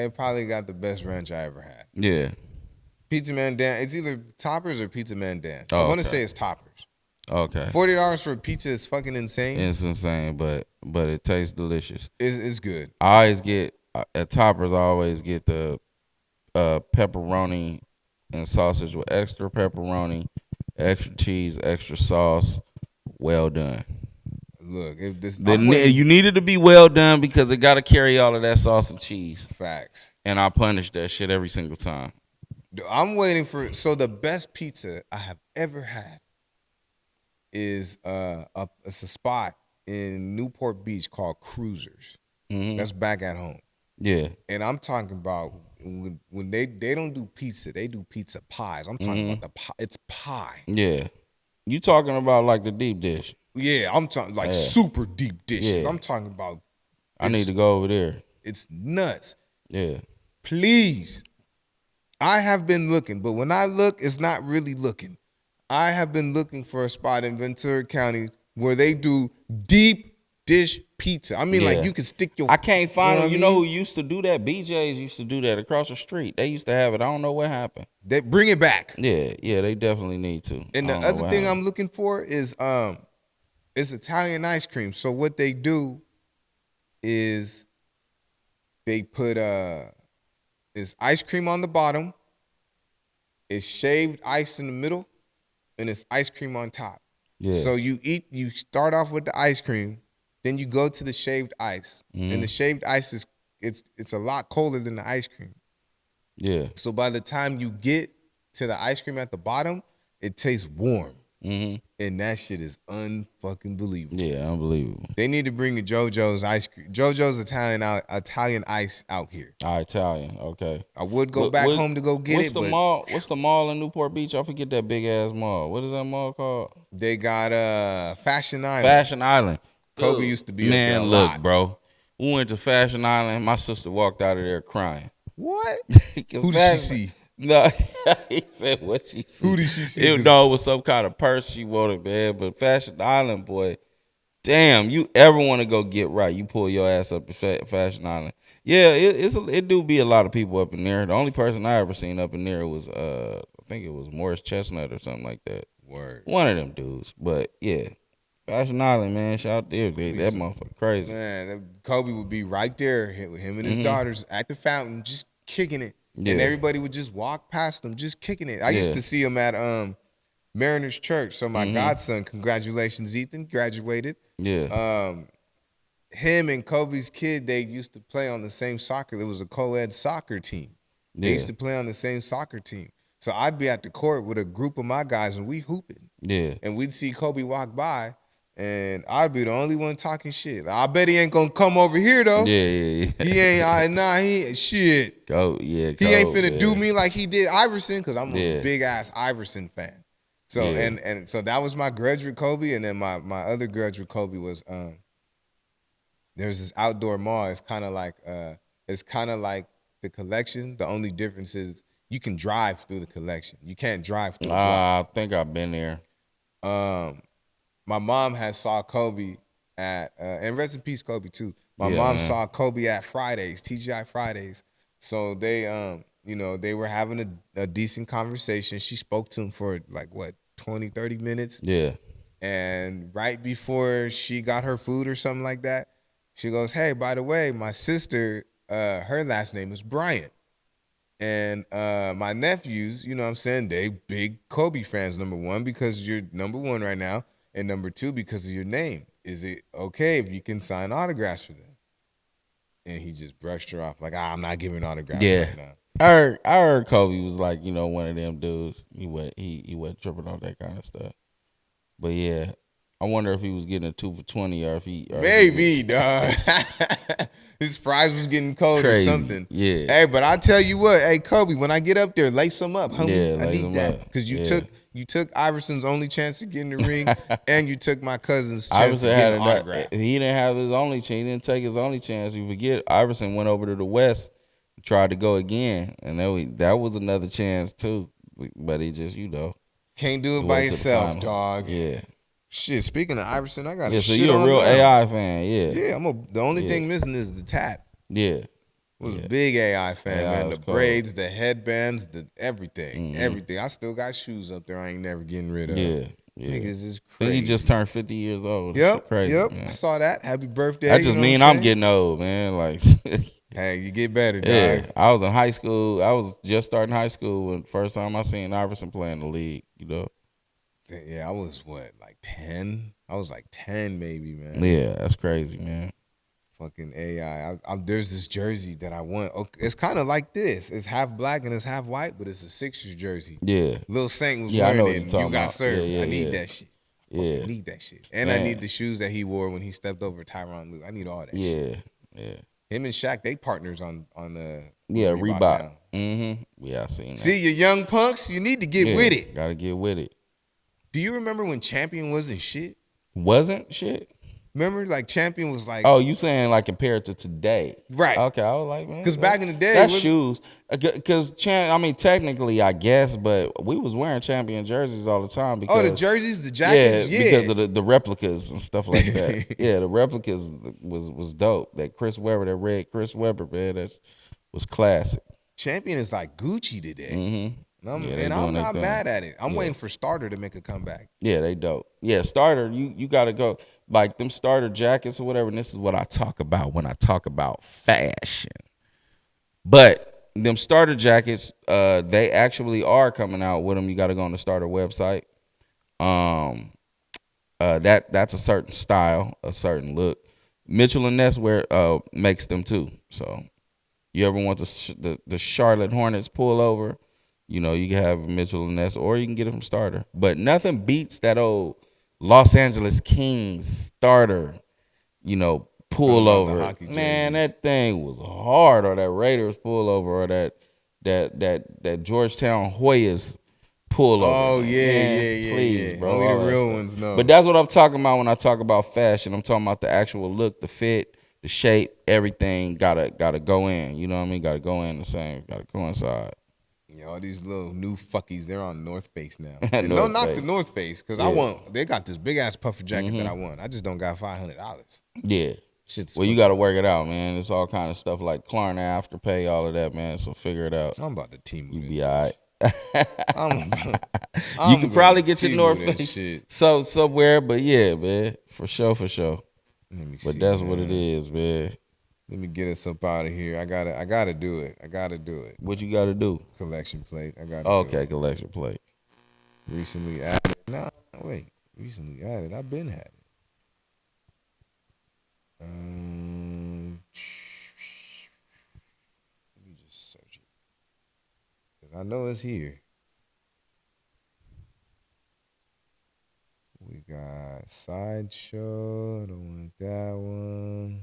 probably got the best ranch I ever had. Yeah. Pizza Man Dan. It's either Toppers or Pizza Man Dan. Oh, I want to say it's Toppers. Okay. $40 for a pizza is fucking insane. It's insane, but it tastes delicious. It's good. I always get at Toppers. I always get the pepperoni and sausage with extra pepperoni, extra cheese, extra sauce. Well done. Look, if this you need it to be well done because it got to carry all of that sauce and cheese. Facts. And I punish that shit every single time. I'm waiting for the best pizza I have ever had is it's a spot in Newport Beach called Cruisers. Mm-hmm. That's back at home. Yeah. And I'm talking about when they don't do pizza, they do pizza pies. I'm talking about it's pie. Yeah. You talking about like the deep dish? Yeah, I'm talking like super deep dishes. Yeah. I'm talking about. I need to go over there. It's nuts. Yeah. Please. I have been looking, but when I look, it's not really looking. I have been looking for a spot in Ventura County where they do deep dish pizza. I mean, like you can stick your. I can't find them. You know who used to do that? BJ's used to do that across the street. They used to have it. I don't know what happened. They bring it back. Yeah, they definitely need to. And the other thing I'm looking for is it's Italian ice cream. So what they do is they put it's ice cream on the bottom, it's shaved ice in the middle, and it's ice cream on top. Yeah. So you start off with the ice cream, then you go to the shaved ice, and the shaved ice is it's a lot colder than the ice cream. Yeah. So by the time you get to the ice cream at the bottom, it tastes warm. And that shit is unfucking believable. Yeah, unbelievable. They need to bring the JoJo's ice cream. JoJo's Italian ice out here. Italian, okay. I would go back home to go get it. What's the mall in Newport Beach? I forget that big ass mall. What is that mall called? They got Fashion Island. Fashion Island. Kobe used to be man. Up there Look, lot. bro. We went to Fashion Island. My sister walked out of there crying. What? Who did she see? No, he said what she see. Who did she see? It was some kind of purse she wanted, man. But Fashion Island, boy, damn, you ever want to go get right, you pull your ass up to Fashion Island. Yeah, it do be a lot of people up in there. The only person I ever seen up in there was I think it was Morris Chestnut or something like that. Word. One of them dudes. But yeah, Fashion Island, man, shout out there. That motherfucker crazy. Man, Kobe would be right there with him and his daughters at the fountain, just kicking it. Yeah. And everybody would just walk past them, just kicking it. I used to see him at Mariners Church. So my godson, congratulations, Ethan, graduated. Yeah. Him and Kobe's kid, they used to play on the same soccer. It was a co-ed soccer team. They used to play on the same soccer team. So I'd be at the court with a group of my guys, and we hooping. Yeah. And we'd see Kobe walk by, and I'd be the only one talking shit. I bet he ain't gonna come over here though. Yeah. He ain't. He shit. Go. Yeah. He ain't finna do me like he did Iverson, because I'm a big ass Iverson fan. So and so that was my grudge with Kobe, and then my other grudge with Kobe was there's this outdoor mall. It's kind of like the Collection. The only difference is you can drive through the Collection. You can't drive through. I think I've been there. My mom had saw Kobe at, and rest in peace, Kobe too. My mom saw Kobe at Fridays, TGI Fridays. So they, they were having a decent conversation. She spoke to him for 20, 30 minutes. Yeah. And right before she got her food or something like that, she goes, "Hey, by the way, my sister, her last name is Bryant. And my nephews, you know what I'm saying, they big Kobe fans, number one, because you're number one right now. And number two, because of your name. Is it okay if you can sign autographs for them?" And he just brushed her off I'm not giving autographs right now. I heard Kobe was one of them dudes. He wasn't tripping on that kind of stuff. But yeah, I wonder if he was getting a 2 for $20 or if he maybe, dog. His fries was getting cold crazy. Or something. Yeah. Hey, but I tell you what, hey Kobe, when I get up there, lace them up, homie. Yeah, I need that because you took Iverson's only chance to get in the ring, and you took my cousin's chance to get an autograph. He didn't have his only chance. He didn't take his only chance. You forget, Iverson went over to the West, tried to go again, and that was another chance too. But he just, can't do it by yourself, dog. Yeah. Shit, speaking of Iverson, I got a so shit you're on a real now. AI fan, yeah. Yeah, the only thing missing is the tat. Yeah. Was a big AI fan, man. The cool. braids, the headbands, the everything. Everything. I still got shoes up there I ain't never getting rid of. Yeah. Niggas is I crazy. think he just turned 50 years old. Yep. Crazy, man. I saw that. Happy birthday. That just mean I'm getting old, man. Hey, you get better, dog. Yeah. I was in high school. I was just starting high school when first time I seen Iverson play in the league, Yeah, I was 10? I was 10 maybe, man. Yeah, that's crazy, man. Fucking AI. There's this jersey that I want. Okay, it's kind of like this. It's half black and it's half white, but it's a Sixers jersey. Yeah. Lil Saint was I know wearing what it. you're You got talking served. about. I need that shit. Yeah. I need that shit. And Man. I need the shoes that he wore when he stepped over Tyronn Lue. I need all that shit. Yeah. Him and Shaq, they partners on the Reebok. Yeah, I seen that. See, you young punks, you need to get with it. Gotta get with it. Do you remember when Champion wasn't shit? Wasn't shit? Remember, Champion was Oh, you saying compared to today? Right. Okay, I was like, man. Because back in the day, that's shoes. Because technically, I guess, but we was wearing Champion jerseys all the time. Because, the jerseys, the jackets, because of the replicas and stuff like that. Yeah, the replicas was dope. That Chris Webber, that red Chris Webber, man, that was classic. Champion is like Gucci today. Mm-hmm. And I'm not mad at it. I'm waiting for Starter to make a comeback. Yeah, they dope. Yeah, Starter, you got to go. Them Starter jackets or whatever, and this is what I talk about when I talk about fashion. But them starter jackets, they actually are coming out with them. You got to go on the starter website. That's a certain style, a certain look. Mitchell and Ness makes them too. So you ever want the Charlotte Hornets pullover? You know, you can have Mitchell and Ness, or you can get it from starter. But nothing beats that old Los Angeles Kings starter, you know, pullover. Man, that thing was hard. Or that Raiders pullover, or that Georgetown Hoyas pullover. Oh yeah, please, bro. Only the real ones know. But that's what I'm talking about when I talk about fashion. I'm talking about the actual look, the fit, the shape, everything gotta go in. You know what I mean? Gotta go in the same. Gotta coincide. Yeah, all these little new fuckies, they're on North Face now. No, not the North Face, because they got this big ass puffer jacket that I want. I just don't got $500. Yeah. Shit's well, you got to work it out, man. It's all kind of stuff like Klarna, Afterpay, all of that, man. So figure it out. I'm about to team with you be all right. You can probably get your North Face somewhere, but yeah, man, for sure. But that's what it is, man. Let me get us up out of here. I gotta do it. What you gotta do? Collection plate. Collection plate. Recently added. Recently added. I've been had it. Let me just search it, because I know it's here. We got Sideshow. I don't want that one.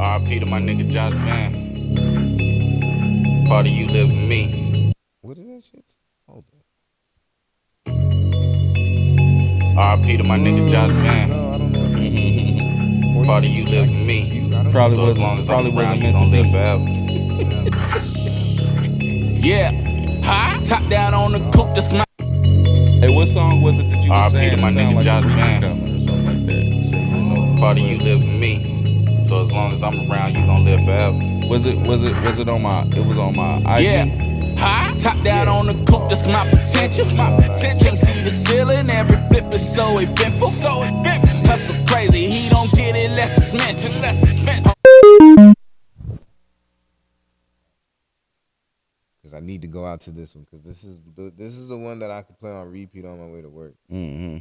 R.I.P. to my nigga Josh Van. Part of you live in me. What is that shit? Hold on. R.I.P. to my nigga Josh Van. No, I don't know. Part of you live in me. Probably wasn't meant to live forever. Yeah. High top down on the coupe. That's my. Hey, what song was it that you were saying? To my nigga like Josh Van. Or something like that. So you know, part of you live in me. So as long as I'm around, you gon' live forever. Was it on my? It was on my IG. Yeah. High top down on the coupe. That's my potential. Can't see the ceiling. Every flip is so eventful. Hustle crazy. He don't get it unless it's meant to. Because I need to go out to this one, because this is the one that I could play on repeat on my way to work. Mm-hmm.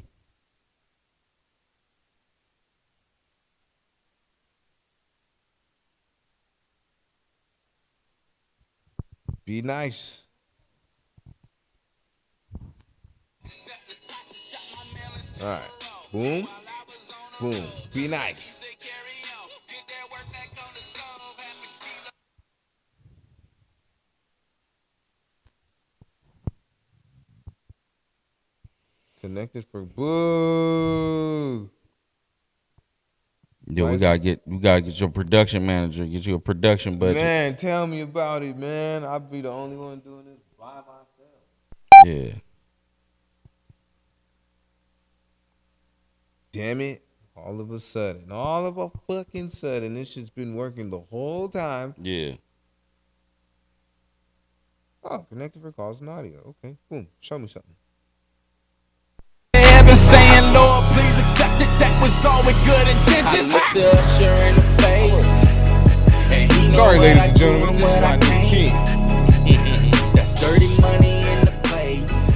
Be nice. All right. Boom. Boom. Be nice. Connected for boo. Yeah, we gotta get your production manager, get you a production budget. Man, tell me about it, man. I'll be the only one doing this by myself. Yeah. Damn it. All of a fucking sudden, this shit's been working the whole time. Yeah. Oh, connected for calls and audio. Okay, boom. Show me something. Saying, Lord, please accept it. That was all with good intentions. I looked the usher in the face. And he sorry, ladies and gentlemen, this is my new king. That's dirty money in the plates.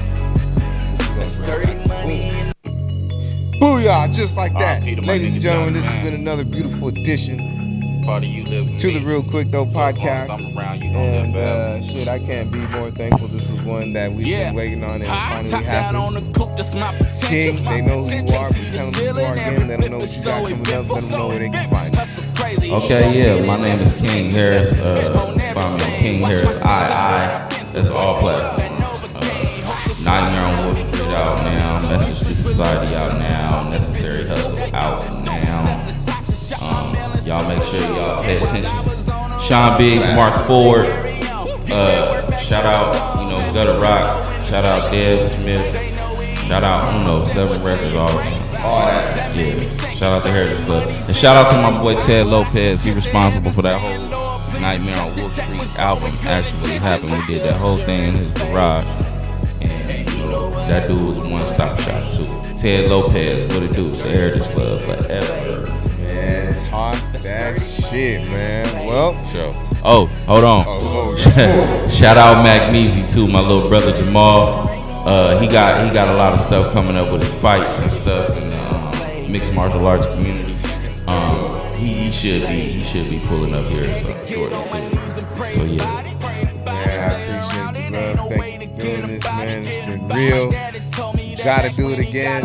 That's dirty money in the... Booyah, just like that. Ladies and gentlemen, this has been another beautiful edition to the Realquicctho Podcast. And shit, I can't be more thankful. This was one that we've been waiting on, and it finally happened. King, they know who you are. But tell them who you are again. Let them know what you got coming up. Let them know where they can find you. Okay, yeah, my name is King Harris. Find me on King Harris II. That's all platforms. Nightmare on Wolf Street out now. Message to Society out now. Necessary Hustle out now. Y'all make sure y'all pay attention. Sean Biggs, Mark Ford. Shout out, Gutter Rock. Shout out Deb Smith. Shout out, 7 Records, all that. Yeah. Shout out to Heritage Club. And shout out to my boy Ted Lopez. He responsible for that whole Nightmare on Wolf Street album actually happened. We did that whole thing in his garage. And that dude was a one-stop shop too. Ted Lopez, what it do? The Heritage Club forever. Man, talk that shit, man. Well, sure. Oh, hold on. Shout out Magneezy too, my little brother Jamal. He got a lot of stuff coming up with his fights and stuff in the mixed martial arts community. He should be pulling up here shortly too. So yeah. I appreciate the love. Thank you for doing this, man. It's been real. Gotta do it again.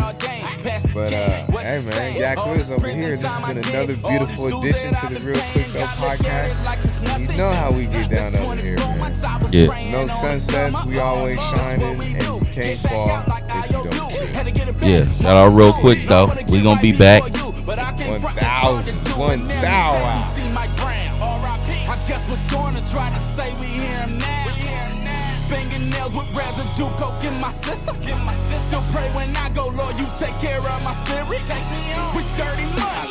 But hey man, Yak Wiz over here. This has been another beautiful addition to the Realquicctho Podcast. You know how we get down over here, man. Yeah. No sunsets, we always shining, and you can't fall if you don't trip. Yeah. Shout out Realquicctho. We gonna be back. 1,000. I guess we're gonna try to say we hear him now. Fingernails with residue coke in my system. Still pray when I go, Lord, you take care of my spirit. With dirty money.